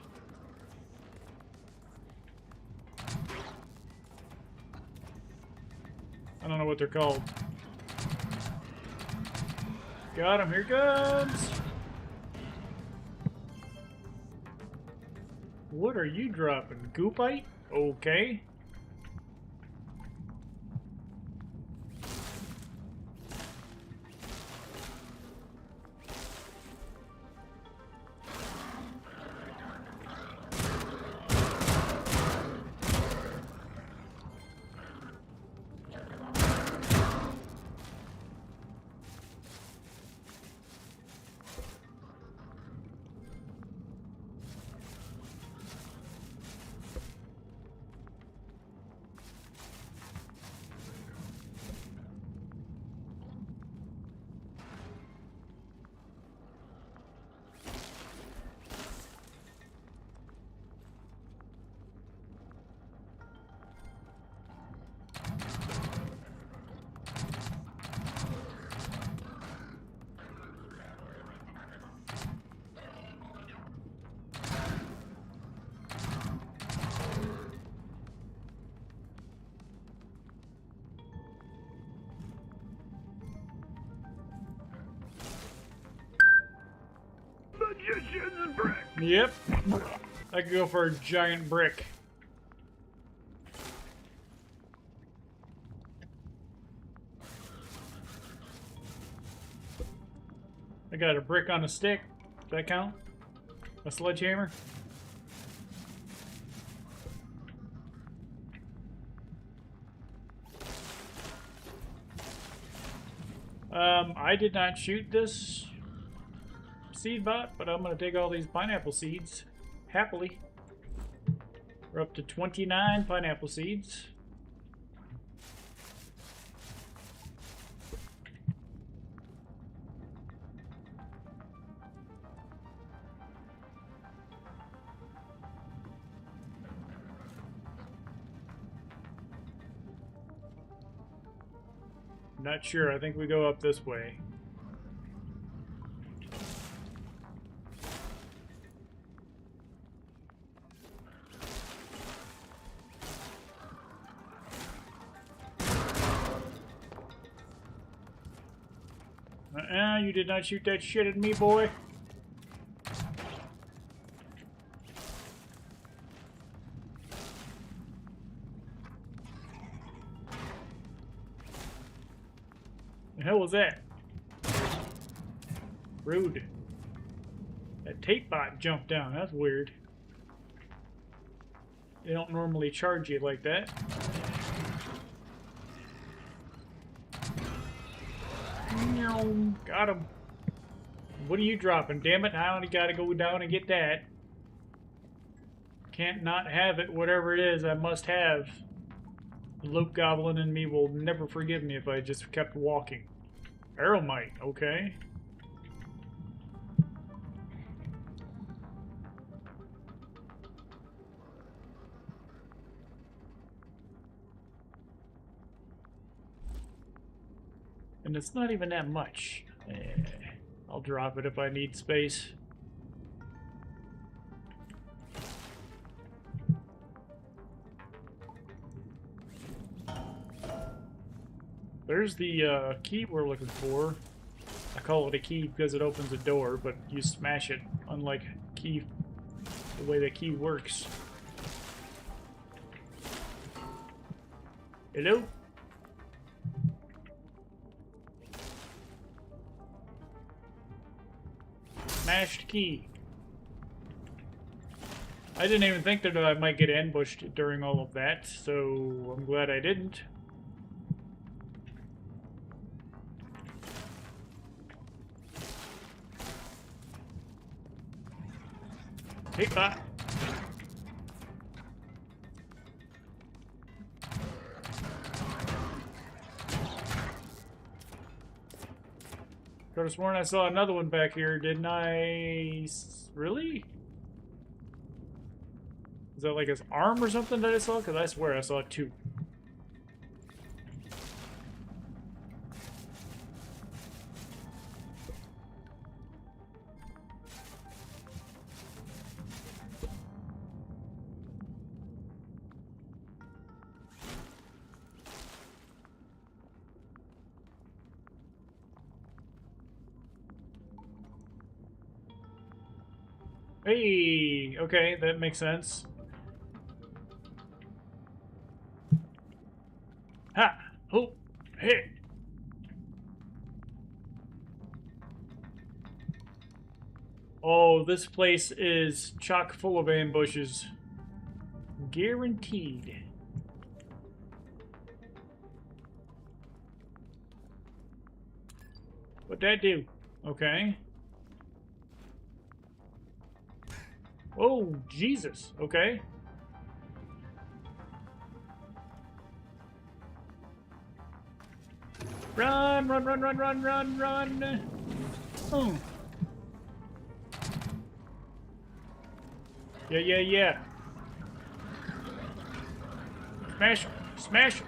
I don't know what they're called. Got him, here he comes! What are you dropping? Goopite? Okay. Magician's brick. Yep. I could go for a giant brick. I got a brick on a stick. Does that count? A sledgehammer? I did not shoot this seed bot, but I'm going to take all these pineapple seeds happily. We're up to 29 pineapple seeds. Not sure. I think we go up this way. You did not shoot that shit at me, boy. hell was that? Rude. That tape bot jumped down. That's weird. They don't normally charge you like that. Got him. What are you dropping? Damn it, I only gotta go down and get that. Can't not have it, whatever it is I must have. The Loop Goblin in me will never forgive me if I just kept walking. Arrowmite, okay. And it's not even that much. I'll drop it if I need space. There's the key we're looking for. I call it a key because it opens a door, but you smash it, unlike key, the way the key works. Hello? Smashed key. I didn't even think that I might get ambushed during all of that, so I'm glad I didn't. Hey, bot. Could have sworn I saw another one back here, didn't I? Really? Is that like his arm or something that I saw? Because I swear I saw two. Hey, okay, that makes sense. Ha! Ho! Hey! Oh, this place is chock full of ambushes. Guaranteed. What'd that do? Okay. Oh, Jesus. Okay. Run, run, run, run, run, run, run. Oh. Yeah, yeah, yeah. Smash him. Smash him.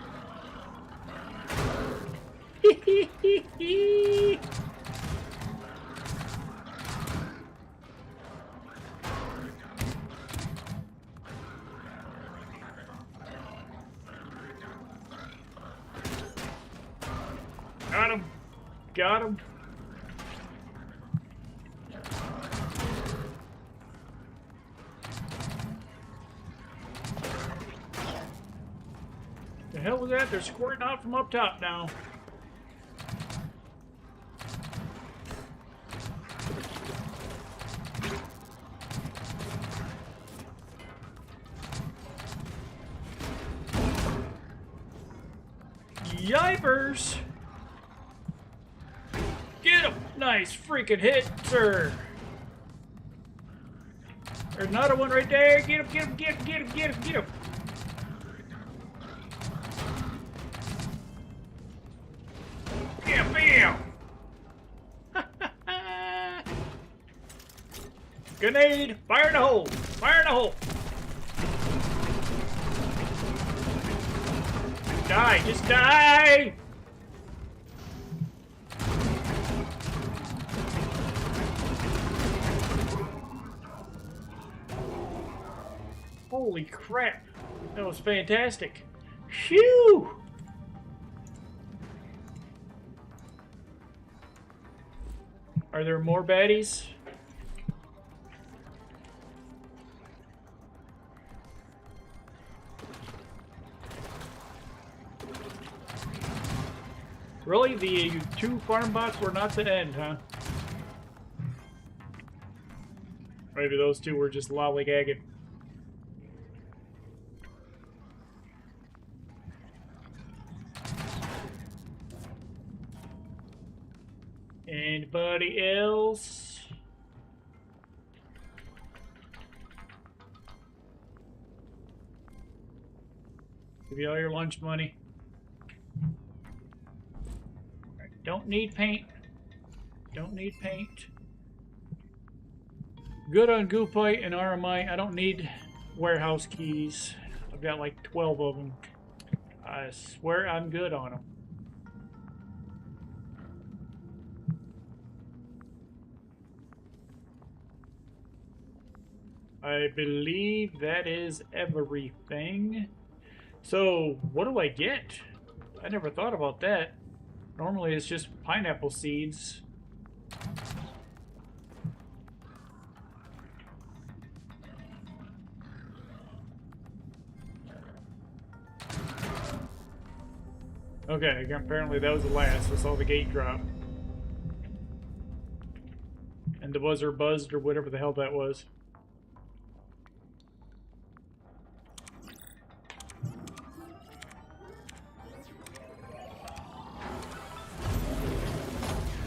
Hee hee hee. Got him. Got him. The hell was that? They're squirting out from up top now. Yipers! Get him! Nice freaking hit, sir! There's another one right there. Get him, get him, get him, get him, get him, get him! Bam, bam! Grenade! Fire in the hole! Fire in the hole! Die! Just die! Holy crap! That was fantastic! Phew! Are there more baddies? Really? The 2 farm bots were not the end, huh? Maybe those 2 were just lollygagging. Anybody else? Give you all your lunch money. Don't need paint. Don't need paint. Good on Goopite and RMI. I don't need warehouse keys. I've got like 12 of them. I swear I'm good on them. I believe that is everything. So, what do I get? I never thought about that. Normally it's just pineapple seeds. Okay, apparently that was the last. I saw the gate drop. And the buzzer buzzed or whatever the hell that was.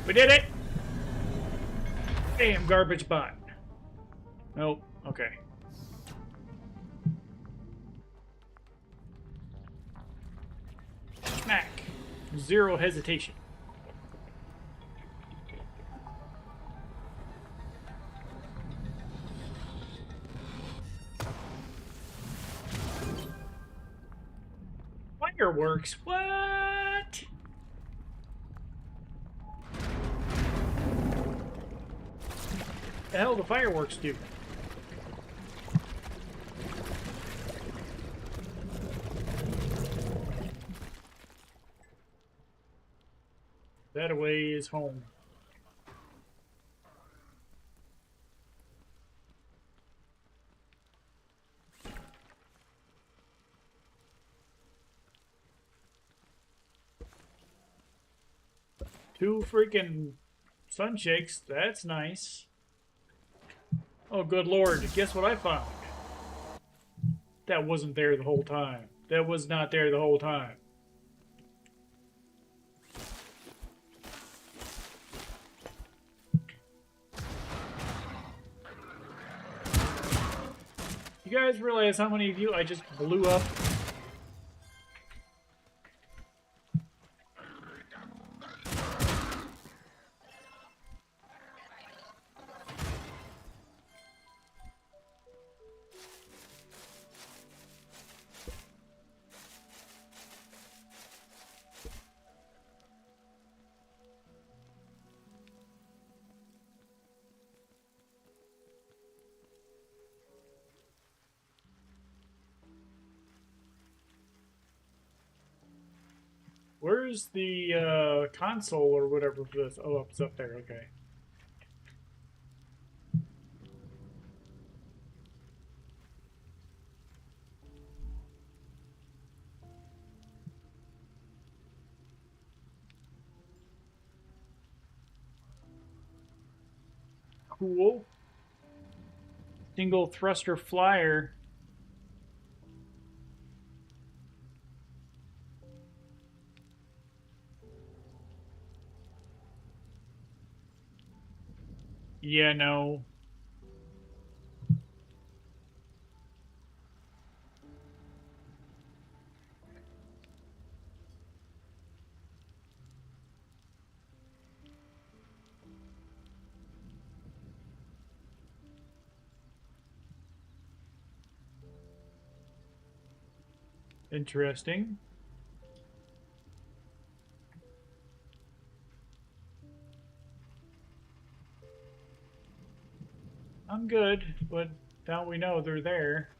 We did it! Damn garbage bot. Nope. Okay. Smack. Zero hesitation. Fireworks? What? The hell do fireworks do? That away is home. Two freaking sun shakes. That's nice. Oh, good lord. Guess what I found? That wasn't there the whole time. That was not there the whole time. You guys realize how many of you I just blew up? Where's the console or whatever for this? Oh, it's up there. Okay. Cool. Single thruster flyer. Yeah, no. Interesting. I'm good, but now we know they're there.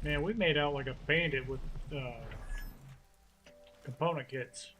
Man, we made out like a bandit with component kits.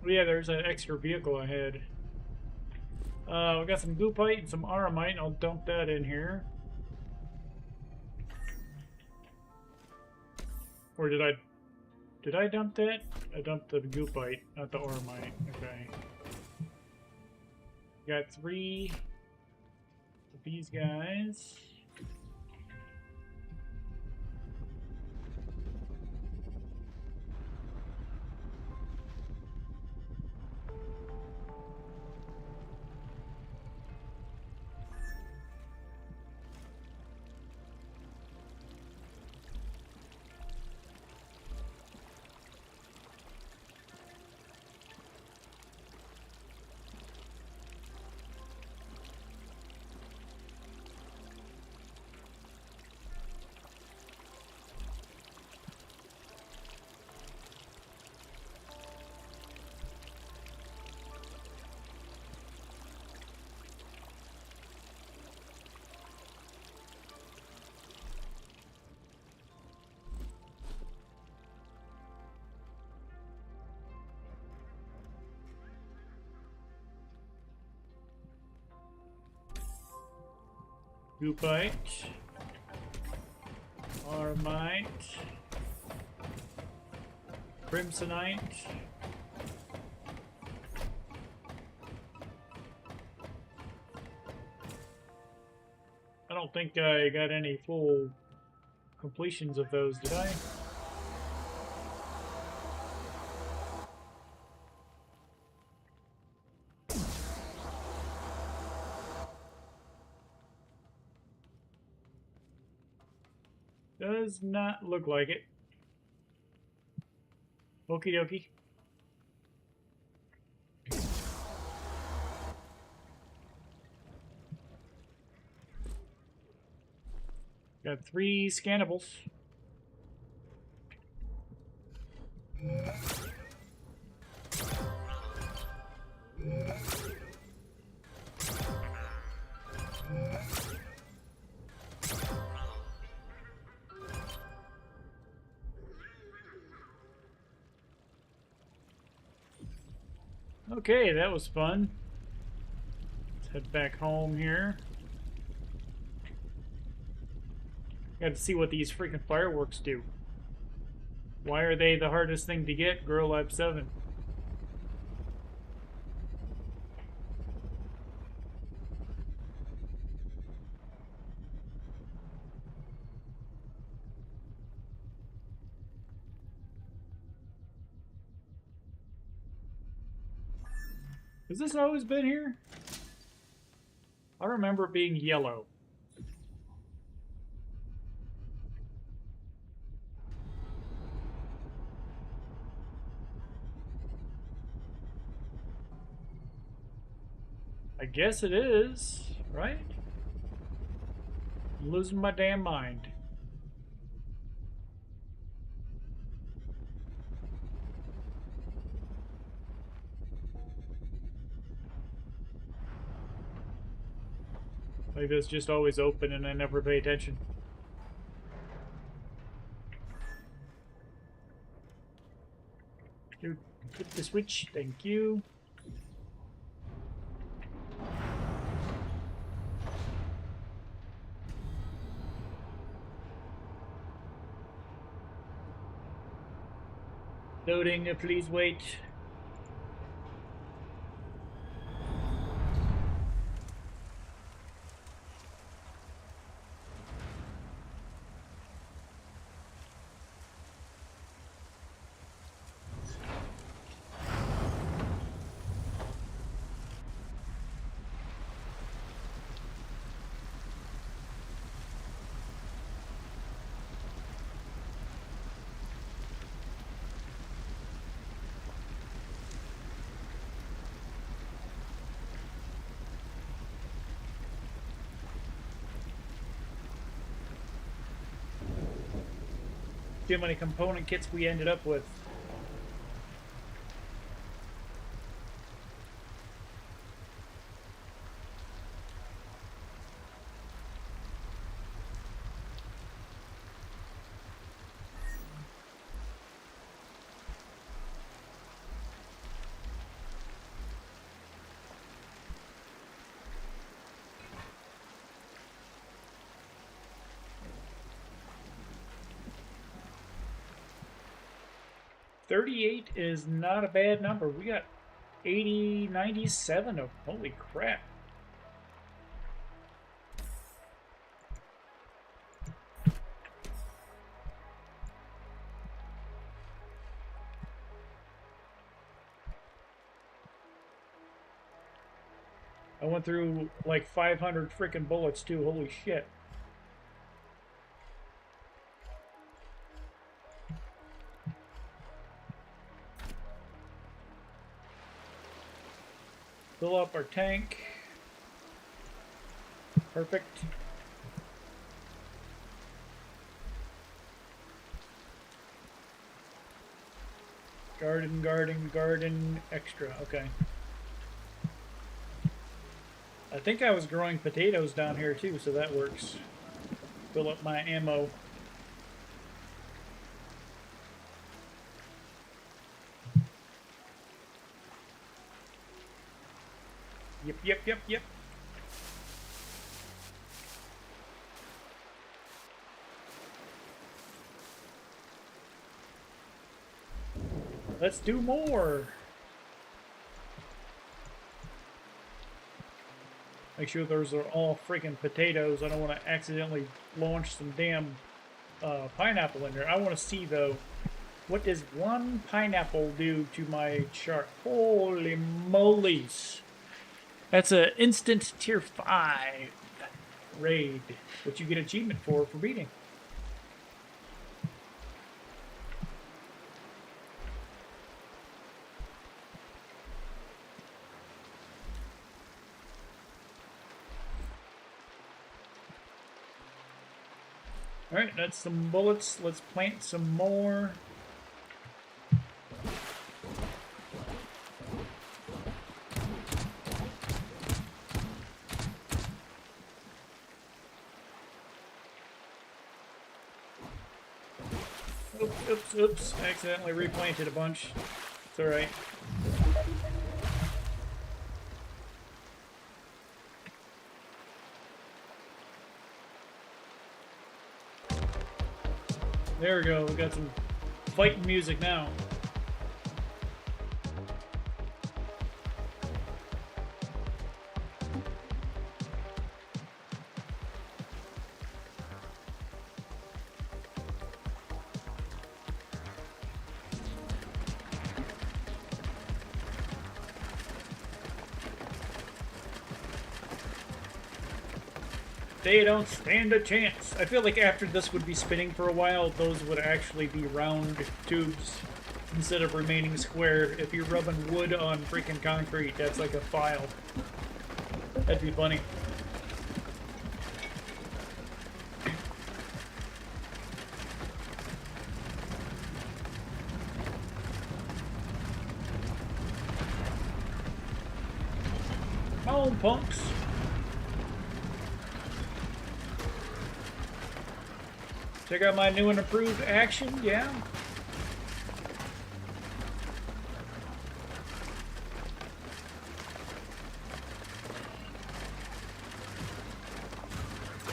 Oh, yeah, there's an extra vehicle ahead. We got some goopite and some aramite. I'll dump that in here. Or did I dump that? I dumped the goopite, not the aramite. Okay. Got 3 of these guys. Goopite, aramite, crimsonite. I don't think I got any full completions of those, did I? Does not look like it. Okie dokie. Got 3 scannables. Okay, that was fun. Let's head back home here. Got to see what these freaking fireworks do. Why are they the hardest thing to get, growlab 7? Has this always been here? I remember it being yellow. I guess it is, right? I'm losing my damn mind. Maybe it's just always open and I never pay attention. Here, flip the switch. Thank you. Loading, please wait. See how many component kits we ended up with. $38 is not a bad number. We got 97 of, holy crap. I went through like 500 freaking bullets too, holy shit. Fill up our tank. Perfect. Garden, extra. Okay. I think I was growing potatoes down here too, so that works. Fill up my ammo. Yep. Let's do more. Make sure those are all freaking potatoes. I don't want to accidentally launch some damn pineapple in there. I want to see, though, what does one pineapple do to my chart? Holy molies. That's an instant tier 5 raid, which you get achievement for beating. Alright, that's some bullets. Let's plant some more. Oops. I accidentally replanted a bunch. It's alright. There we go. We got some fighting music now. They don't stand a chance. I feel like after this would be spinning for a while, those would actually be round tubes instead of remaining square. If you're rubbing wood on freaking concrete, that's like a file. That'd be funny. Come on, punks. Check out my new and improved action, yeah.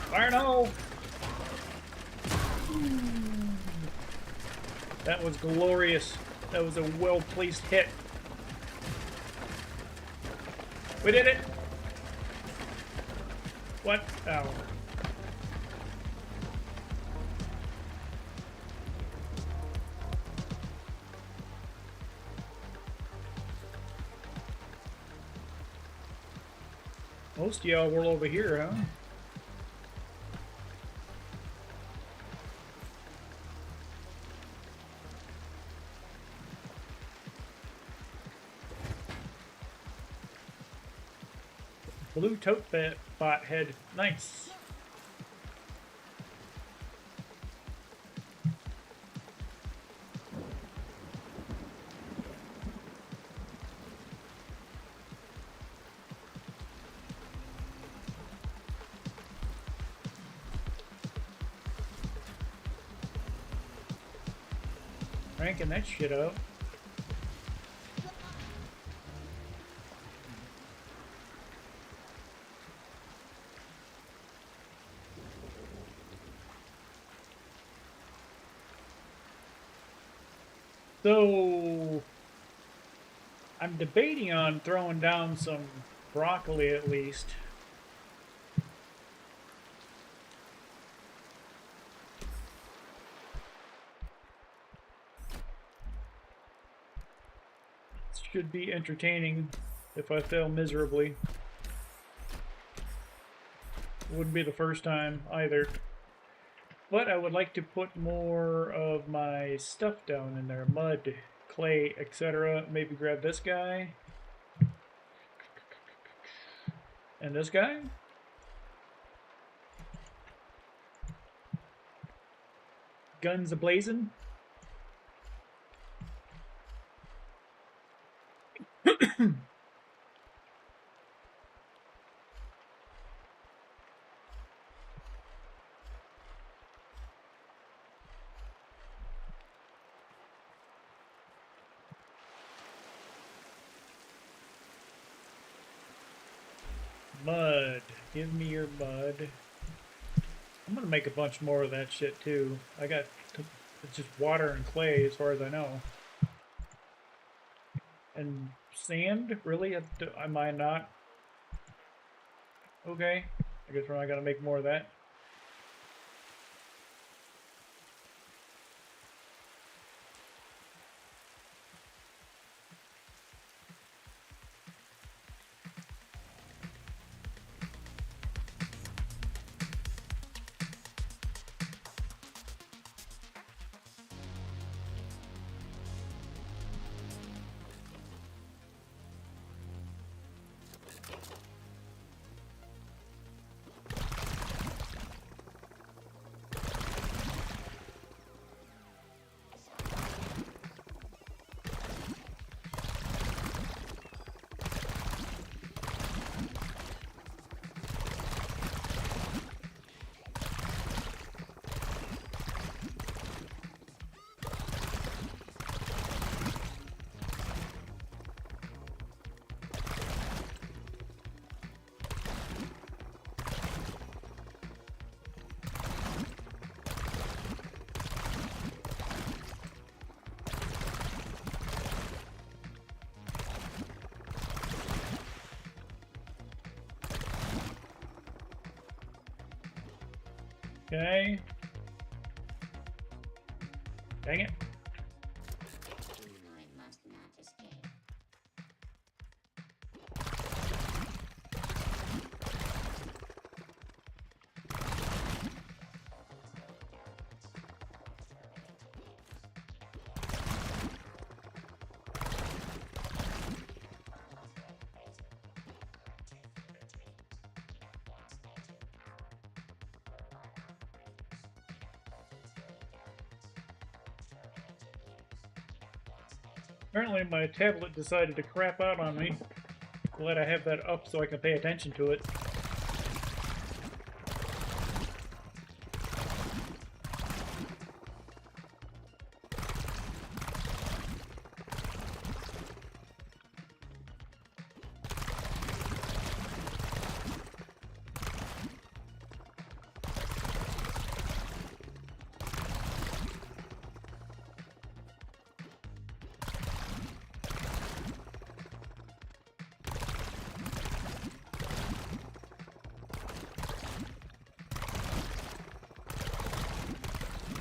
Fire in the hole! That was glorious. That was a well-placed hit. We did it! What? Oh. Most of y'all were over here, huh? Blue tote bot head. Nice. Cranking that shit up. So, I'm debating on throwing down some broccoli at least. Should be entertaining if I fail miserably. Wouldn't be the first time either. But I would like to put more of my stuff down in there. Mud, clay, etc. Maybe grab this guy. And this guy. Guns a-blazing. Mud. Give me your mud. I'm gonna make a bunch more of that shit too. I got it's just water and clay as far as I know. And sand? Really? Am I not? Okay. I guess we're not gonna make more of that. Okay. Dang it. Apparently my tablet decided to crap out on me. Glad I have that up so I can pay attention to it.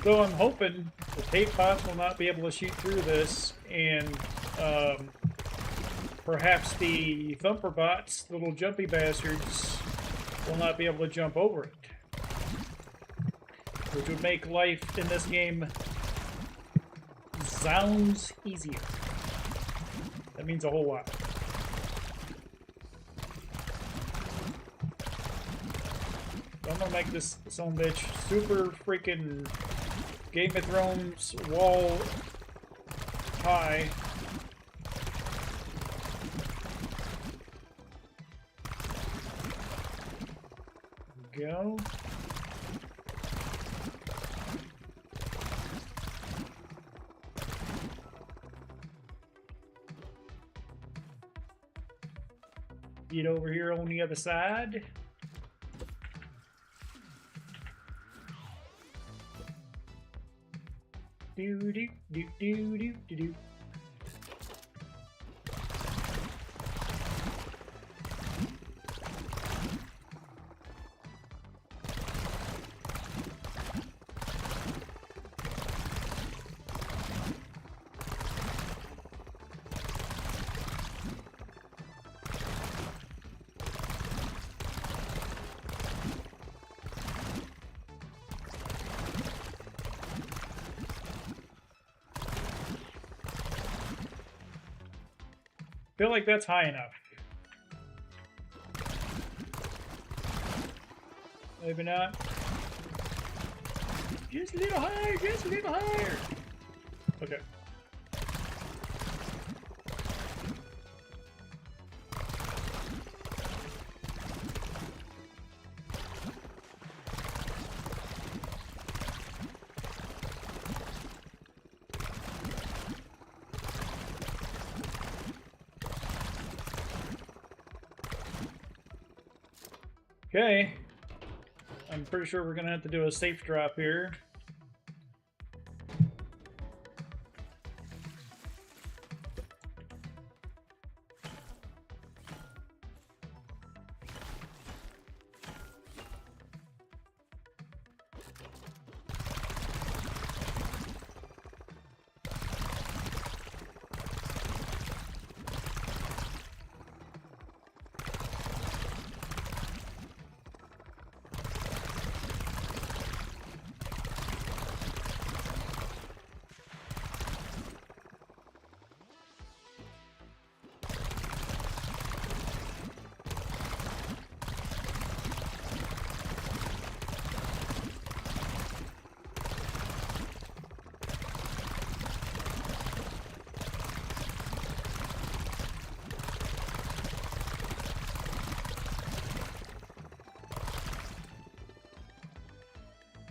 So I'm hoping the tape bots will not be able to shoot through this, and perhaps the thumper bots, little jumpy bastards, will not be able to jump over it. Which would make life in this game sounds easier. That means a whole lot. So I'm gonna make this son bitch super freaking Game of Thrones wall high. There we go. Get over here on the other side. Do do do do do do do. Feel like that's high enough. Maybe not. Just a little higher, just a little higher. Okay. Okay. I'm pretty sure we're gonna have to do a safe drop here.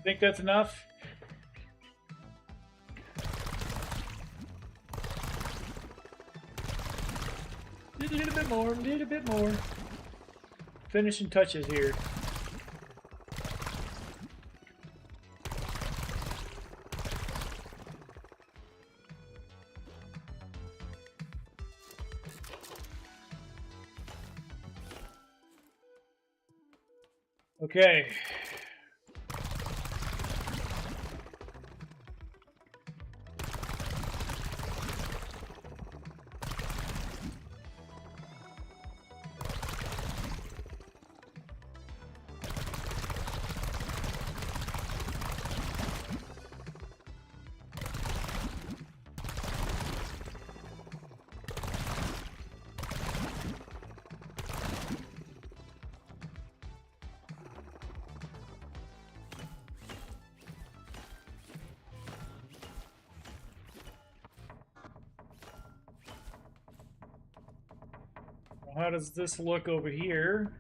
Think that's enough? A little bit more, a little bit more. Finishing touches here. Okay. How does this look over here?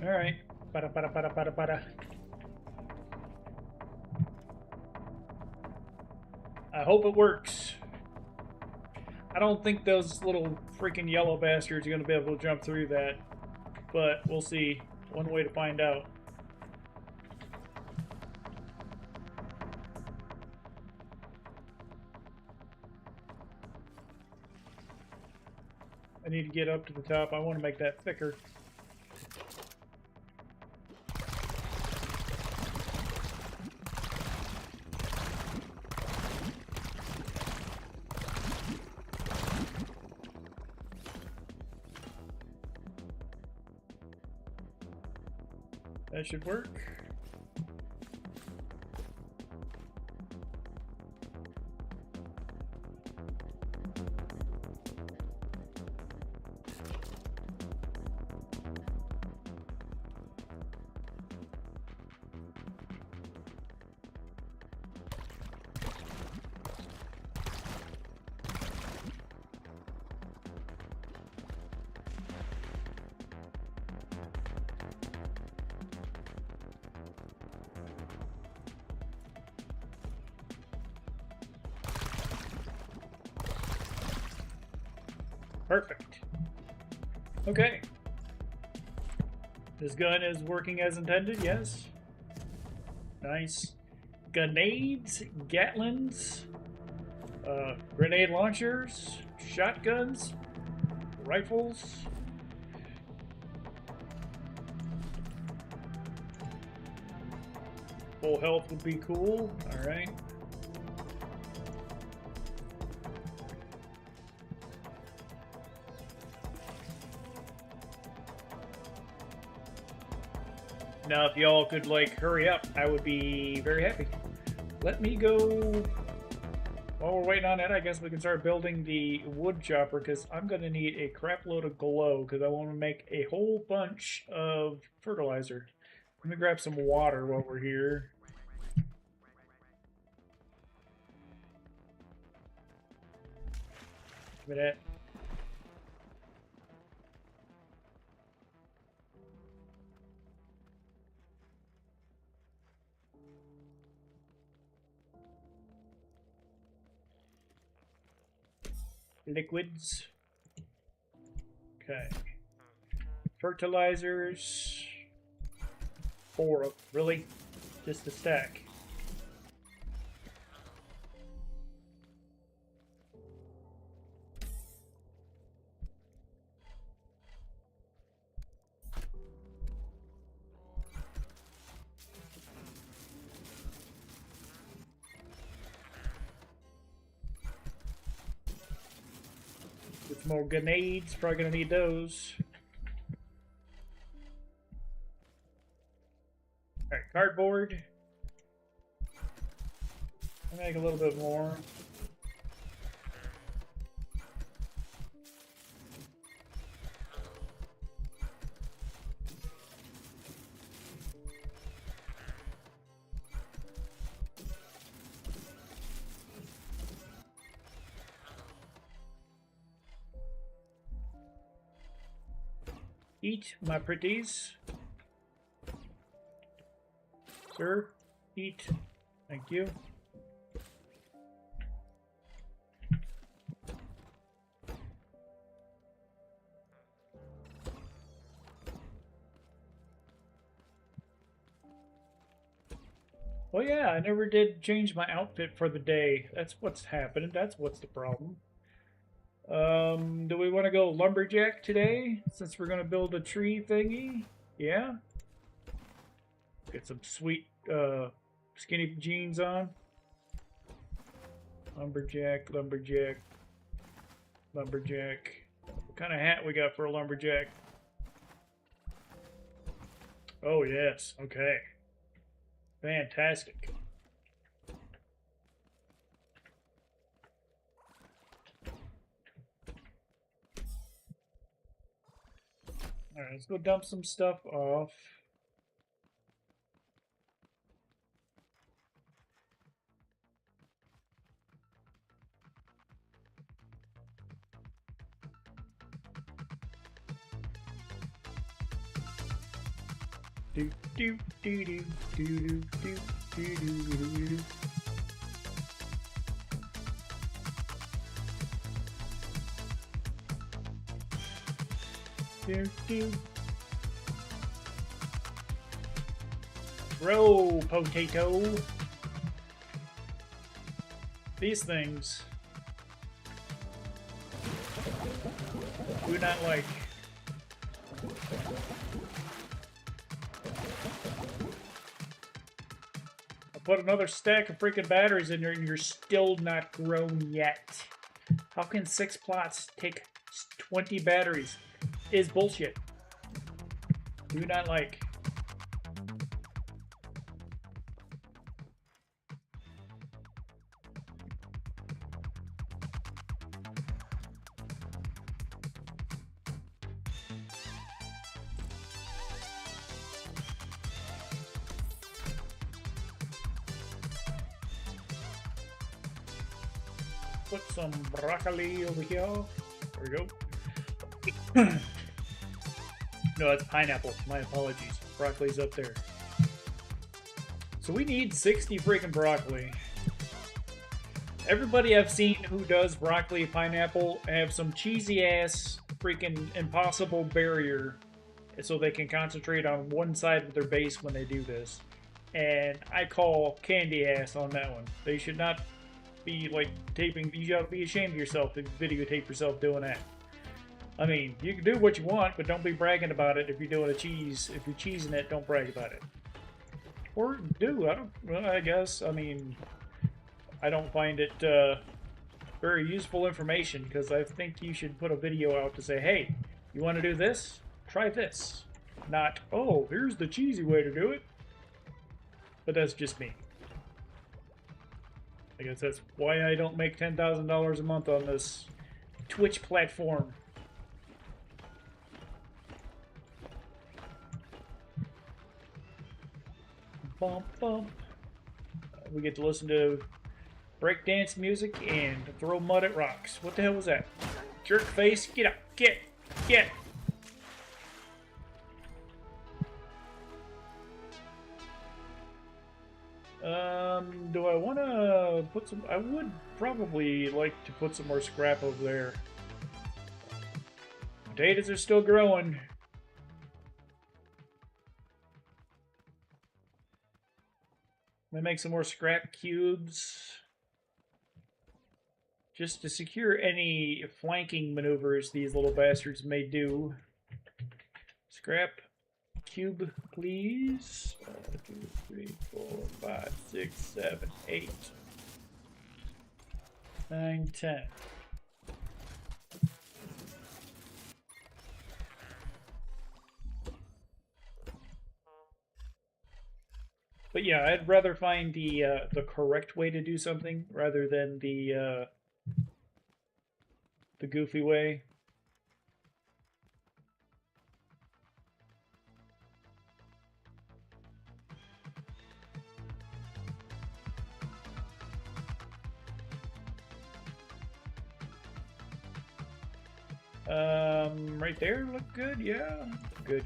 All right. Para, para, para, para, para. I hope it works. I don't think those little freaking yellow bastards are going to be able to jump through that, but we'll see. One way to find out. I need to get up to the top. I want to make that thicker. That should work. Perfect. Okay. This gun is working as intended, yes. Nice. Grenades, Gatlins, grenade launchers, shotguns, rifles. Full health would be cool. Alright. Now, if y'all could, like, hurry up, I would be very happy. Let me go... While we're waiting on that, I guess we can start building the wood chopper, because I'm going to need a crap load of glow, because I want to make a whole bunch of fertilizer. Let me grab some water while we're here. Give me that. Liquids. Okay. Fertilizers. 4 of really? Just a stack. With more grenades, probably gonna need those. Alright, cardboard. I'll make a little bit more. Eat, my pretties. Sir, eat. Thank you. Oh yeah, I never did change my outfit for the day. That's what's happening. That's what's the problem. Do we want to go lumberjack today, since we're going to build a tree thingy? Yeah? Get some sweet, skinny jeans on. Lumberjack, lumberjack, lumberjack. What kind of hat we got for a lumberjack? Oh, yes. Okay. Fantastic. Alright, let's go dump some stuff off. Do do do do do do do do do do. Do, do. Grow, potato. These things do not like. I put another stack of freaking batteries in there and you're still not grown yet. How can 6 plots take 20 batteries? Is bullshit. Do not like. put some broccoli over here. There we go. No, that's pineapple. My apologies. Broccoli's up there. So we need 60 freaking broccoli. Everybody I've seen who does broccoli pineapple have some cheesy ass freaking impossible barrier so they can concentrate on one side of their base when they do this. And I call candy ass on that one. They should not be like taping. You should be ashamed of yourself to videotape yourself doing that. I mean, you can do what you want, but don't be bragging about it. If you're doing a cheese, if you're cheesing it, don't brag about it. Or do, I don't, well, I guess, I mean, I don't find it very useful information, because I think you should put a video out to say, hey, you want to do this? Try this. Not, oh, here's the cheesy way to do it. But that's just me. I guess that's why I don't make $10,000 a month on this Twitch platform. Bump, bump. We get to listen to breakdance music and throw mud at rocks. What the hell was that? Jerk face, get up, get. Do I want to put some... I would probably like to put some more scrap over there. Potatoes are still growing. I'm gonna make some more scrap cubes. Just to secure any flanking maneuvers these little bastards may do. Scrap cube, please. 1, 2, 3, 4, 5, 6, 7, 8, 9, 10. But yeah, I'd rather find the correct way to do something rather than the goofy way. Right there, look good, yeah. Good.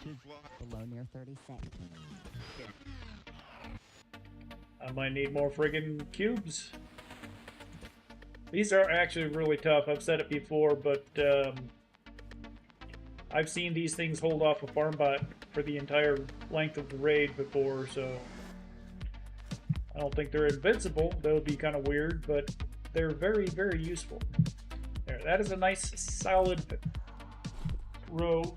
Below near 30 seconds. I might need more friggin' cubes. These are actually really tough. I've said it before, but I've seen these things hold off a farm bot for the entire length of the raid before, so I don't think they're invincible. That would be kind of weird, but they're very, very useful. There, that is a nice, solid row.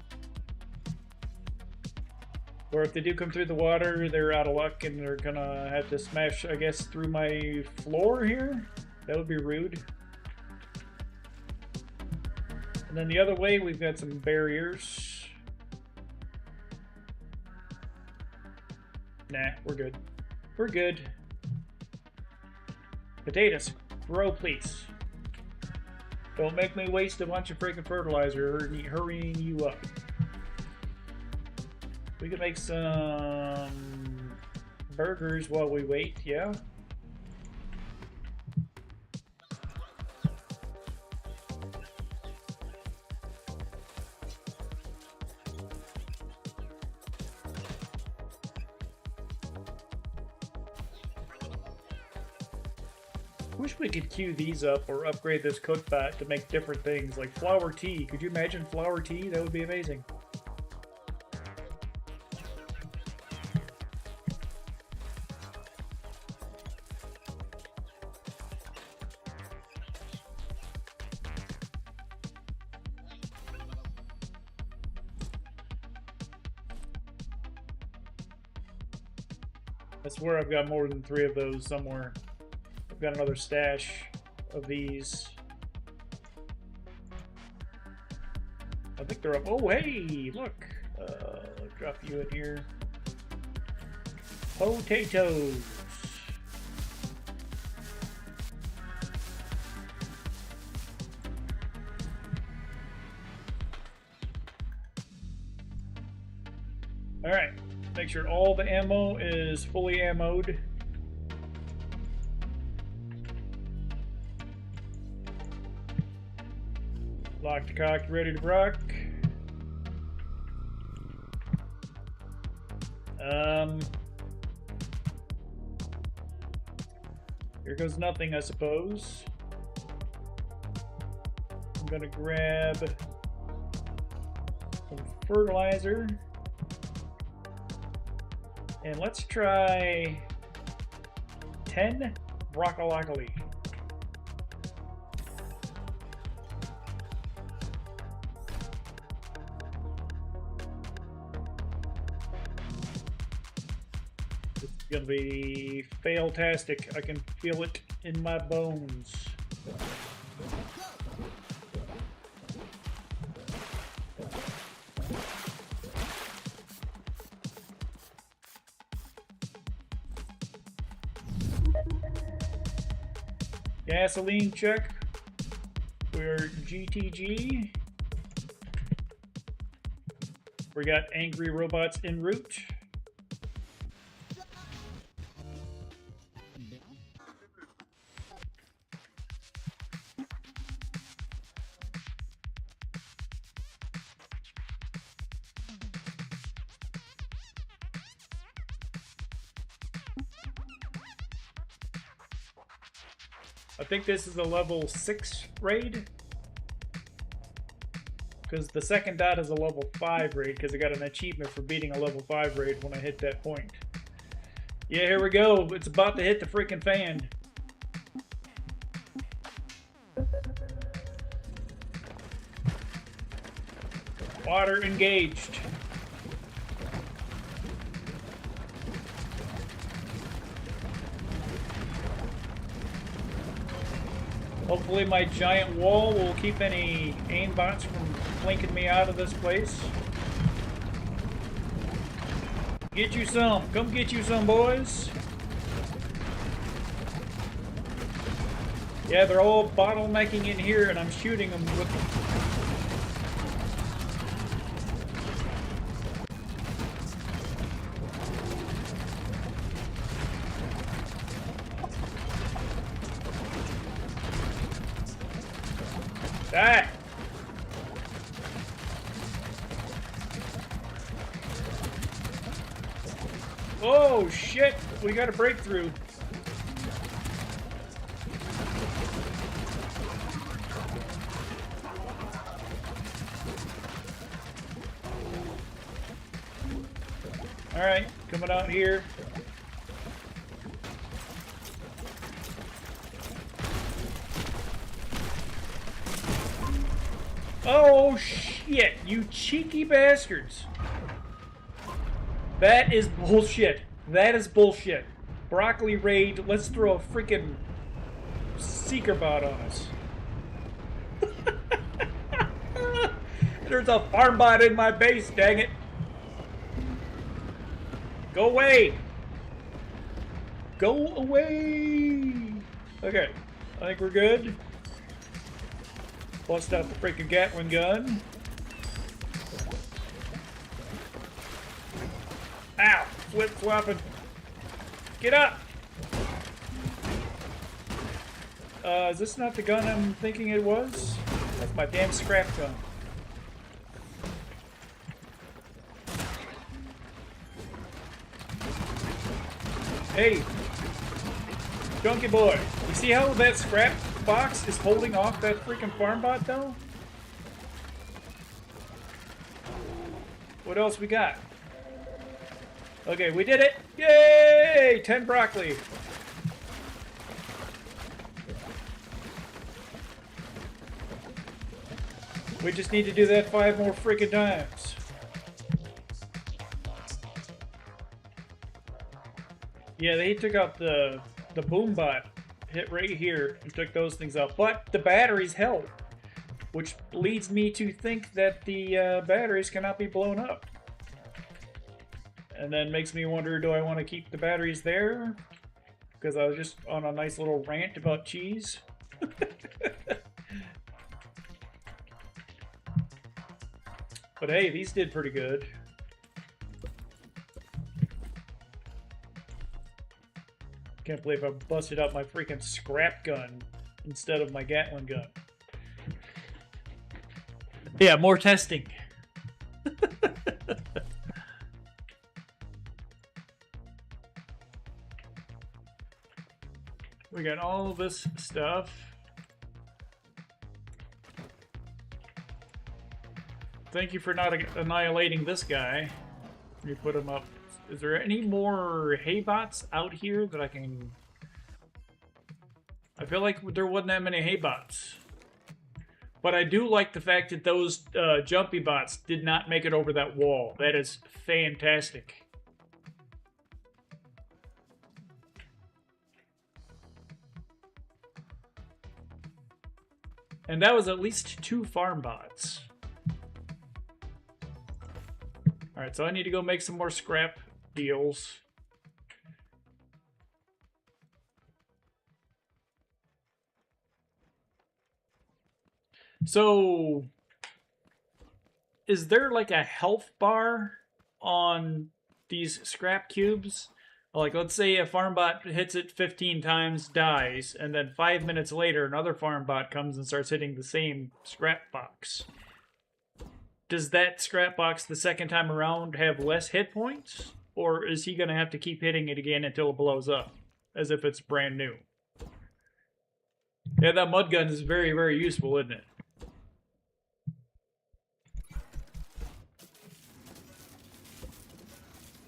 Or if they do come through the water, they're out of luck and they're gonna have to smash, I guess, through my floor here. That would be rude. And then the other way, we've got some barriers. Nah, we're good. We're good. Potatoes, grow please. Don't make me waste a bunch of freaking fertilizer hurrying you up. We can make some burgers while we wait, yeah? Wish we could queue these up or upgrade this cookbot to make different things, like flour tea. Could you imagine flour tea? That would be amazing. I swear I've got more than 3 of those somewhere. I've got another stash of these. I think they're up. Oh, hey, look. I'll drop you in here. Potatoes. All right. Make sure all the ammo is fully ammoed. Locked, cocked, ready to rock. Here goes nothing, I suppose. I'm gonna grab some fertilizer. And let's try 10 broccoli. It's gonna be fail-tastic. I can feel it in my bones. Gasoline check. We're GTG. We got angry robots en route. I think this is a level 6 raid. Because the second dot is a level 5 raid, because I got an achievement for beating a level 5 raid when I hit that point. Yeah, here we go. It's about to hit the freaking fan. Water engaged. Hopefully my giant wall will keep any aimbots from flanking me out of this place. Get you some. Come get you some, boys. Yeah, they're all bottlenecking in here and I'm shooting them with... Die! Oh shit! We got a breakthrough. Alright, coming out here. Oh shit, you cheeky bastards. That is bullshit. That is bullshit. Broccoli raid, let's throw a freaking seeker bot on us. There's a farm bot in my base, dang it. Go away. Go away. Okay, I think we're good. Bust out the freaking Gatling gun. Ow! Flip-flopping. Get up! Is this not the gun I'm thinking it was? That's my damn scrap gun. Hey! Junkie boy! You see how that scrap box is holding off that freaking farm bot though? What else we got? Okay, we did it! Yay! 10 broccoli. We just need to do that 5 more freaking times. Yeah, they took out the boom bot. Hit right here and took those things out, but the batteries held, which leads me to think that the batteries cannot be blown up, and then makes me wonder, do I want to keep the batteries there because I was just on a nice little rant about cheese? But hey, these did pretty good. Can't believe I busted out my freaking scrap gun instead of my Gatling gun. Yeah, more testing. We got all this stuff. Thank you for not annihilating this guy. Let me put him up. Is there any more hay bots out here that I can... I feel like there wasn't that many hay bots. But I do like the fact that those jumpy bots did not make it over that wall. That is fantastic. And that was at least 2 farm bots. Alright, so I need to go make some more scrap deals. So, is there like a health bar on these scrap cubes? Like, let's say a farm bot hits it 15 times, dies, and then 5 minutes later another farm bot comes and starts hitting the same scrap box. Does that scrap box the second time around have less hit points? Or is he going to have to keep hitting it again until it blows up, as if it's brand new? Yeah, that mud gun is very, very useful, isn't it?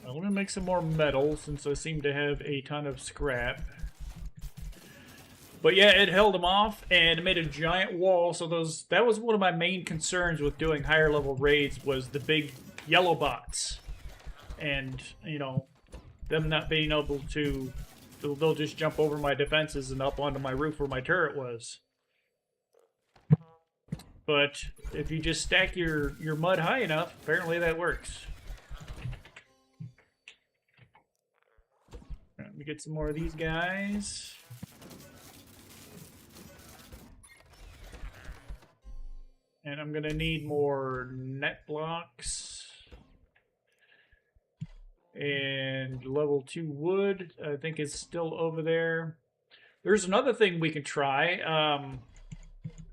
I'm going to make some more metal, since I seem to have a ton of scrap. But yeah, it held them off, and it made a giant wall, so that was one of my main concerns with doing higher level raids, was the big yellow bots. And, you know, them not being able to... They'll just jump over my defenses and up onto my roof where my turret was. But if you just stack your mud high enough, apparently that works. Let me get some more of these guys. And I'm gonna need more net blocks. And level 2 wood, I think is still over there. There's another thing we can try,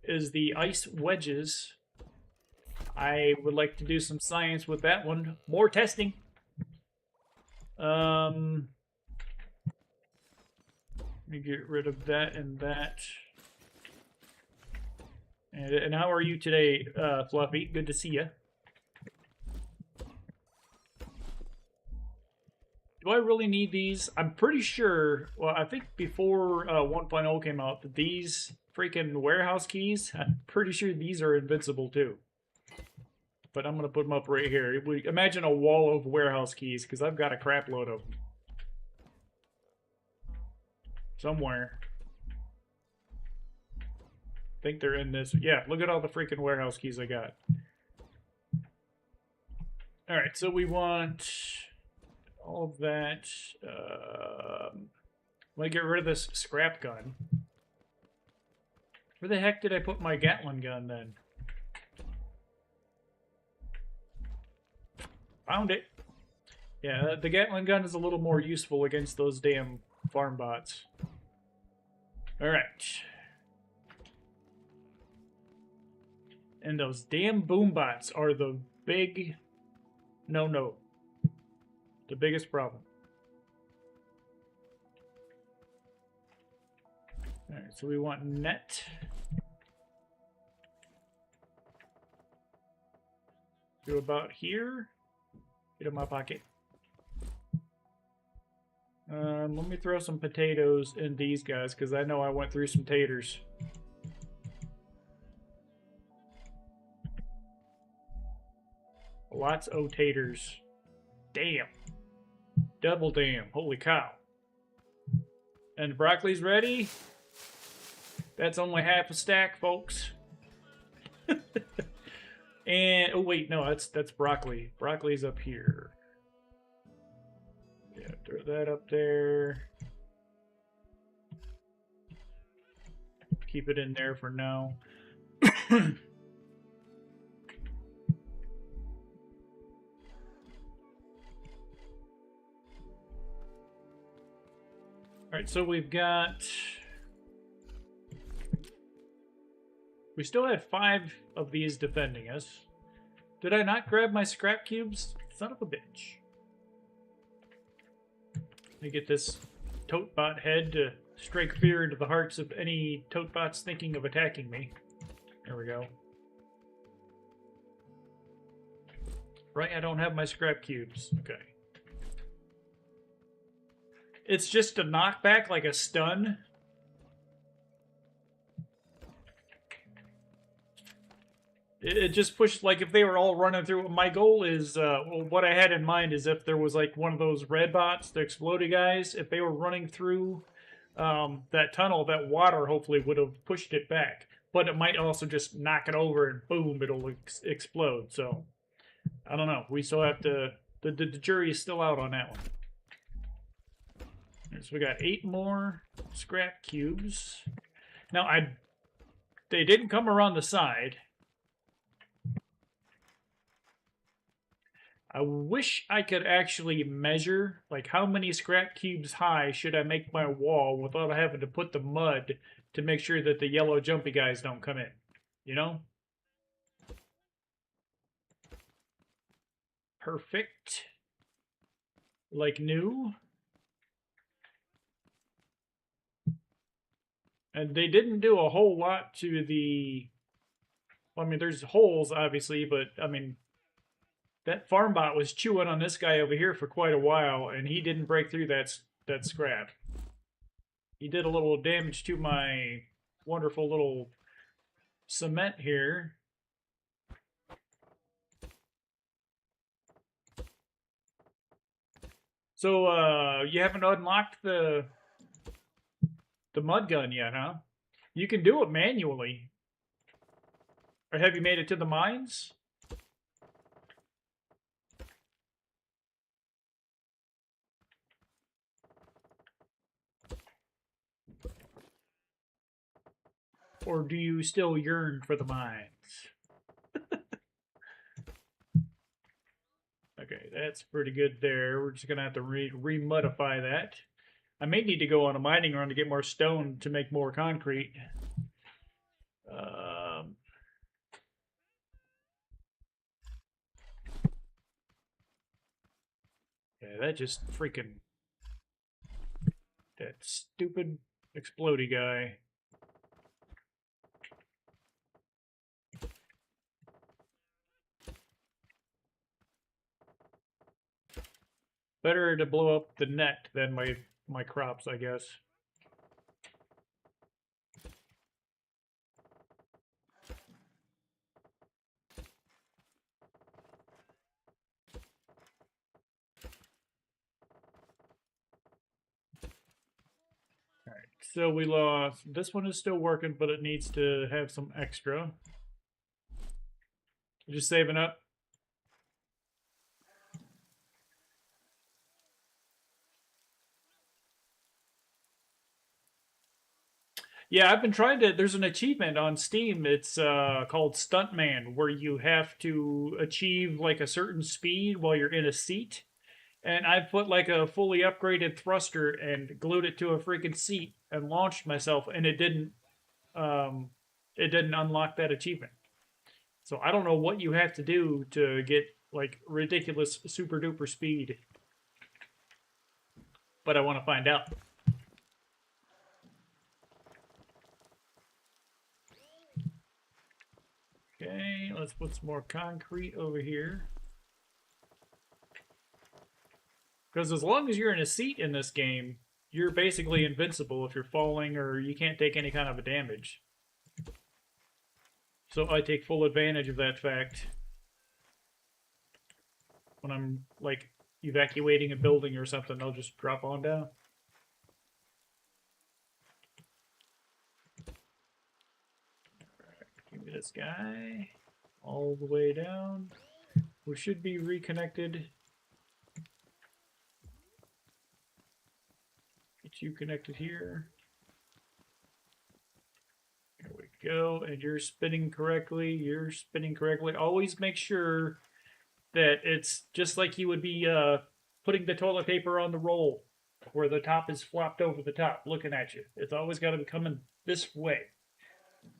is the ice wedges. I would like to do some science with that one. More testing. Let me get rid of that and that. And how are you today, Fluffy? Good to see you. Do I really need these? I'm pretty sure, well, I think before 1.0 came out, that these freaking warehouse keys, I'm pretty sure these are invincible too. But I'm going to put them up right here. Imagine a wall of warehouse keys, because I've got a crap load of them. Somewhere. I think they're in this. Yeah, look at all the freaking warehouse keys I got. Alright, so we want all of that. I'm going to get rid of this scrap gun. Where the heck did I put my Gatling gun then? Found it. Yeah, the Gatling gun is a little more useful against those damn farm bots. Alright. And those damn boom bots are the big no-no. The biggest problem. Alright, so we want net. To about here. Get in my pocket. Let me throw some potatoes in these guys, because I know I went through some taters. Lots of taters. Damn. Double damn. Holy cow. And the broccoli's ready. That's only half a stack, folks. And, oh wait, no, that's broccoli. Broccoli's up here. Yeah, throw that up there. Keep it in there for now. Alright, so we've got We still had 5 of these defending us. Did I not grab my scrap cubes? Son of a bitch. Let me get this Totebot head to strike fear into the hearts of any Totebots thinking of attacking me. There we go. Right, I don't have my scrap cubes. Okay. It's just a knockback, like a stun. It just pushed, like, if they were all running through. My goal is, well, what I had in mind is if there was, like, one of those red bots, the exploded guys, if they were running through that tunnel, that water hopefully would have pushed it back. But it might also just knock it over and boom, it'll explode. So, I don't know. We still have to, the jury is still out on that one. So we got 8 more scrap cubes. Now, they didn't come around the side. I wish I could actually measure, like, how many scrap cubes high should I make my wall without having to put the mud to make sure that the yellow jumpy guys don't come in. You know? Perfect. Like new. And they didn't do a whole lot to the... Well, I mean, there's holes, obviously, but, I mean... That farm bot was chewing on this guy over here for quite a while, and he didn't break through that scrap. He did a little damage to my wonderful little cement here. So, you haven't unlocked the mud gun yet, huh? You can do it manually. Or have you made it to the mines? Or do you still yearn for the mines? Okay, that's pretty good there. We're just going to have to remudify that. I may need to go on a mining run to get more stone to make more concrete. Yeah, that just freaking... That stupid explodey guy. Better to blow up the net than my crops, I guess. Alright, so we lost... This one is still working, but it needs to have some extra. Just saving up. Yeah, I've been trying to... There's an achievement on Steam. It's called Stuntman, where you have to achieve like a certain speed while you're in a seat. And I put like a fully upgraded thruster and glued it to a freaking seat and launched myself, and it didn't unlock that achievement. So I don't know what you have to do to get like ridiculous super duper speed. But I want to find out. Okay, let's put some more concrete over here. Because as long as you're in a seat in this game, you're basically invincible if you're falling or you can't take any kind of a damage. So I take full advantage of that fact when I'm, like, evacuating a building or something. I'll just drop on down. Give me this guy all the way down. We should be reconnected. Get you connected here. There we go. And you're spinning correctly. You're spinning correctly. Always make sure that it's just like you would be putting the toilet paper on the roll, where the top is flopped over the top, looking at you. It's always got to be coming this way.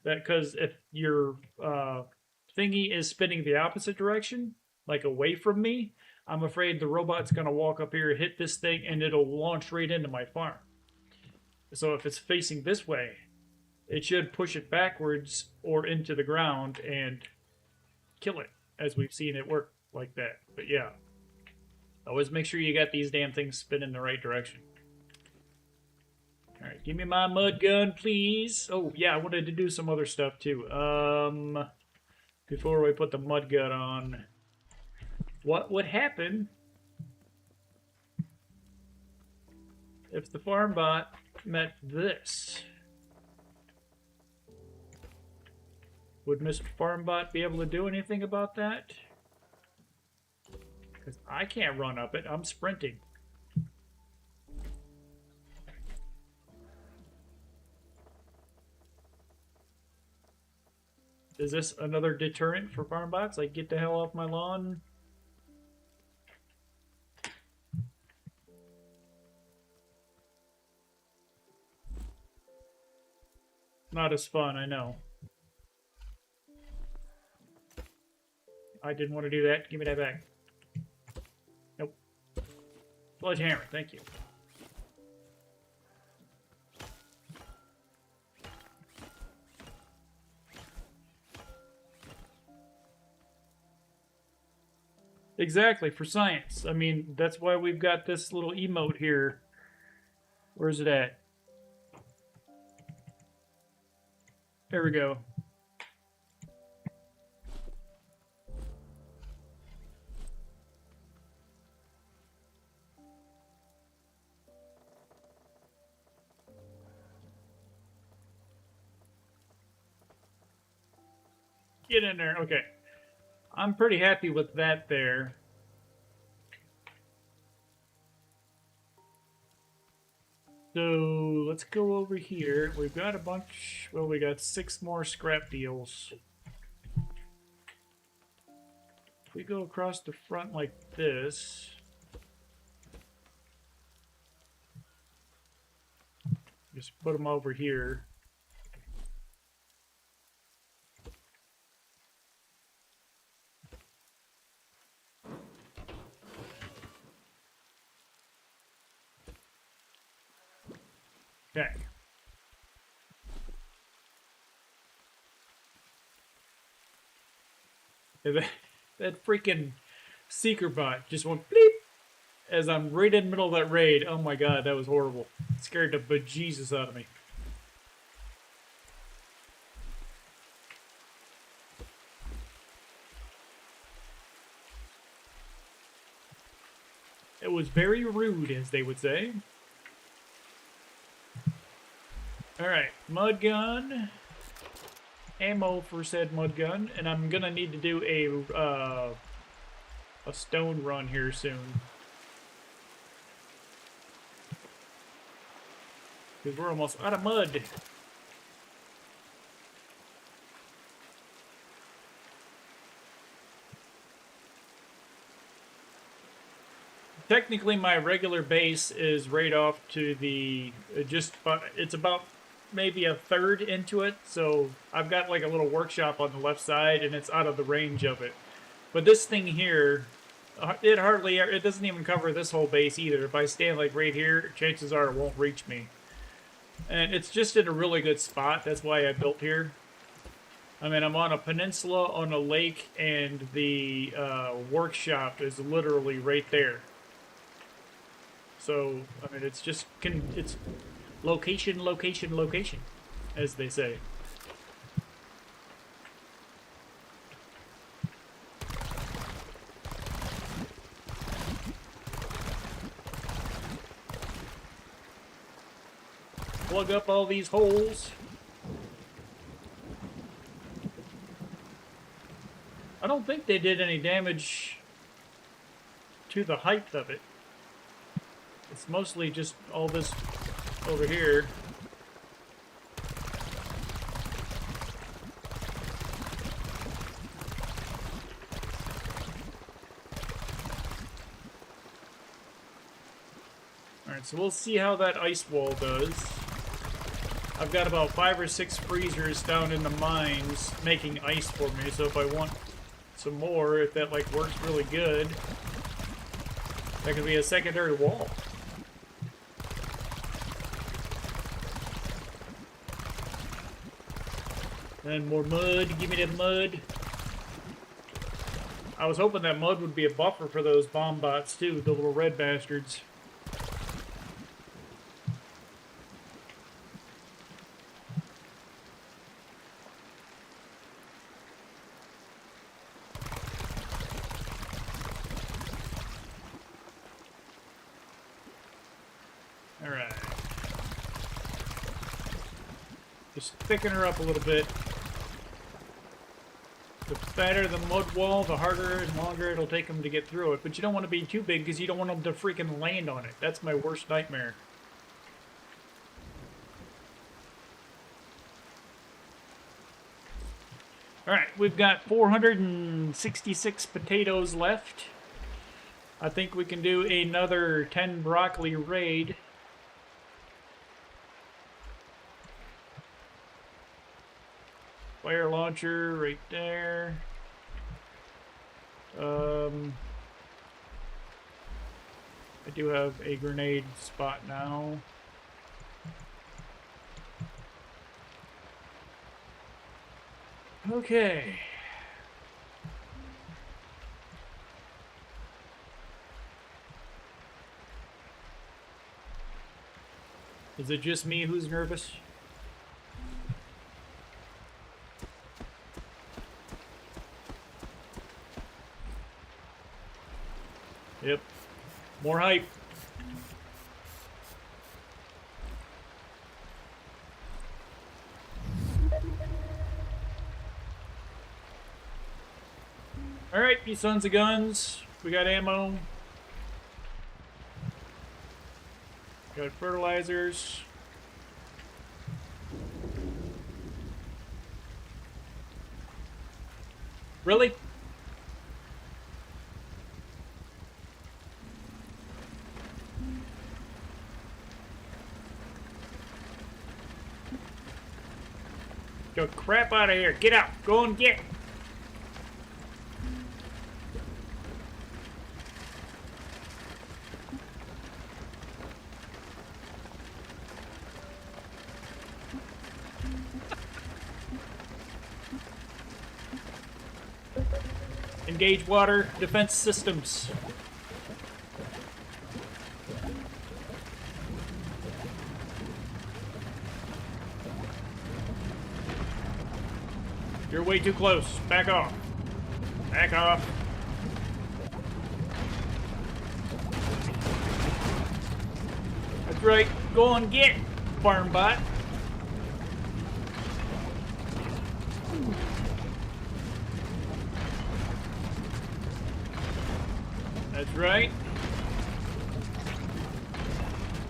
That because if your thingy is spinning the opposite direction, like away from me, I'm afraid the robot's gonna walk up here, hit this thing, and it'll launch right into my farm. So if it's facing this way, it should push it backwards or into the ground and kill it, as we've seen it work like that. But yeah, always make sure you got these damn things spinning the right direction. Alright, give me my mud gun, please. Oh, yeah, I wanted to do some other stuff, too. Before we put the mud gun on, what would happen if the farm bot met this? Would Mr. Farmbot be able to do anything about that? Because I can't run up it. I'm sprinting. Is this another deterrent for Farmbots? Like, get the hell off my lawn? Not as fun, I know. I didn't want to do that. Give me that back. Nope. Sledgehammer, thank you. Exactly, for science. I mean, that's why we've got this little emote here. Where's it at? There we go. Get in there. Okay. I'm pretty happy with that there. So let's go over here. We've got a bunch. Well, we got 6 more scrap deals. If we go across the front like this, just put them over here. Okay. That freaking seeker bot just went bleep as I'm right in the middle of that raid. Oh my god, that was horrible. It scared the bejesus out of me. It was very rude, as they would say. Alright, mud gun. Ammo for said mud gun. And I'm gonna need to do a stone run here soon. Because we're almost out of mud. Technically, my regular base is right off to the, it's about maybe a third into it, so I've got like a little workshop on the left side, and it's out of the range of it. But this thing here, it doesn't even cover this whole base either. If I stand like right here, chances are it won't reach me. And it's just in a really good spot, that's why I built here. I mean, I'm on a peninsula, on a lake, and the workshop is literally right there. So, I mean, it's just, it's location, location, location, as they say. Plug up all these holes. I don't think they did any damage to the height of it. It's mostly just all this over here. Alright, so we'll see how that ice wall does. I've got about 5 or 6 freezers down in the mines making ice for me, so if I want some more, if that like works really good, that could be a secondary wall. And more mud, give me that mud. I was hoping that mud would be a buffer for those bomb bots too, the little red bastards. Alright. Just thicken her up a little bit. The fatter the mud wall, the harder and longer it'll take them to get through it. But you don't want to be too big because you don't want them to freaking land on it. That's my worst nightmare. Alright, we've got 466 potatoes left. I think we can do another 10 broccoli raid. Fire launcher right there. I do have a grenade spot now. Okay. Is it just me who's nervous? Yep. More hype. Alright, you sons of guns. We got ammo. Got fertilizers. Really? Go crap out of here. Get out. Go and get. Engage water defense systems. You're way too close. Back off. Back off. That's right. Go on, get, farm bot. That's right.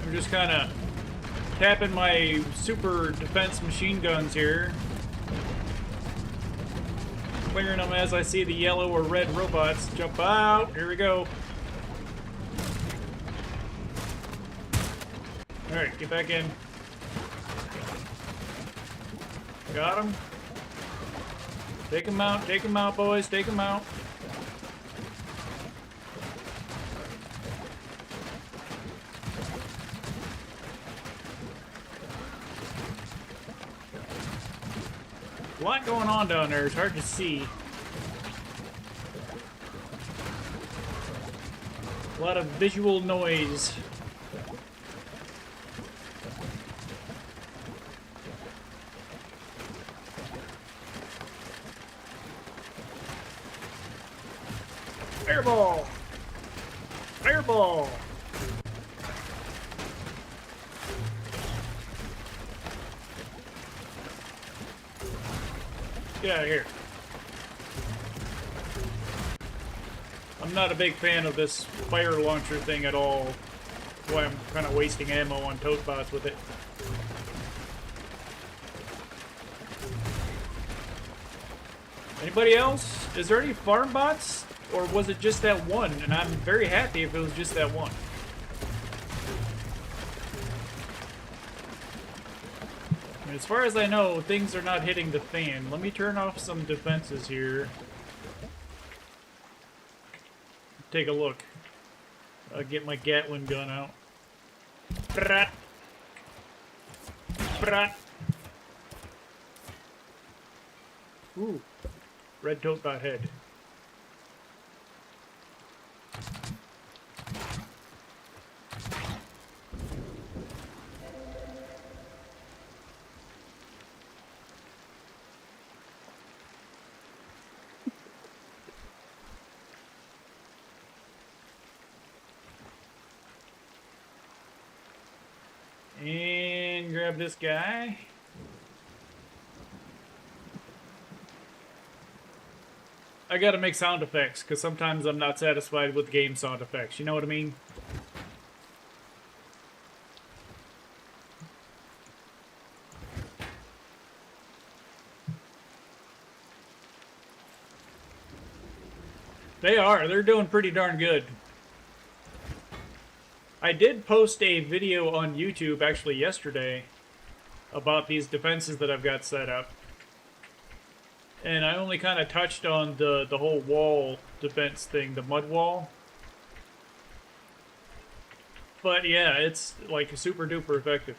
I'm just kind of tapping my super defense machine guns here. Clearing them as I see the yellow or red robots jump out. Here we go. Alright, get back in. Got him. Take him out, boys, take him out. A lot going on down there, it's hard to see. A lot of visual noise. Fireball! Fireball! Get out of here. I'm not a big fan of this fire launcher thing at all. That's why I'm kind of wasting ammo on toad bots with it. Anybody else? Is there any farm bots? Or was it just that one? And I'm very happy if it was just that one. As far as I know, things are not hitting the fan. Let me turn off some defenses here. Take a look. I'll get my Gatling gun out. Brat. Brat. Ooh. Red tote dot head. And grab this guy. I gotta make sound effects, because sometimes I'm not satisfied with game sound effects. You know what I mean? They are. They're doing pretty darn good. I did post a video on YouTube, actually yesterday, about these defenses that I've got set up. And I only kind of touched on the whole wall defense thing, the mud wall. But yeah, it's like super duper effective.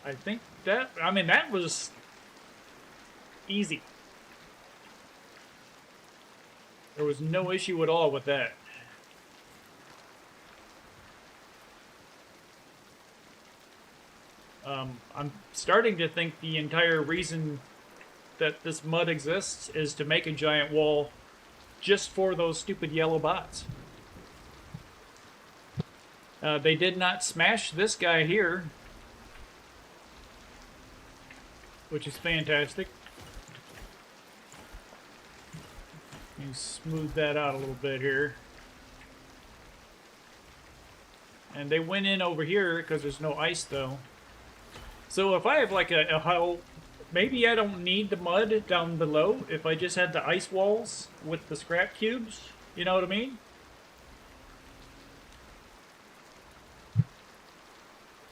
I think that, I mean, that was easy. There was no issue at all with that. I'm starting to think the entire reason that this mud exists is to make a giant wall just for those stupid yellow bots. They did not smash this guy here, which is fantastic. Let me smooth that out a little bit here. And they went in over here because there's no ice though. So if I have like a hull, maybe I don't need the mud down below if I just had the ice walls with the scrap cubes. You know what I mean?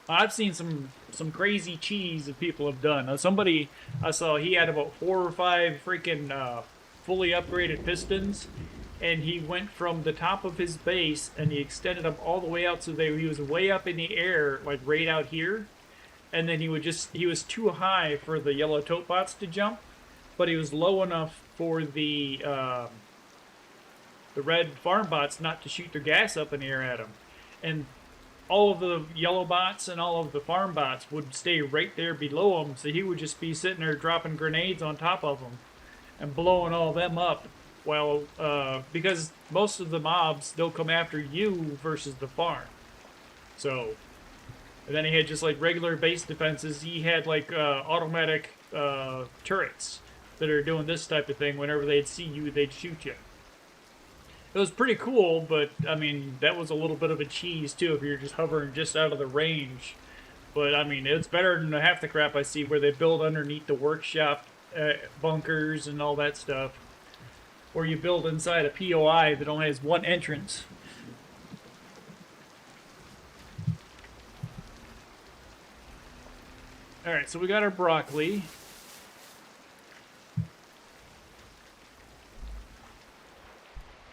I've seen some crazy cheese that people have done. Somebody I saw, he had about 4 or 5 freaking fully upgraded pistons, and he went from the top of his base and he extended them all the way out so he was way up in the air, like right out here. And then he was too high for the yellow tote bots to jump, but he was low enough for the red farm bots not to shoot their gas up in the air at him. And all of the yellow bots and all of the farm bots would stay right there below him, so he would just be sitting there dropping grenades on top of them and blowing all them up. Well, because most of the mobs, they'll come after you versus the farm. So, and then he had just like regular base defenses. He had like automatic turrets that are doing this type of thing. Whenever they'd see you, they'd shoot you. It was pretty cool, but I mean, that was a little bit of a cheese too if you're just hovering just out of the range. But I mean, it's better than half the crap I see where they build underneath the workshop bunkers and all that stuff. Or you build inside a POI that only has one entrance. Alright, so we got our broccoli.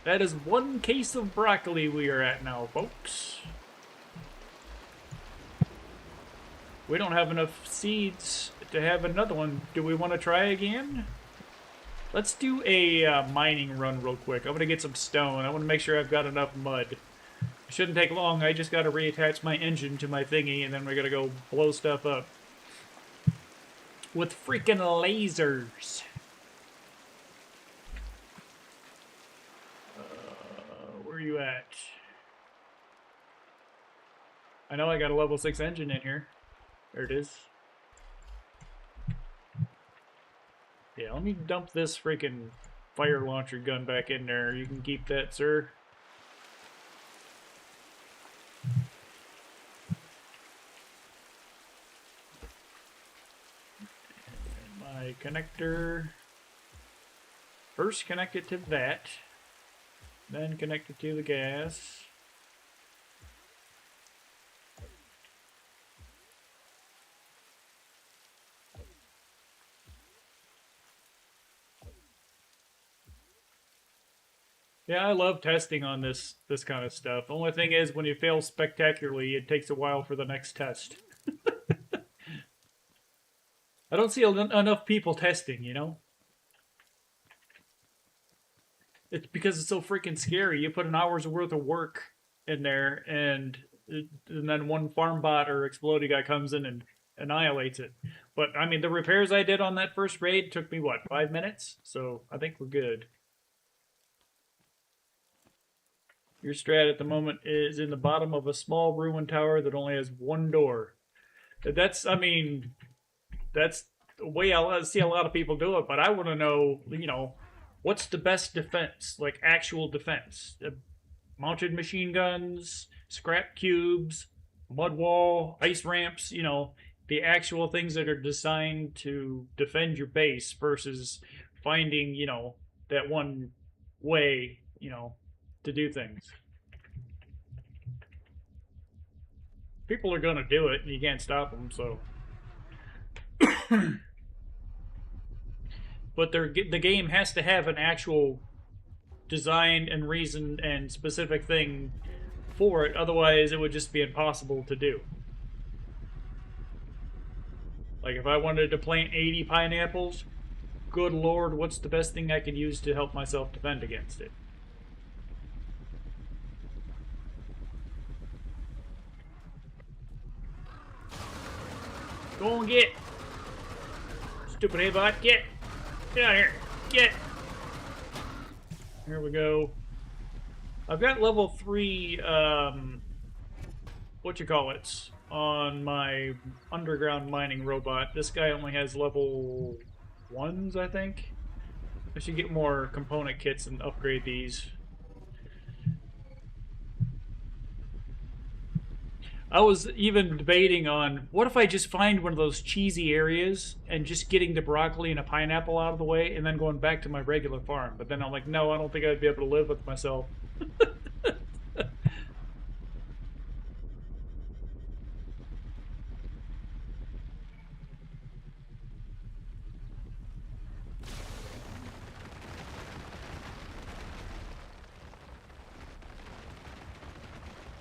That is 1 case of broccoli we are at now, folks. We don't have enough seeds to have another one. Do we want to try again? Let's do a mining run real quick. I'm going to get some stone. I want to make sure I've got enough mud. It shouldn't take long. I just got to reattach my engine to my thingy, and then we're going to go blow stuff up. With freaking lasers. Where are you at? I know I got a level 6 engine in here. There it is. Yeah, let me dump this freaking fire launcher gun back in there. You can keep that, sir. And my connector. First connect it to that. Then connect it to the gas. Yeah, I love testing on this kind of stuff. Only thing is, when you fail spectacularly, it takes a while for the next test. I don't see enough people testing, you know? It's because it's so freaking scary. You put an hour's worth of work in there, and then one farm bot or exploding guy comes in and annihilates it. But, I mean, the repairs I did on that first raid took me, what, 5 minutes? So, I think we're good. Your strat at the moment is in the bottom of a small ruined tower that only has one door. That's, I mean, that's the way I see a lot of people do it, but I want to know, you know, what's the best defense? Like, actual defense. Mounted machine guns, scrap cubes, mud wall, ice ramps, you know, the actual things that are designed to defend your base versus finding, you know, that one way, you know, to do things. People are gonna do it, and you can't stop them. So, but the game has to have an actual design and reason and specific thing for it. Otherwise, it would just be impossible to do. Like if I wanted to plant 80 pineapples, good lord, what's the best thing I could use to help myself defend against it? Go and get. Stupid A-bot, get. Get out of here. Get. Here we go. I've got level 3, what you call it, on my underground mining robot. This guy only has level 1s, I think. I should get more component kits and upgrade these. I was even debating on, what if I just find one of those cheesy areas and just getting the broccoli and a pineapple out of the way and then going back to my regular farm. But then I'm like, no, I don't think I'd be able to live with myself.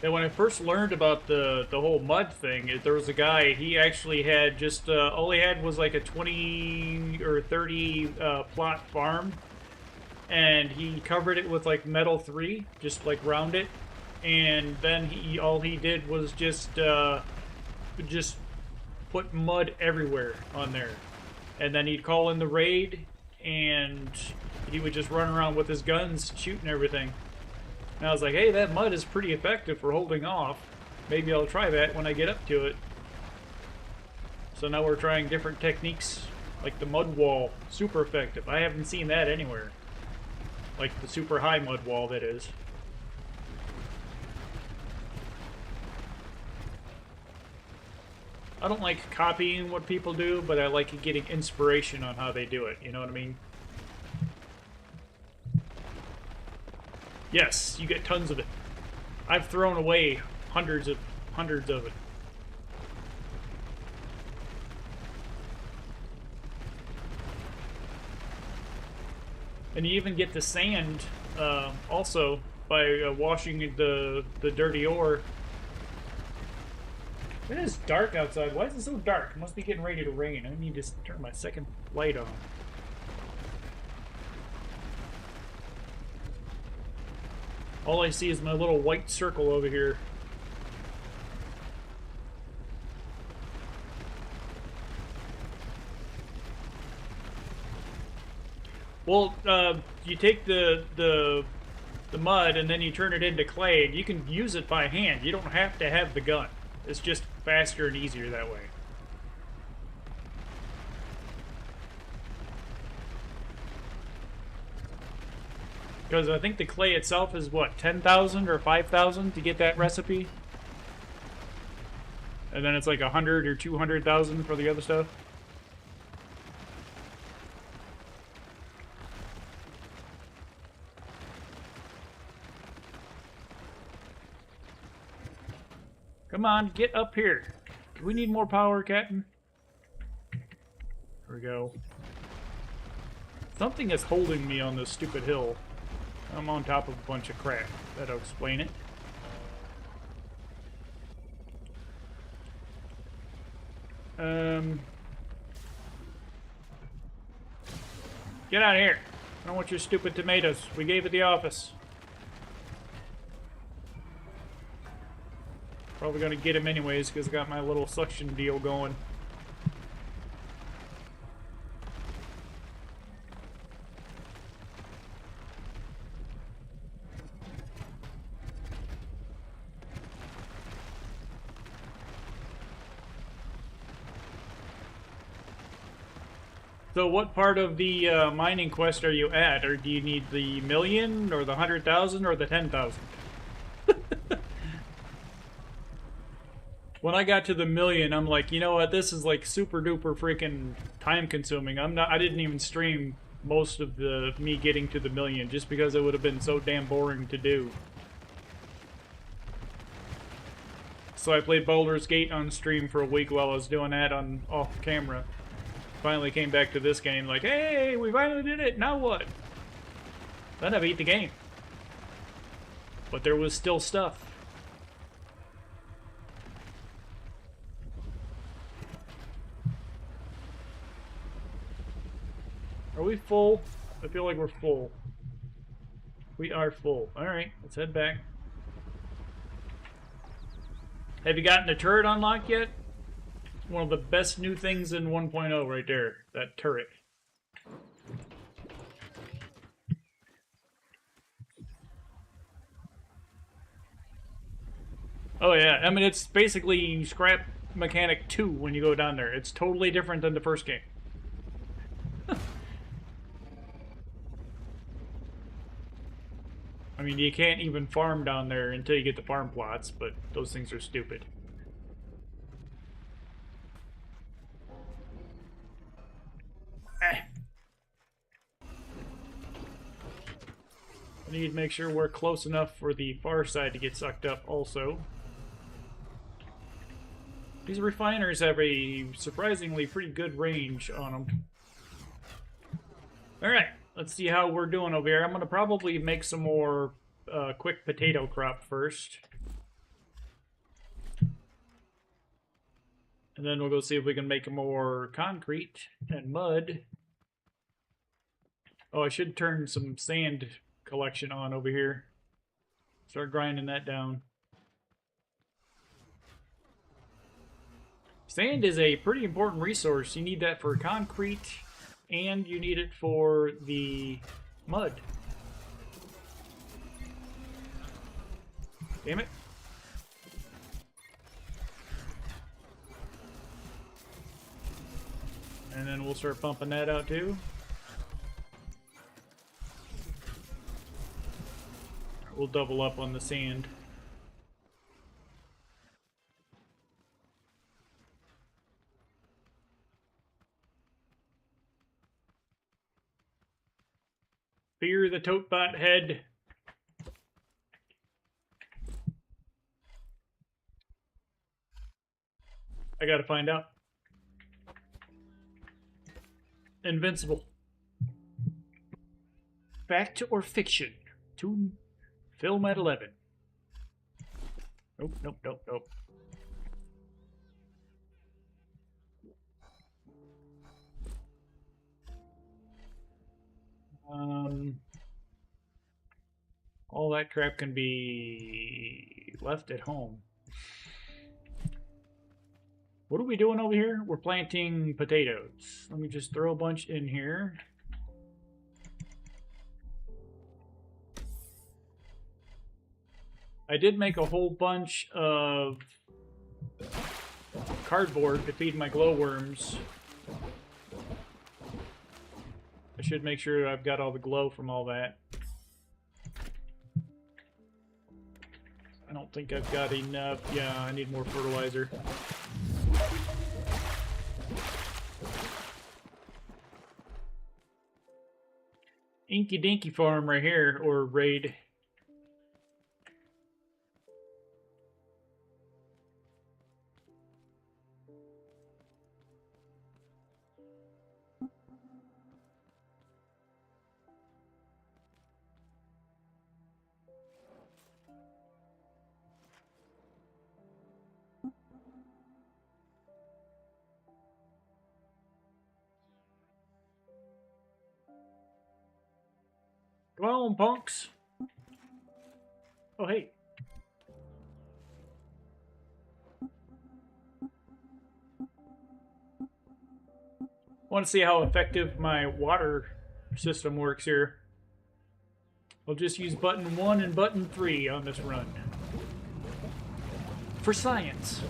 And when I first learned about the whole mud thing, there was a guy, he actually had just, all he had was like a 20 or 30 plot farm, and he covered it with like metal 3, just like round it, and then all he did was just put mud everywhere on there. And then he'd call in the raid, and he would just run around with his guns shooting everything. And I was like, hey, that mud is pretty effective for holding off. Maybe I'll try that when I get up to it. So now we're trying different techniques, like the mud wall. Super effective. I haven't seen that anywhere. Like the super high mud wall, that is. I don't like copying what people do, but I like getting inspiration on how they do it. You know what I mean? Yes, you get tons of it. I've thrown away hundreds of it. And you even get the sand also by washing the dirty ore. It is dark outside. Why is it so dark? It must be getting ready to rain. I need to turn my second light on. All I see is my little white circle over here. Well, you take the mud and then you turn it into clay, and you can use it by hand. You don't have to have the gun. It's just faster and easier that way. Because I think the clay itself is, what, 10,000 or 5,000 to get that recipe? And then it's like 100 or 200,000 for the other stuff? Come on, get up here. Do we need more power, Captain? There we go. Something is holding me on this stupid hill. I'm on top of a bunch of crap. That'll explain it. Get out of here. I don't want your stupid tomatoes. We gave it the office. Probably gonna get him anyways because I got my little suction deal going. So what part of the mining quest are you at? Or do you need the 1,000,000 or the 100,000 or the 10,000? When I got to the 1,000,000, I'm like, you know what? This is like super duper freaking time consuming. I didn't even stream most of me getting to the 1,000,000 just because it would have been so damn boring to do. So I played Baldur's Gate on stream for a week while I was doing that on off camera. Finally came back to this game like, hey, we finally did it, now what? Then I beat the game. But there was still stuff. Are we full? I feel like we're full. We are full. Alright, let's head back. Have you gotten the turret unlocked yet? One of the best new things in 1.0 right there. That turret. Oh yeah, I mean it's basically Scrap Mechanic 2 when you go down there. It's totally different than the first game. I mean, you can't even farm down there until you get the farm plots, but those things are stupid. I need to make sure we're close enough for the far side to get sucked up also. These refiners have a surprisingly pretty good range on them. Alright, let's see how we're doing over here. I'm going to probably make some more quick potato crop first. And then we'll go see if we can make more concrete and mud. Oh, I should turn some sand collection on over here. Start grinding that down. Sand is a pretty important resource. You need that for concrete, and you need it for the mud. Damn it. And then we'll start pumping that out too. We'll double up on the sand. Fear the Totebot head. I gotta find out. Invincible. Fact or fiction? To film at 11. Nope, nope, nope, nope. All that crap can be left at home. What are we doing over here? We're planting potatoes. Let me just throw a bunch in here. I did make a whole bunch of cardboard to feed my glowworms. I should make sure I've got all the glow from all that. I don't think I've got enough. Yeah, I need more fertilizer. Inky Dinky Farm right here, or raid. Come on, punks. Oh, hey. I want to see how effective my water system works here. I'll just use button 1 and button 3 on this run. For science.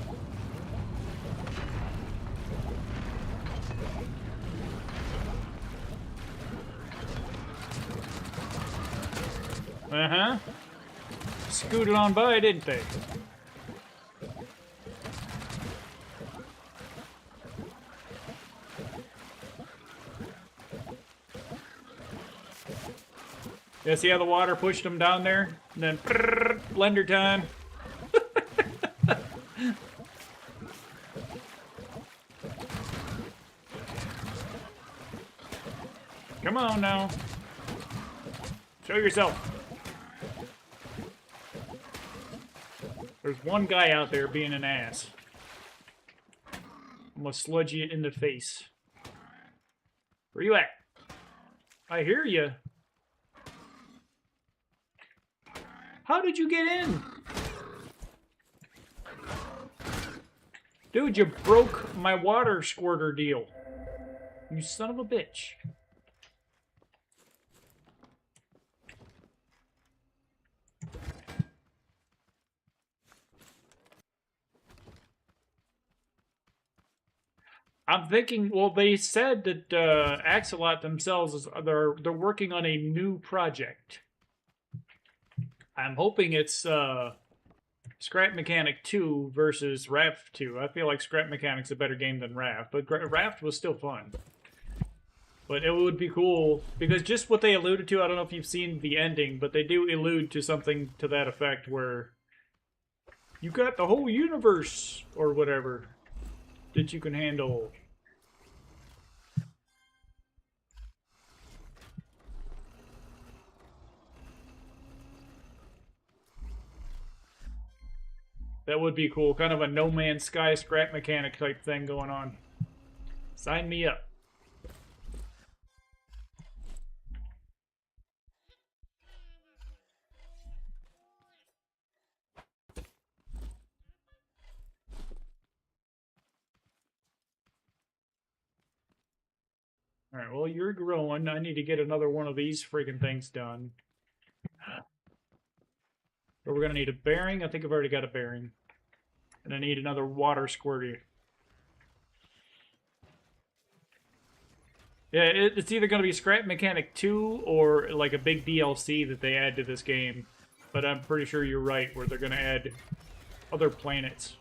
Uh-huh. Scooted on by, didn't they? Yeah, see how the water pushed them down there? And then, blender time. Come on now. Show yourself. There's one guy out there being an ass. I'm gonna sludge you in the face. Where you at? I hear you. How did you get in? Dude, you broke my water squirter deal. You son of a bitch. I'm thinking, well, they said that Axolot themselves is they're working on a new project. I'm hoping it's Scrap Mechanic 2 versus Raft 2. I feel like Scrap Mechanic's a better game than Raft, but Raft was still fun. But it would be cool, because just what they alluded to, I don't know if you've seen the ending, but they do allude to something to that effect where you got the whole universe, or whatever, that you can handle. That would be cool. Kind of a No Man's Sky Scrap Mechanic type thing going on. Sign me up. Alright, well, you're growing. I need to get another one of these friggin' things done. But we're going to need a bearing. I think I've already got a bearing. And I need another water squirty. Yeah, it's either going to be Scrap Mechanic 2 or like a big DLC that they add to this game. But I'm pretty sure you're right, where they're going to add other planets.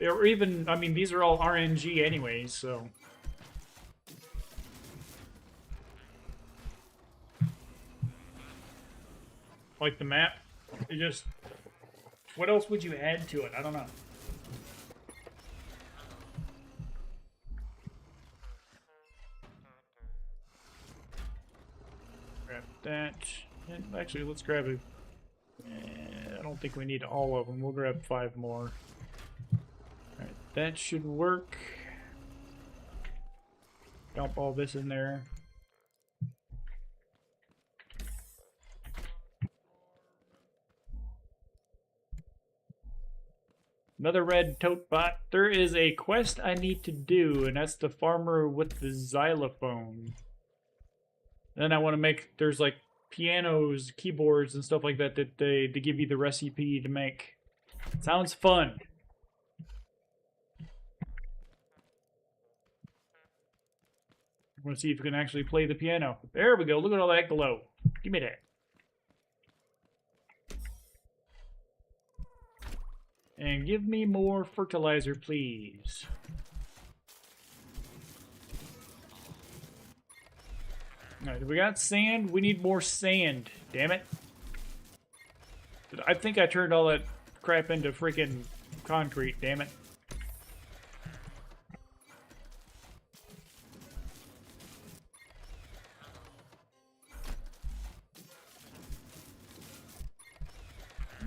Or even, I mean, these are all RNG anyways, so... Like the map, it just... What else would you add to it? I don't know. Grab that. And actually, let's grab a... I don't think we need all of them. We'll grab 5 more. Alright, that should work. Dump all this in there. Another red tote bot. There is a quest I need to do, and that's the farmer with the xylophone. Then I want to make, there's like pianos, keyboards, and stuff like that that they give you the recipe to make. Sounds fun. I want to see if you can actually play the piano. There we go. Look at all that glow. Give me that. And give me more fertilizer, please. Alright, we got sand. We need more sand. Damn it. I think I turned all that crap into freaking concrete, damn it.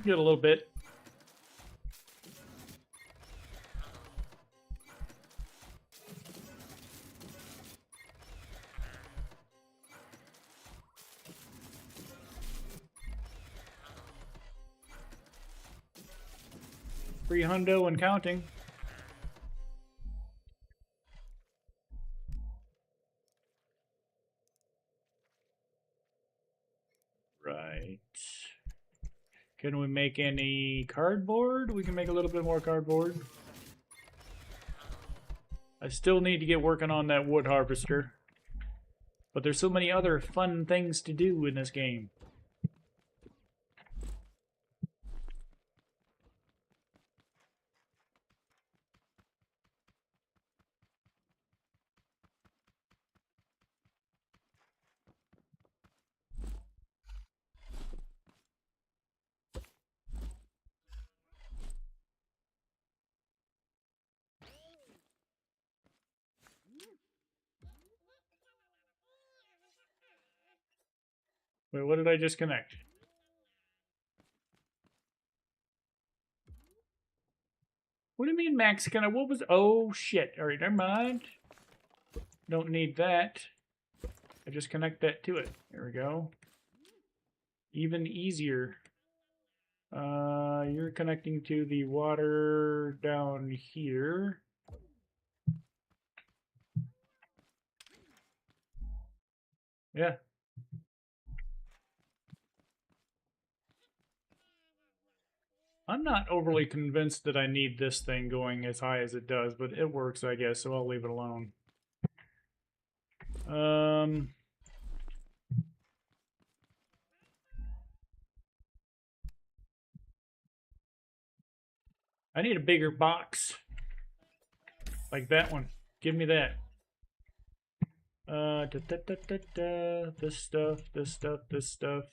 Get a little bit. Free hundo and counting. Right. Can we make any cardboard? We can make a little bit more cardboard. I still need to get working on that wood harvester. But there's so many other fun things to do in this game. Wait, what did I just connect? What do you mean max connect? What was... Oh, shit. Alright, never mind. Don't need that. I just connect that to it. There we go. Even easier. You're connecting to the water down here. Yeah. I'm not overly convinced that I need this thing going as high as it does, but it works, I guess, so I'll leave it alone. I need a bigger box. Like that one. Give me that. This stuff, this stuff, this stuff.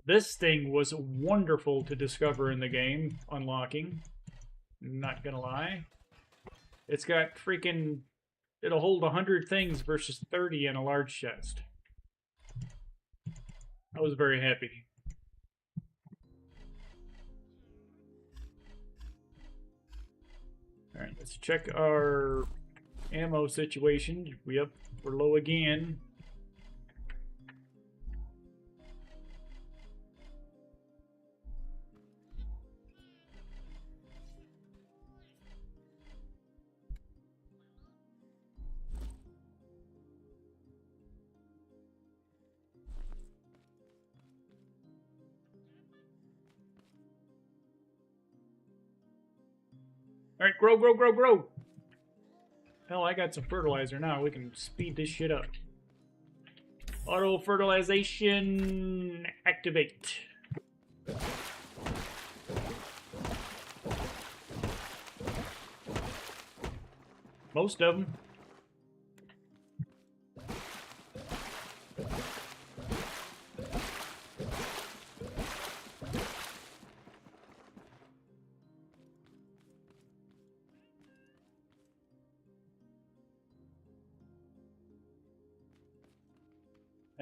This thing was wonderful to discover in the game, unlocking. Not gonna lie. It's got freaking... It'll hold 100 things versus 30 in a large chest. I was very happy. Alright, let's check our ammo situation. Yep, we're low again. Alright, grow, grow, grow, grow! Hell, I got some fertilizer now. We can speed this shit up. Auto fertilization activate. Most of them.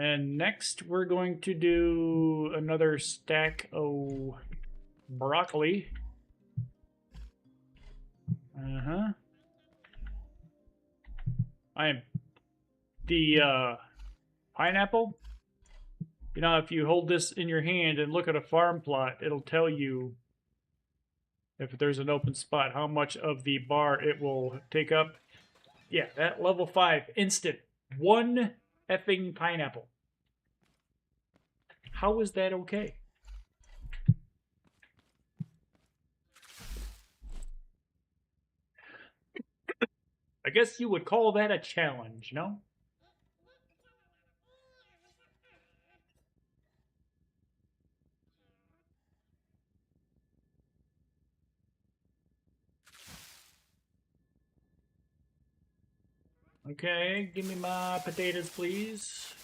And next we're going to do another stack of broccoli. I am the pineapple. You know, if you hold this in your hand and look at a farm plot, it'll tell you if there's an open spot, how much of the bar it will take up. Yeah, that level 5 instant. One effing pineapple. How is that okay? I guess you would call that a challenge, no? Okay, give me my potatoes, please.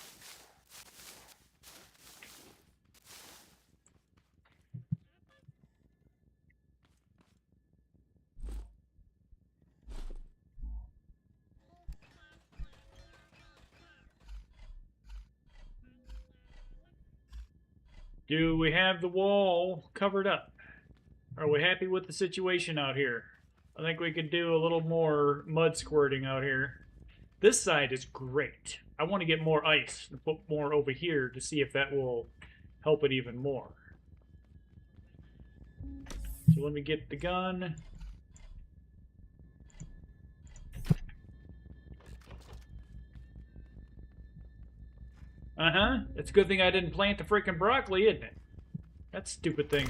Do we have the wall covered up? Are we happy with the situation out here? I think we could do a little more mud squirting out here. This side is great. I want to get more ice and put more over here to see if that will help it even more. So let me get the gun. Uh-huh. It's a good thing I didn't plant the freaking broccoli, isn't it? That stupid thing.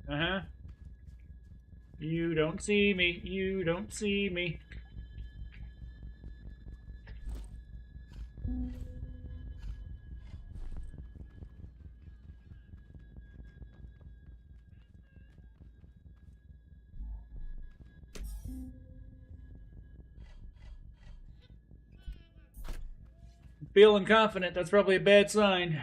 Uh-huh. You don't see me. You don't see me. Feeling confident. That's probably a bad sign.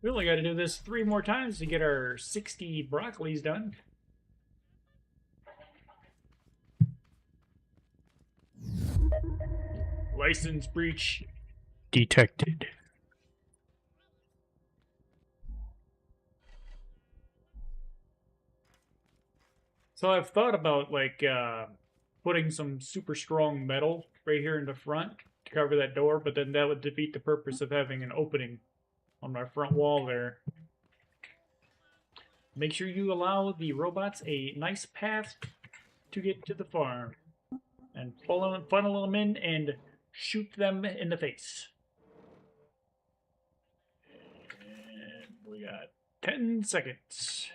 We only got to do this 3 more times to get our 60 broccolis done. License breach detected. So I've thought about like putting some super strong metal right here in the front to cover that door, but then that would defeat the purpose of having an opening on my front wall there. Make sure you allow the robots a nice path to get to the farm. And funnel them in and shoot them in the face. And we got 10 seconds.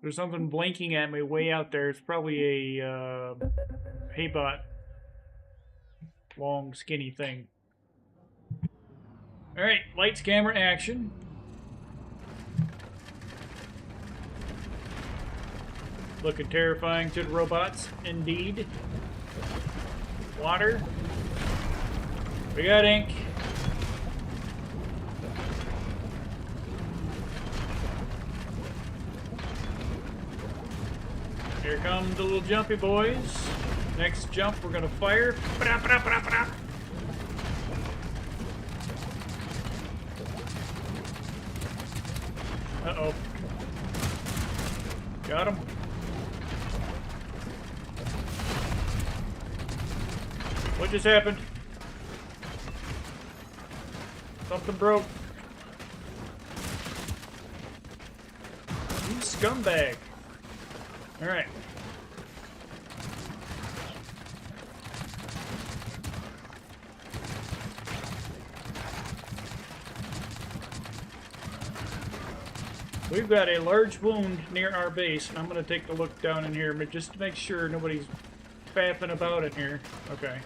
There's something blinking at me way out there. It's probably a Haybot. Long, skinny thing. Alright, lights, camera, action. Looking terrifying to the robots, indeed. Water. We got ink. Here come the little jumpy boys. Next jump, we're gonna fire. Uh-oh. Got him. What just happened? Something broke. You scumbag. Alright. We've got a large wound near our base, and I'm going to take a look down in here just to make sure nobody's fapping about in here. Okay.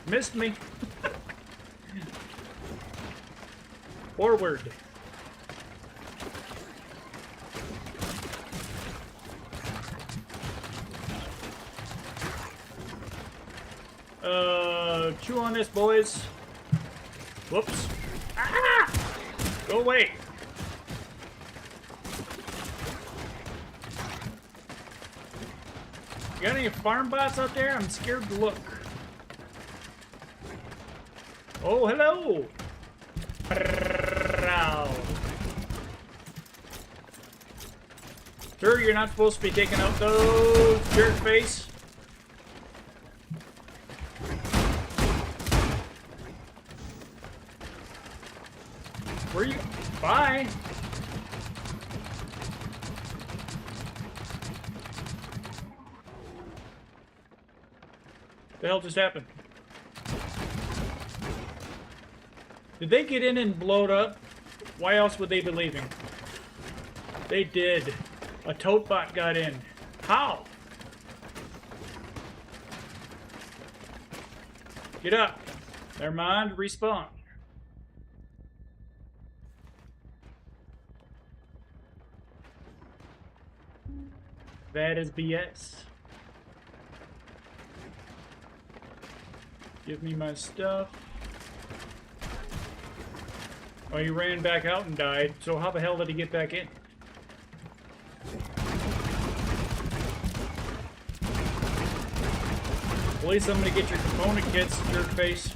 Missed me. Forward. Chew on this, boys. Whoops. Ah! Go away. You got any farm bots out there? I'm scared to look. Oh, hello. Sure, you're not supposed to be taking out those jerk face. Where you? Bye. The hell just happened? Did they get in and blow it up? Why else would they be leaving? They did. A tote bot got in. How? Get up. Never mind. Respawn. That is BS. Give me my stuff. Oh, he ran back out and died. So how the hell did he get back in? At least I'm gonna get your component kits, jerk face.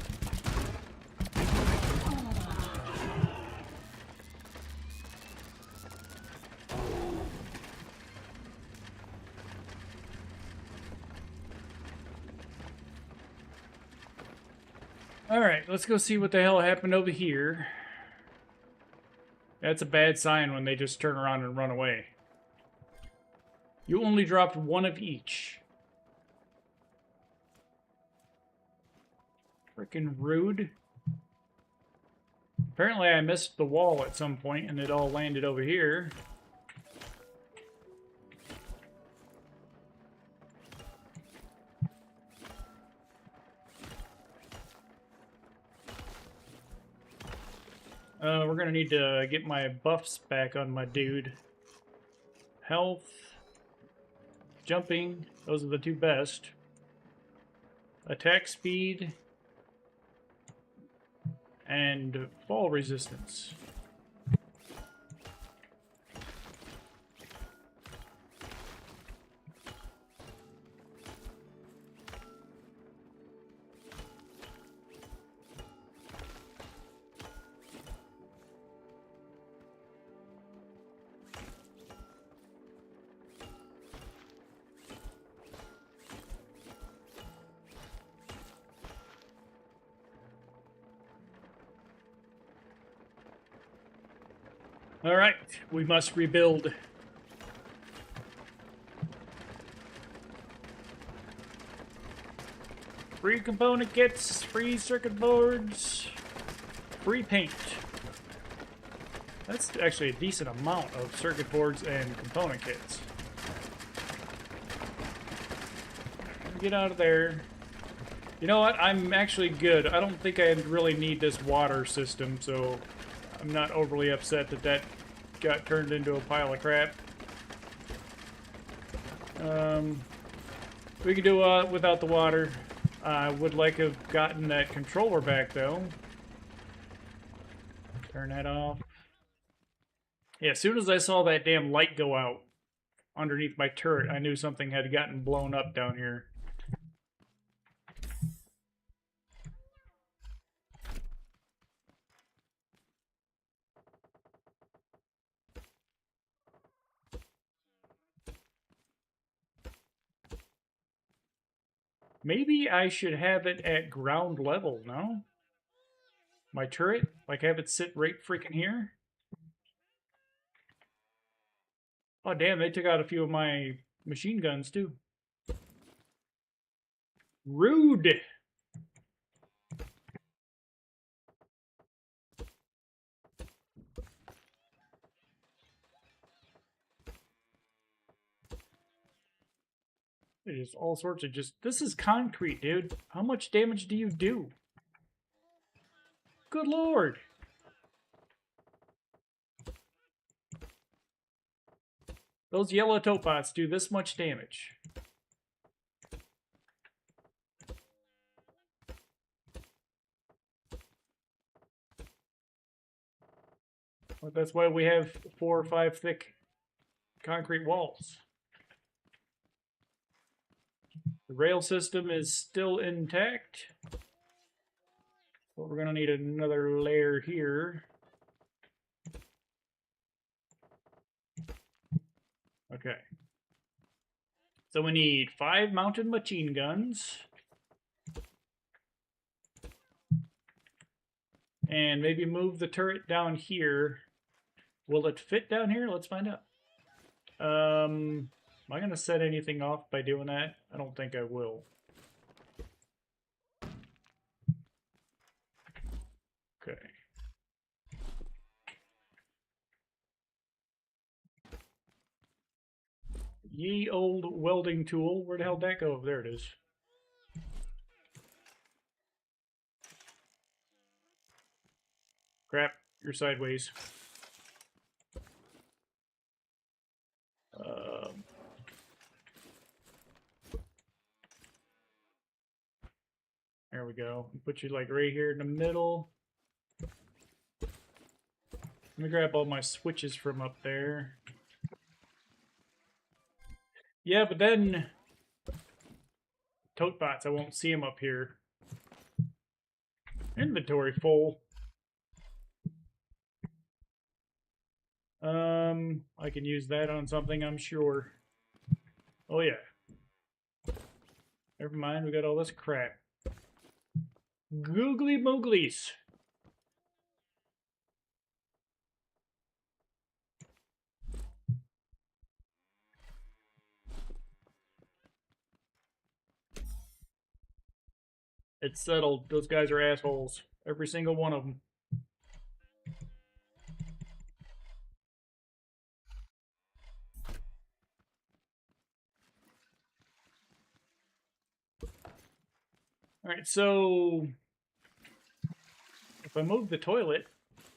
Alright, let's go see what the hell happened over here. That's a bad sign when they just turn around and run away. You only dropped one of each. Frickin' rude. Apparently I missed the wall at some point and it all landed over here. We're gonna need to get my buffs back on my dude. Health, jumping, those are the two best. Attack speed, and fall resistance. Alright, we must rebuild. Free component kits, free circuit boards, free paint. That's actually a decent amount of circuit boards and component kits. Get out of there. You know what? I'm actually good. I don't think I really need this water system, so I'm not overly upset that that got turned into a pile of crap. We can do without the water. I would like to have gotten that controller back, though. Turn that off. Yeah, as soon as I saw that damn light go out underneath my turret, I knew something had gotten blown up down here. Maybe I should have it at ground level, no? My turret? Like have it sit right freaking here? Oh damn, they took out a few of my machine guns too. Rude! There's all sorts of just... This is concrete, dude. How much damage do you do? Good lord! Those yellow tote bots do this much damage. Well, that's why we have 4 or 5 thick concrete walls. The rail system is still intact. But we're going to need another layer here. Okay. So we need 5 mounted machine guns. And maybe move the turret down here. Will it fit down here? Let's find out. Am I going to set anything off by doing that? I don't think I will. Ye old welding tool. Where the hell did that go? There it is. Crap, you're sideways. There we go. Put you like right here in the middle. Let me grab all my switches from up there. Yeah, but then tote bots, I won't see them up here. Inventory full. I can use that on something, I'm sure. Oh yeah. Never mind, we got all this crap. Googly mooglies. It's settled. Those guys are assholes. Every single one of them. Alright, so if I move the toilet,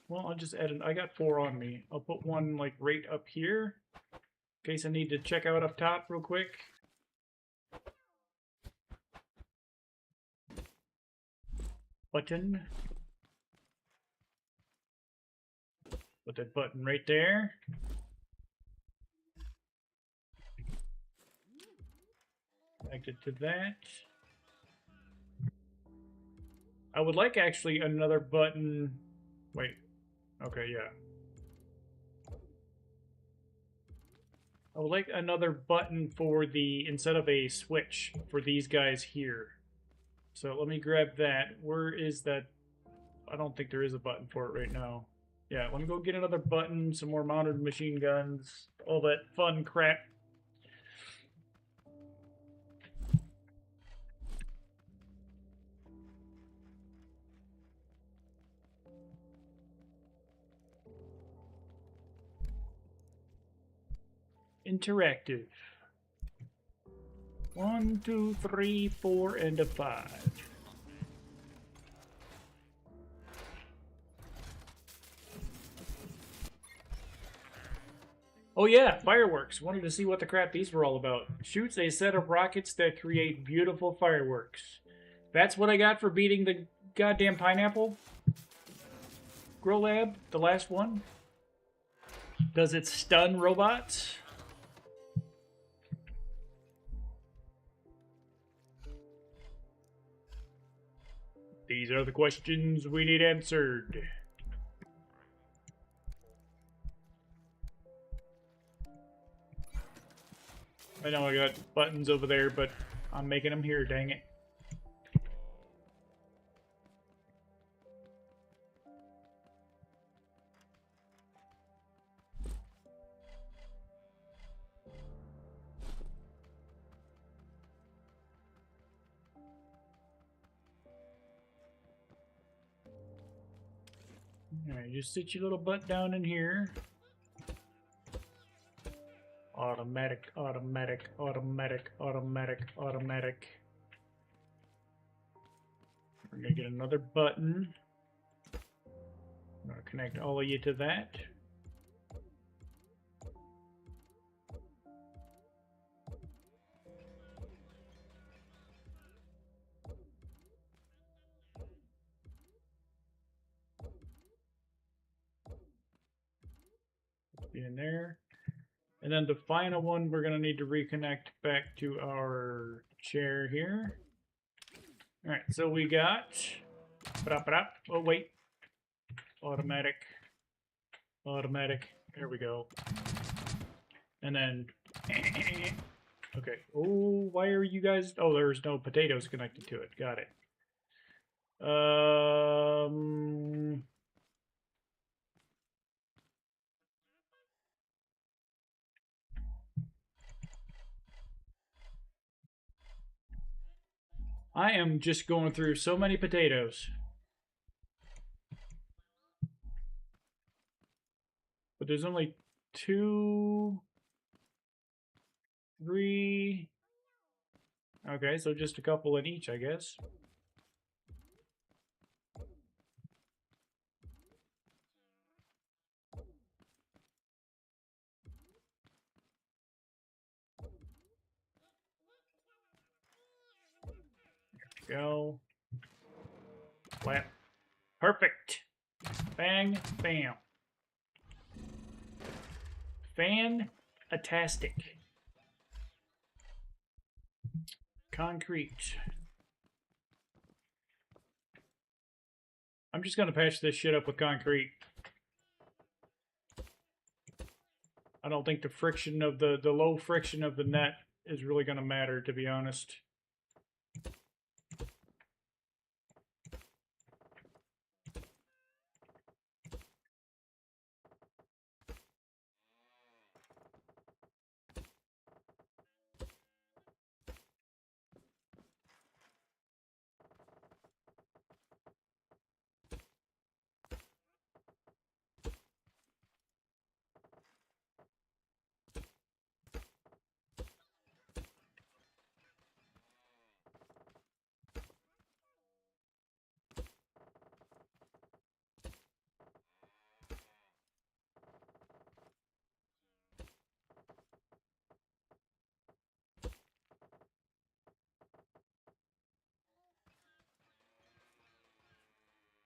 well, I'll just add I got 4 on me. I'll put one like right up here in case I need to check out up top real quick. Button. Put that button right there. Connected to that. I would like actually another button. Wait. Okay, yeah. I would like another button for the, instead of a switch, for these guys here. So let me grab that. Where is that? I don't think there is a button for it right now. Yeah, let me go get another button, some more mounted machine guns, all that fun crap. Interactive. 1, 2, 3, 4, and a 5. Oh yeah, fireworks. Wanted to see what the crap these were all about. Shoots a set of rockets that create beautiful fireworks. That's what I got for beating the goddamn pineapple. Growlab, the last one. Does it stun robots? These are the questions we need answered. I know I got buttons over there, but I'm making them here, dang it. Alright, just sit your little butt down in here. Automatic, automatic, automatic, automatic, automatic. We're gonna get another button. I'm gonna connect all of you to that. Be in there. And then the final one, we're going to need to reconnect back to our chair here. All right, so we got... Oh, wait. Automatic. Automatic. There we go. And then... Okay. Oh, why are you guys... Oh, there's no potatoes connected to it. Got it. I am just going through so many potatoes. But there's only 2... 3. Okay, so just a couple in each, I guess. Go. Clap. Perfect. Bang, bam. Fan-tastic. Concrete. I'm just gonna patch this shit up with concrete. I don't think the friction of the low friction of the net is really gonna matter, to be honest.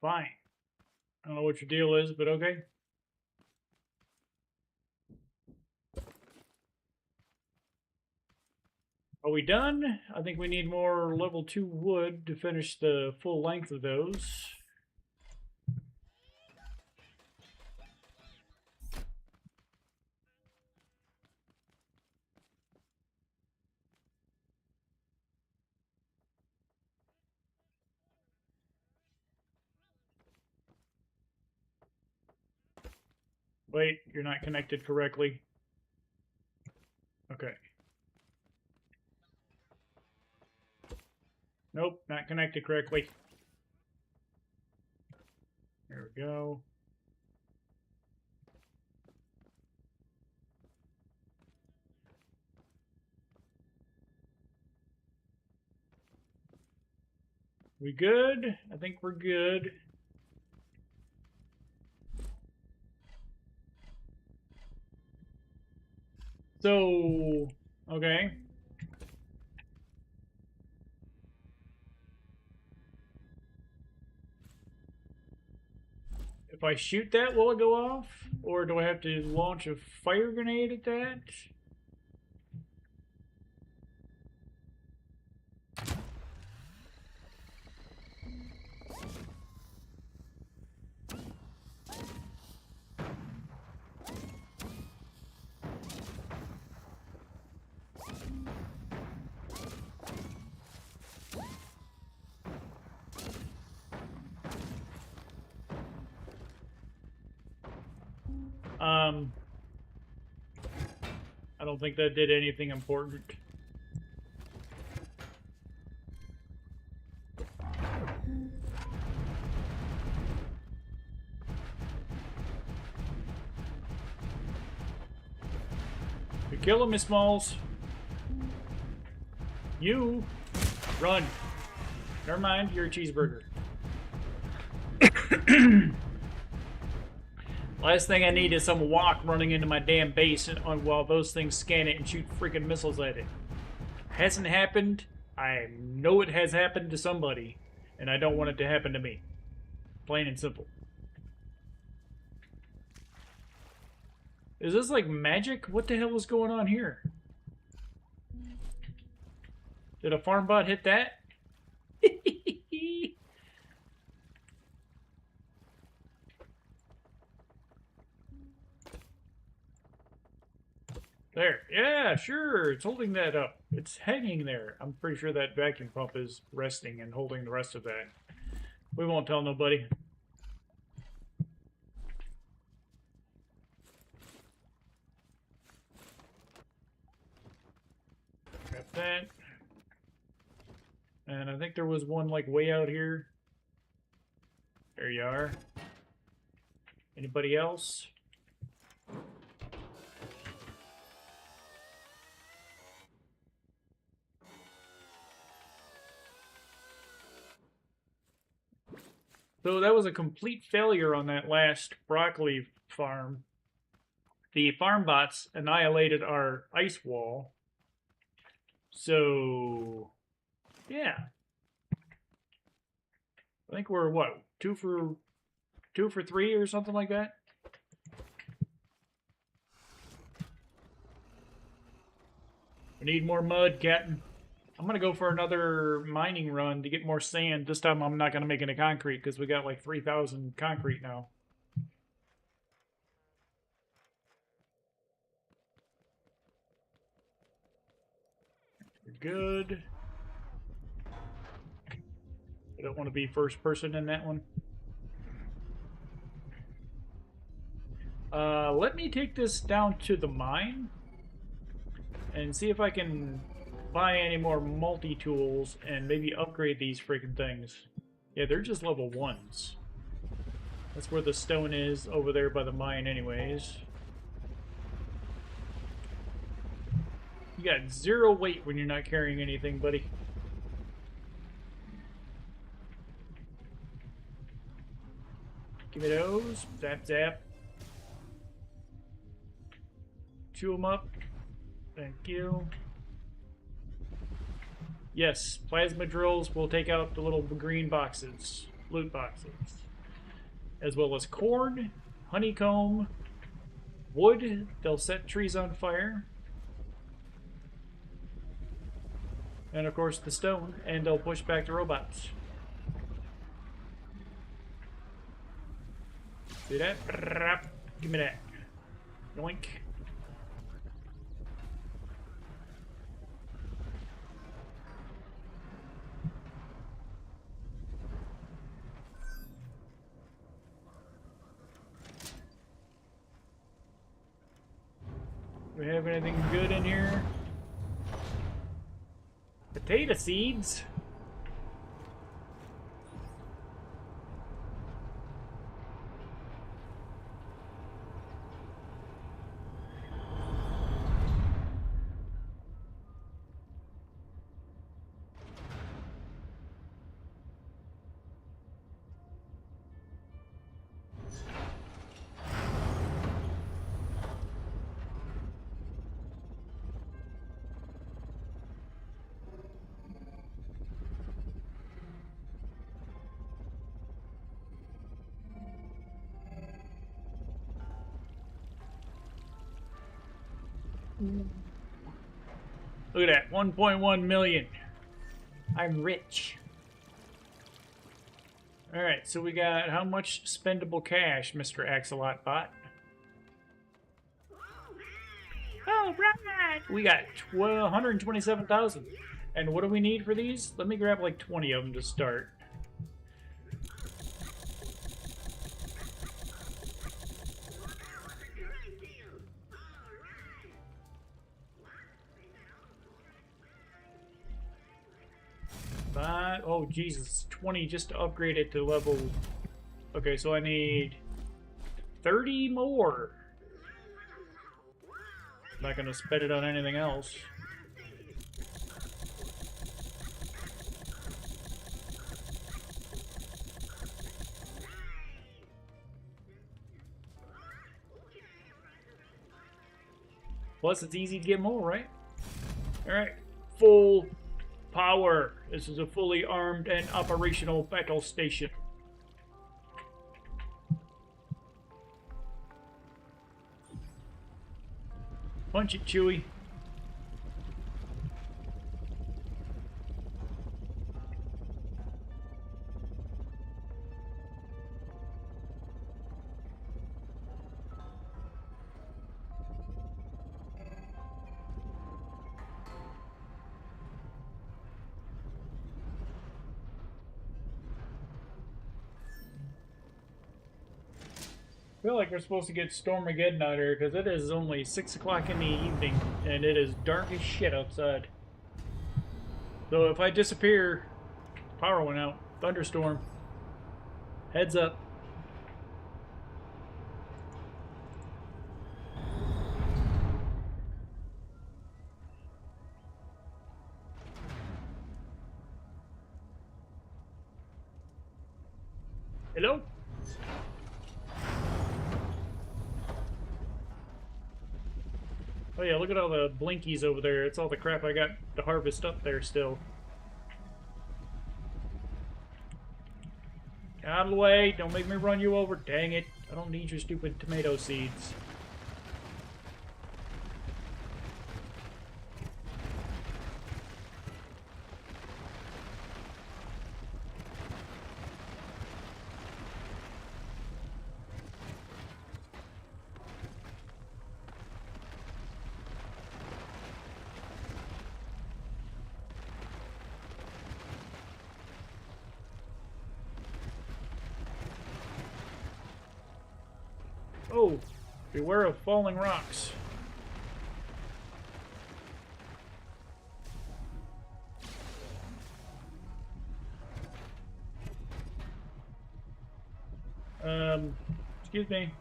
Fine. I don't know what your deal is, but okay. Are we done? I think we need more level 2 wood to finish the full length of those. Wait, you're not connected correctly. Okay. Nope, not connected correctly. There we go. We good? I think we're good. So, okay. If I shoot that, will it go off? Or do I have to launch a fire grenade at that? I don't think that did anything important. You kill him, Miss Smalls. You run. Never mind, you're a cheeseburger. Last thing I need is some walk running into my damn base while those things scan it and shoot freaking missiles at it. Hasn't happened. I know it has happened to somebody, and I don't want it to happen to me. Plain and simple. Is this like magic? What the hell is going on here? Did a farm bot hit that? There. Yeah, sure. It's holding that up. It's hanging there. I'm pretty sure that vacuum pump is resting and holding the rest of that. We won't tell nobody. Got that. And I think there was one like way out here. There you are. Anybody else? So that was a complete failure on that last broccoli farm. The farm bots annihilated our ice wall. So, yeah. I think we're what, two for three or something like that. We need more mud, Captain. I'm gonna go for another mining run to get more sand. This time I'm not gonna make any concrete because we got like 3,000 concrete now. Good. I don't want to be first person in that one. Let me take this down to the mine and see if I can buy any more multi-tools and maybe upgrade these freaking things. Yeah, they're just level 1s. That's where the stone is, over there by the mine anyways. You got 0 weight when you're not carrying anything, buddy. Give me those. Zap, zap. Chew them up. Thank you. Yes, plasma drills will take out the little green boxes, loot boxes. As well as corn, honeycomb, wood. They'll set trees on fire. And of course the stone, and they'll push back the robots. See that? Give me that. Yoink. Do we have anything good in here? Potato seeds? Look at that, 1.1 million. I'm rich. Alright, so we got how much spendable cash, Mr. Axolot Bot? Oh, right! We got 127,000. And what do we need for these? Let me grab like 20 of them to start. Oh, Jesus. 20 just to upgrade it to level... Okay, so I need 30 more. Not gonna spend it on anything else. Plus, it's easy to get more, right? Alright. Full power. This is a fully armed and operational battle station. Punch it, Chewie. I feel like we're supposed to get Stormageddon out here because it is only 6 o'clock in the evening and it is dark as shit outside. So if I disappear, power went out. Thunderstorm. Heads up. Hello? Oh yeah, look at all the blinkies over there. It's all the crap I got to harvest up there still. Out of the way. Don't make me run you over. Dang it. I don't need your stupid tomato seeds. Oh, beware of falling rocks. Excuse me.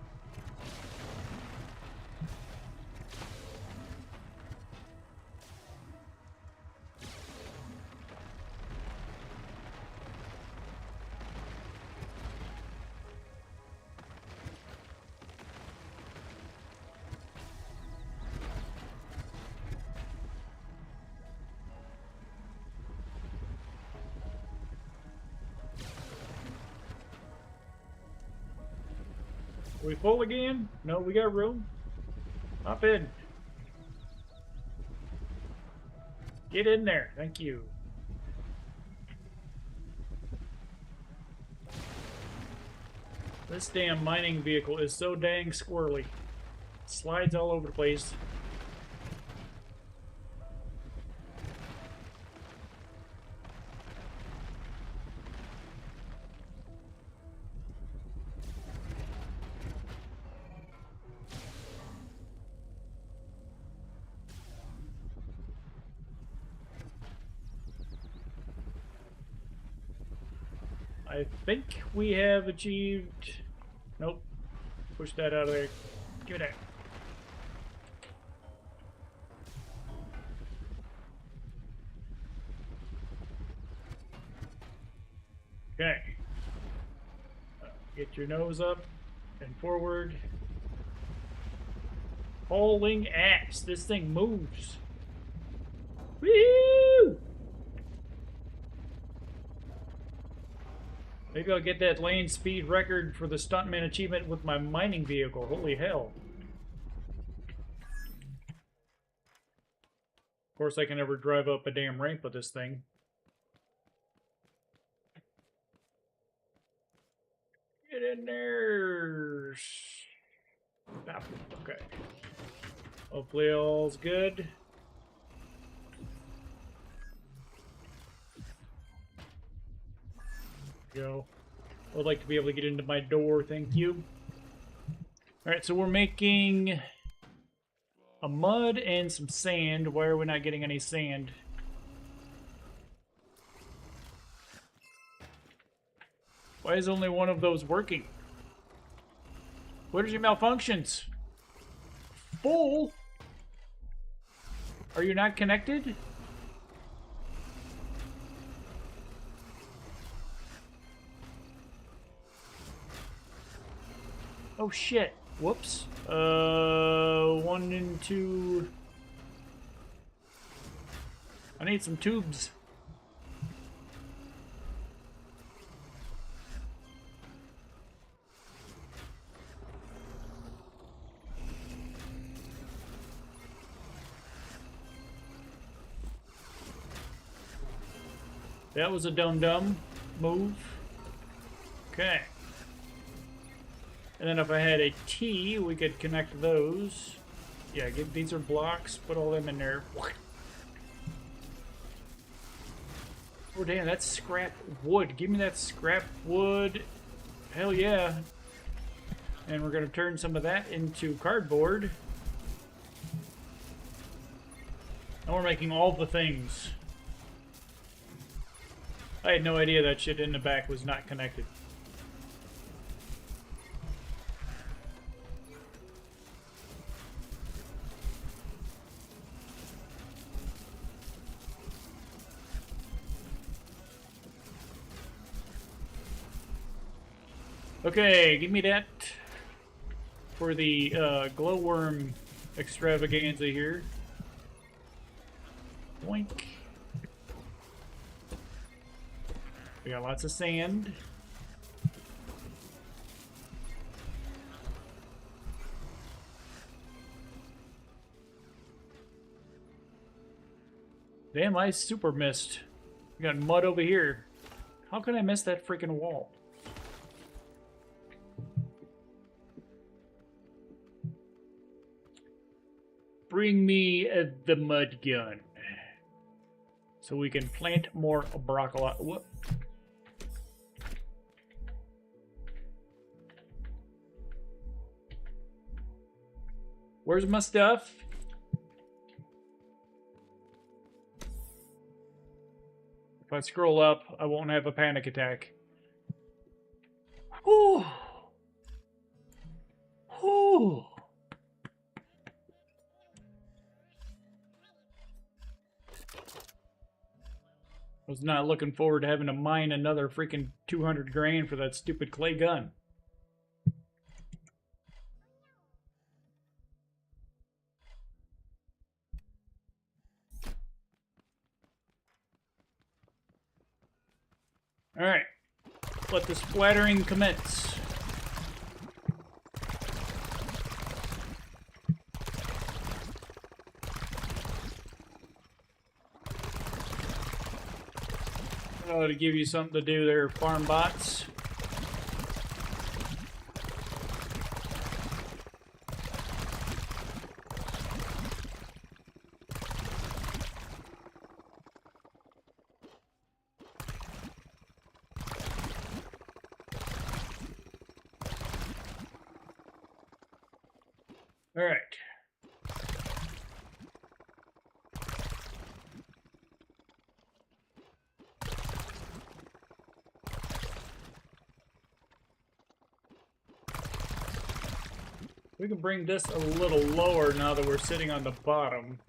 Are we full again? No, we got room. Hop in. Get in there. Thank you. This damn mining vehicle is so dang squirrely. Slides all over the place. I think we have achieved... Nope. Push that out of there. Give it that. Okay. Get your nose up and forward. Hauling ass. This thing moves. Woo! Maybe I'll get that lane speed record for the stuntman achievement with my mining vehicle. Holy hell. Of course, I can never drive up a damn ramp with this thing. Get in there. Stop. Okay. Hopefully all's good. Go. I would like to be able to get into my door, thank you. Alright, so we're making a mud and some sand. Why are we not getting any sand? Why is only one of those working? Where's your malfunctions? Full? Are you not connected? Oh shit. Whoops. 1 and 2. I need some tubes. That was a dumb move. Okay. And then if I had a T, we could connect those. Yeah, these are blocks. Put all them in there. Oh, damn, that's scrap wood. Give me that scrap wood. Hell yeah. And we're going to turn some of that into cardboard. And we're making all the things. I had no idea that shit in the back was not connected. Okay, give me that for the glowworm extravaganza here. Boink. We got lots of sand. Damn, I super missed. We got mud over here. How can I miss that freaking wall? Bring me the mud gun. So we can plant more broccoli. What? Where's my stuff? If I scroll up, I won't have a panic attack. Whew. Whew. I was not looking forward to having to mine another freaking 200 grand for that stupid clay gun. Alright. Let the splattering commence. To give you something to do there, farm bots. All right. We can bring this a little lower now that we're sitting on the bottom.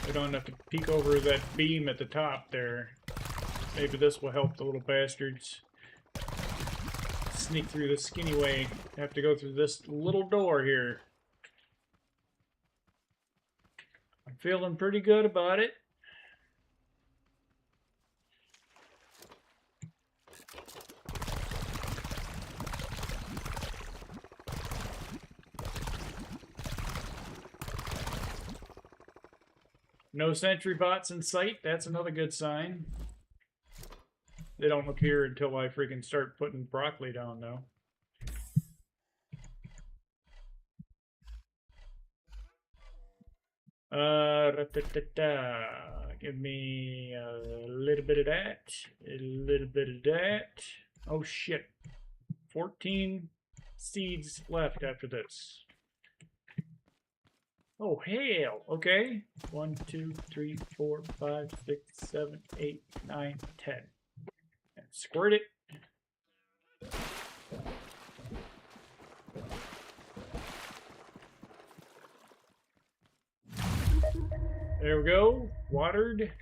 We don't have to peek over that beam at the top there. Maybe this will help the little bastards sneak through the skinny way. Have to go through this little door here. I'm feeling pretty good about it. No sentry bots in sight. That's another good sign. They don't appear until I freaking start putting broccoli down, though. Give me a little bit of that. A little bit of that. Oh, shit. 14 seeds left after this. Oh, hell. Okay. 1, 2, 3, 4, 5, 6, 7, 8, 9, 10. And squirt it. There we go. Watered.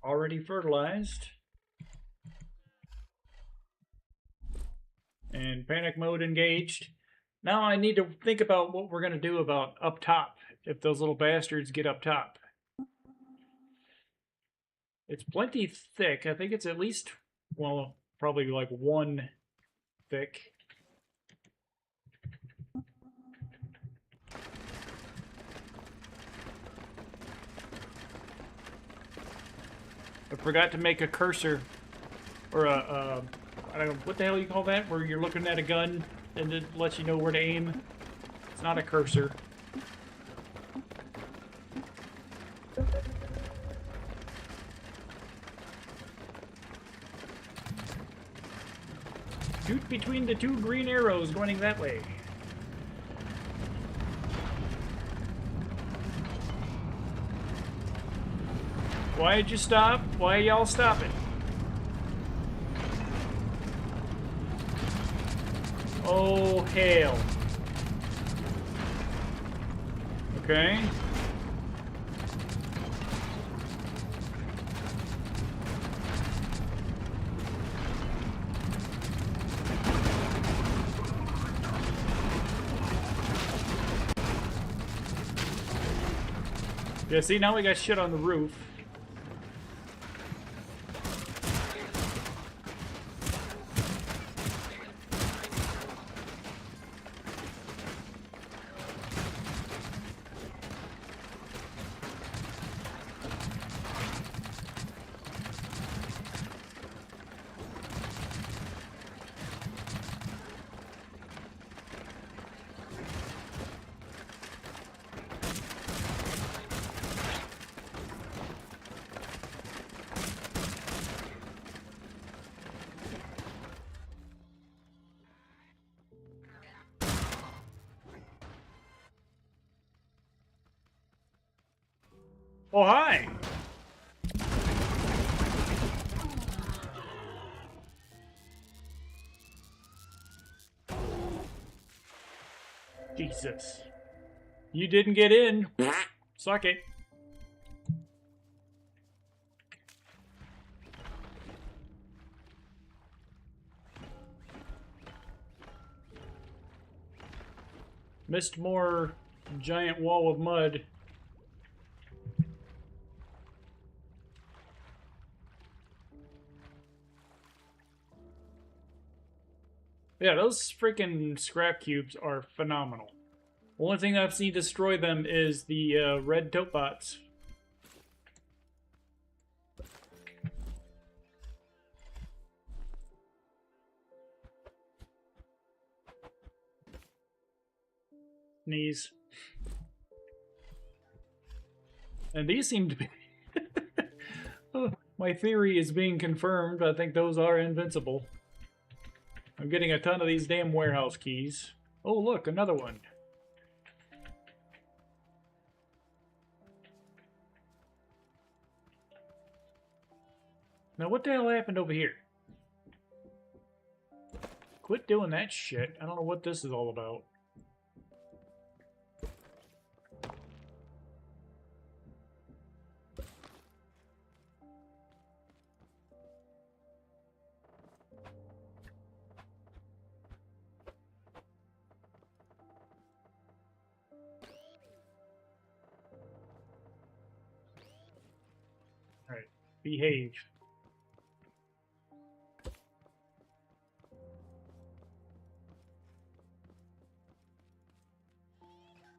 Already fertilized. And panic mode engaged. Now I need to think about what we're going to do about up top, if those little bastards get up top. It's plenty thick. I think it's at least, well, probably like 1 thick. I forgot to make a cursor, or a I don't know, what the hell you call that? Where you're looking at a gun and it lets you know where to aim. It's not a cursor. Shoot between the 2 green arrows going that way. Why'd you stop? Why y'all stopping? Oh, hell. Okay. Yeah, see, now we got shit on the roof. Oh, hi! Jesus. You didn't get in. Suck it. Missed more giant wall of mud. Yeah, those freaking scrap cubes are phenomenal. Only thing I've seen destroy them is the red tote bots. Sneeze. And these seem to be... Oh, my theory is being confirmed. I think those are invincible. I'm getting a ton of these damn warehouse keys. Oh, look, another one. Now, what the hell happened over here? Quit doing that shit. I don't know what this is all about. Alright, behave.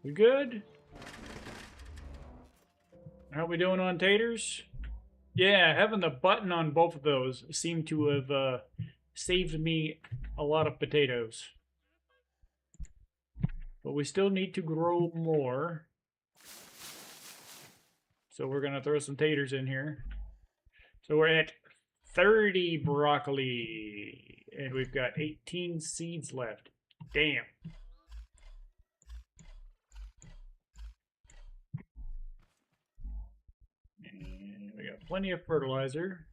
We good? How we doing on taters? Yeah, having the button on both of those seemed to have saved me a lot of potatoes. But we still need to grow more. So we're gonna throw some taters in here. So we're at 30 broccoli. And we've got 18 seeds left. Damn. And we got plenty of fertilizer.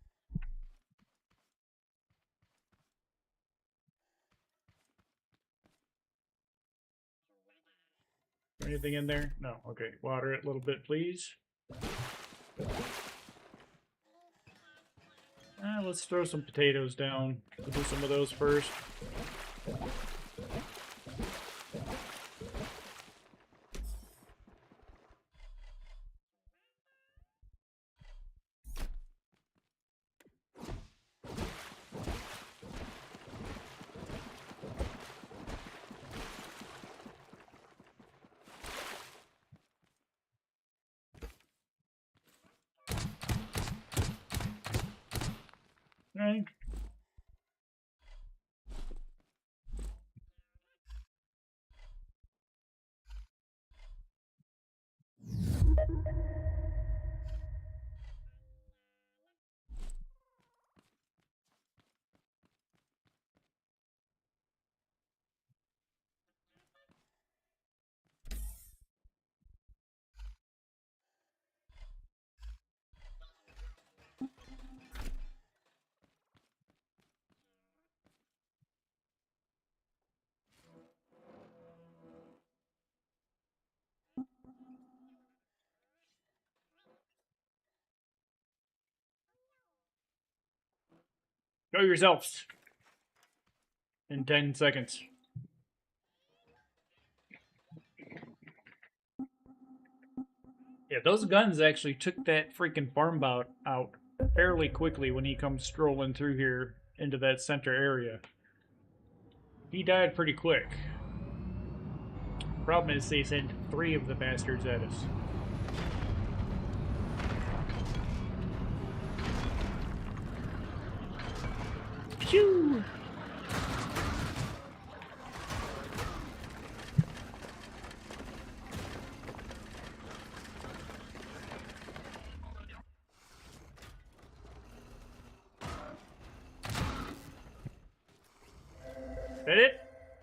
Anything in there? No. Okay. Water it a little bit, please. Let's throw some potatoes down. We'll do some of those first. Right. Show yourselves in 10 seconds. Yeah, those guns actually took that freaking farm bot out fairly quickly when he comes strolling through here into that center area. He died pretty quick. Problem is they sent 3 of the bastards at us. Phew! That it?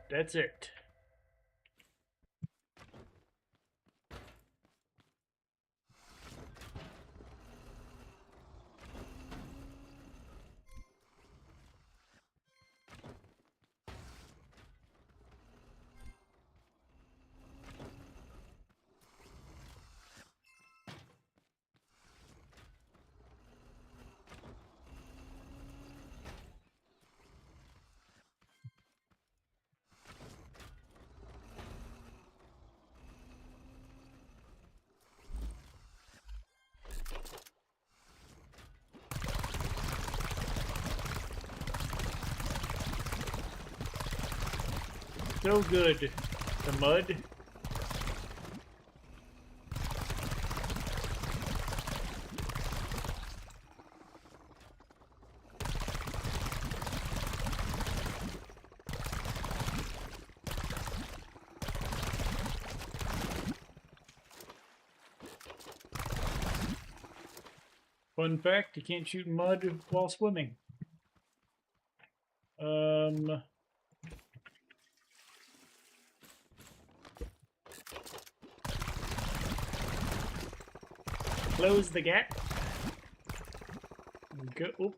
That's it. So good. The mud. Fun fact, you can't shoot mud while swimming. Close the gap. Go. Oh.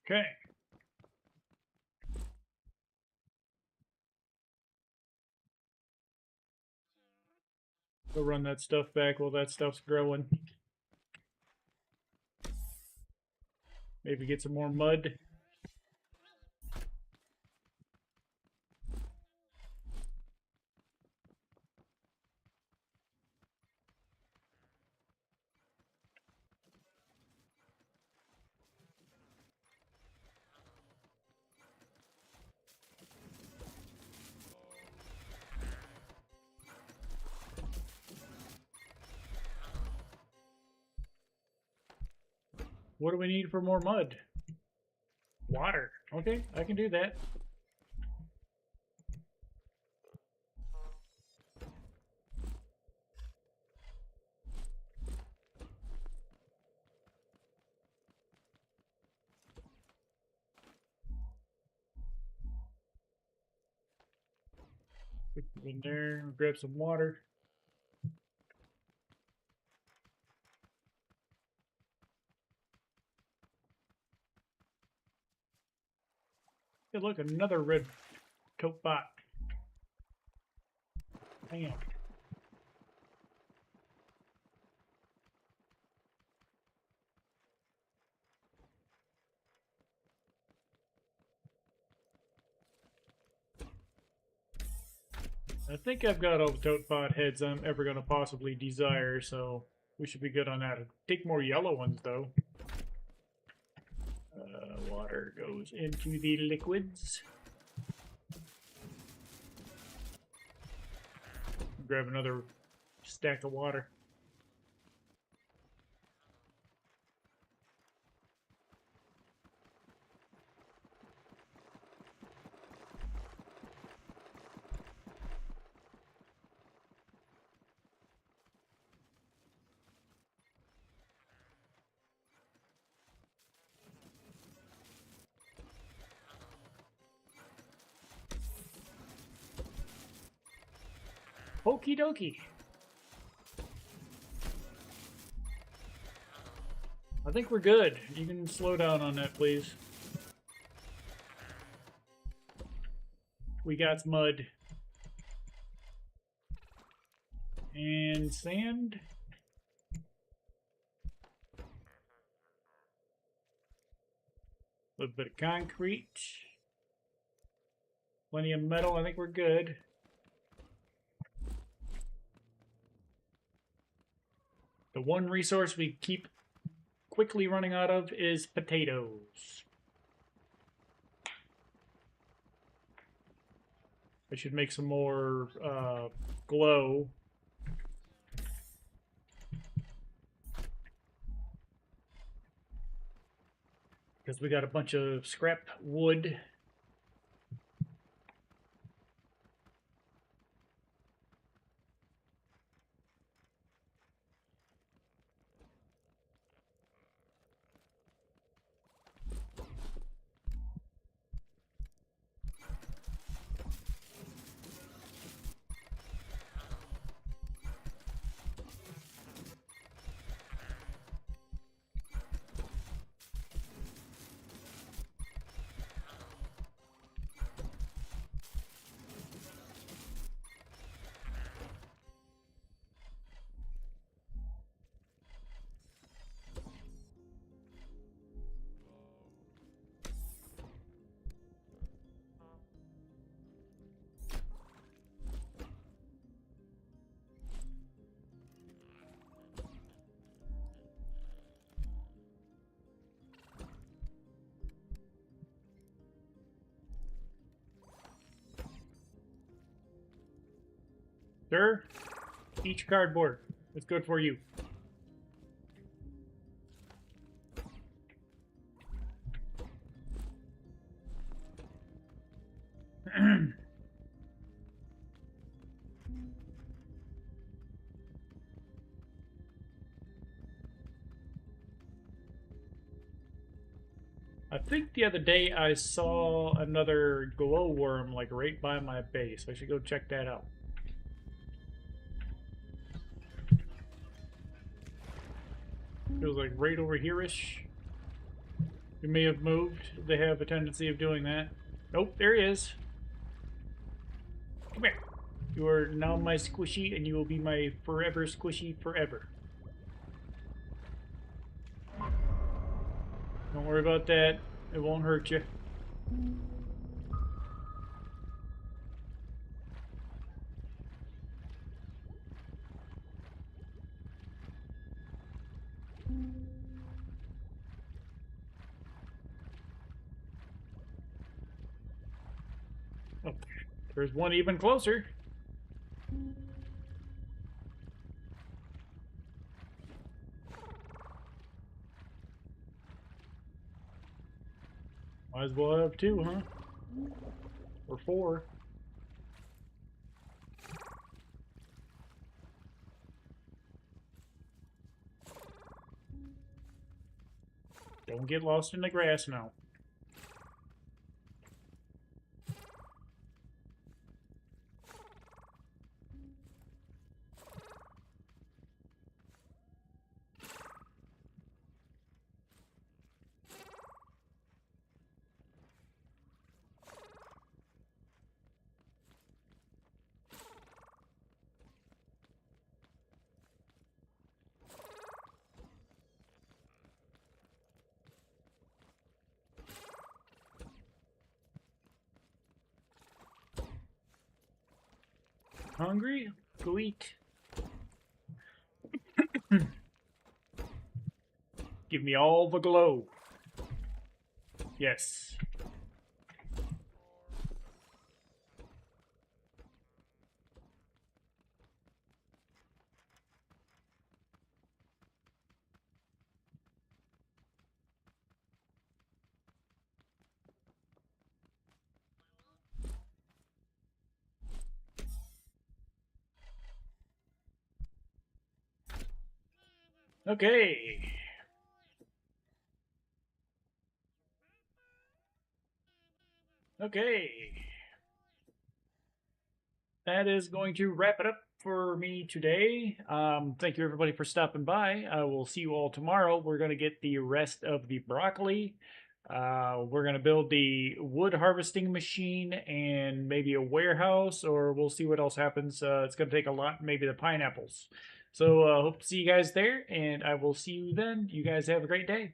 Okay. Go run that stuff back while that stuff's growing. Maybe get some more mud. What do we need for more mud? Water. Okay, I can do that. Put it in there, grab some water. Hey, look, another red coat bot. Hang on. I think I've got all the tote pot heads I'm ever going to possibly desire, so we should be good on that. Take more yellow ones, though. Water goes into the liquids. Grab another stack of water. Okie dokie. I think we're good. You can slow down on that, please. We got mud. And sand. A little bit of concrete. Plenty of metal. I think we're good. The one resource we keep quickly running out of is potatoes. I should make some more glow. Because we got a bunch of scrap wood. Sir, eat your cardboard. It's good for you. I think the other day I saw another glowworm like right by my base. I should go check that out. Feels like right over here-ish. He may have moved. They have a tendency of doing that. Nope, there he is. Come here. You are now my squishy, and you will be my forever squishy forever. Don't worry about that. It won't hurt you. Oh, there's one even closer. Might as well have two, huh? Or four. Don't get lost in the grass now. Hungry? Go eat. Give me all the glow. Yes. Okay. Okay. that is going to wrap it up for me today. Thank you everybody for stopping by. I will see you all tomorrow. We're going to get the rest of the broccoli. We're going to build the wood harvesting machine and maybe a warehouse, or we'll see what else happens. It's going to take a lot, maybe the pineapples. So hope to see you guys there, and I will see you then. You guys have a great day.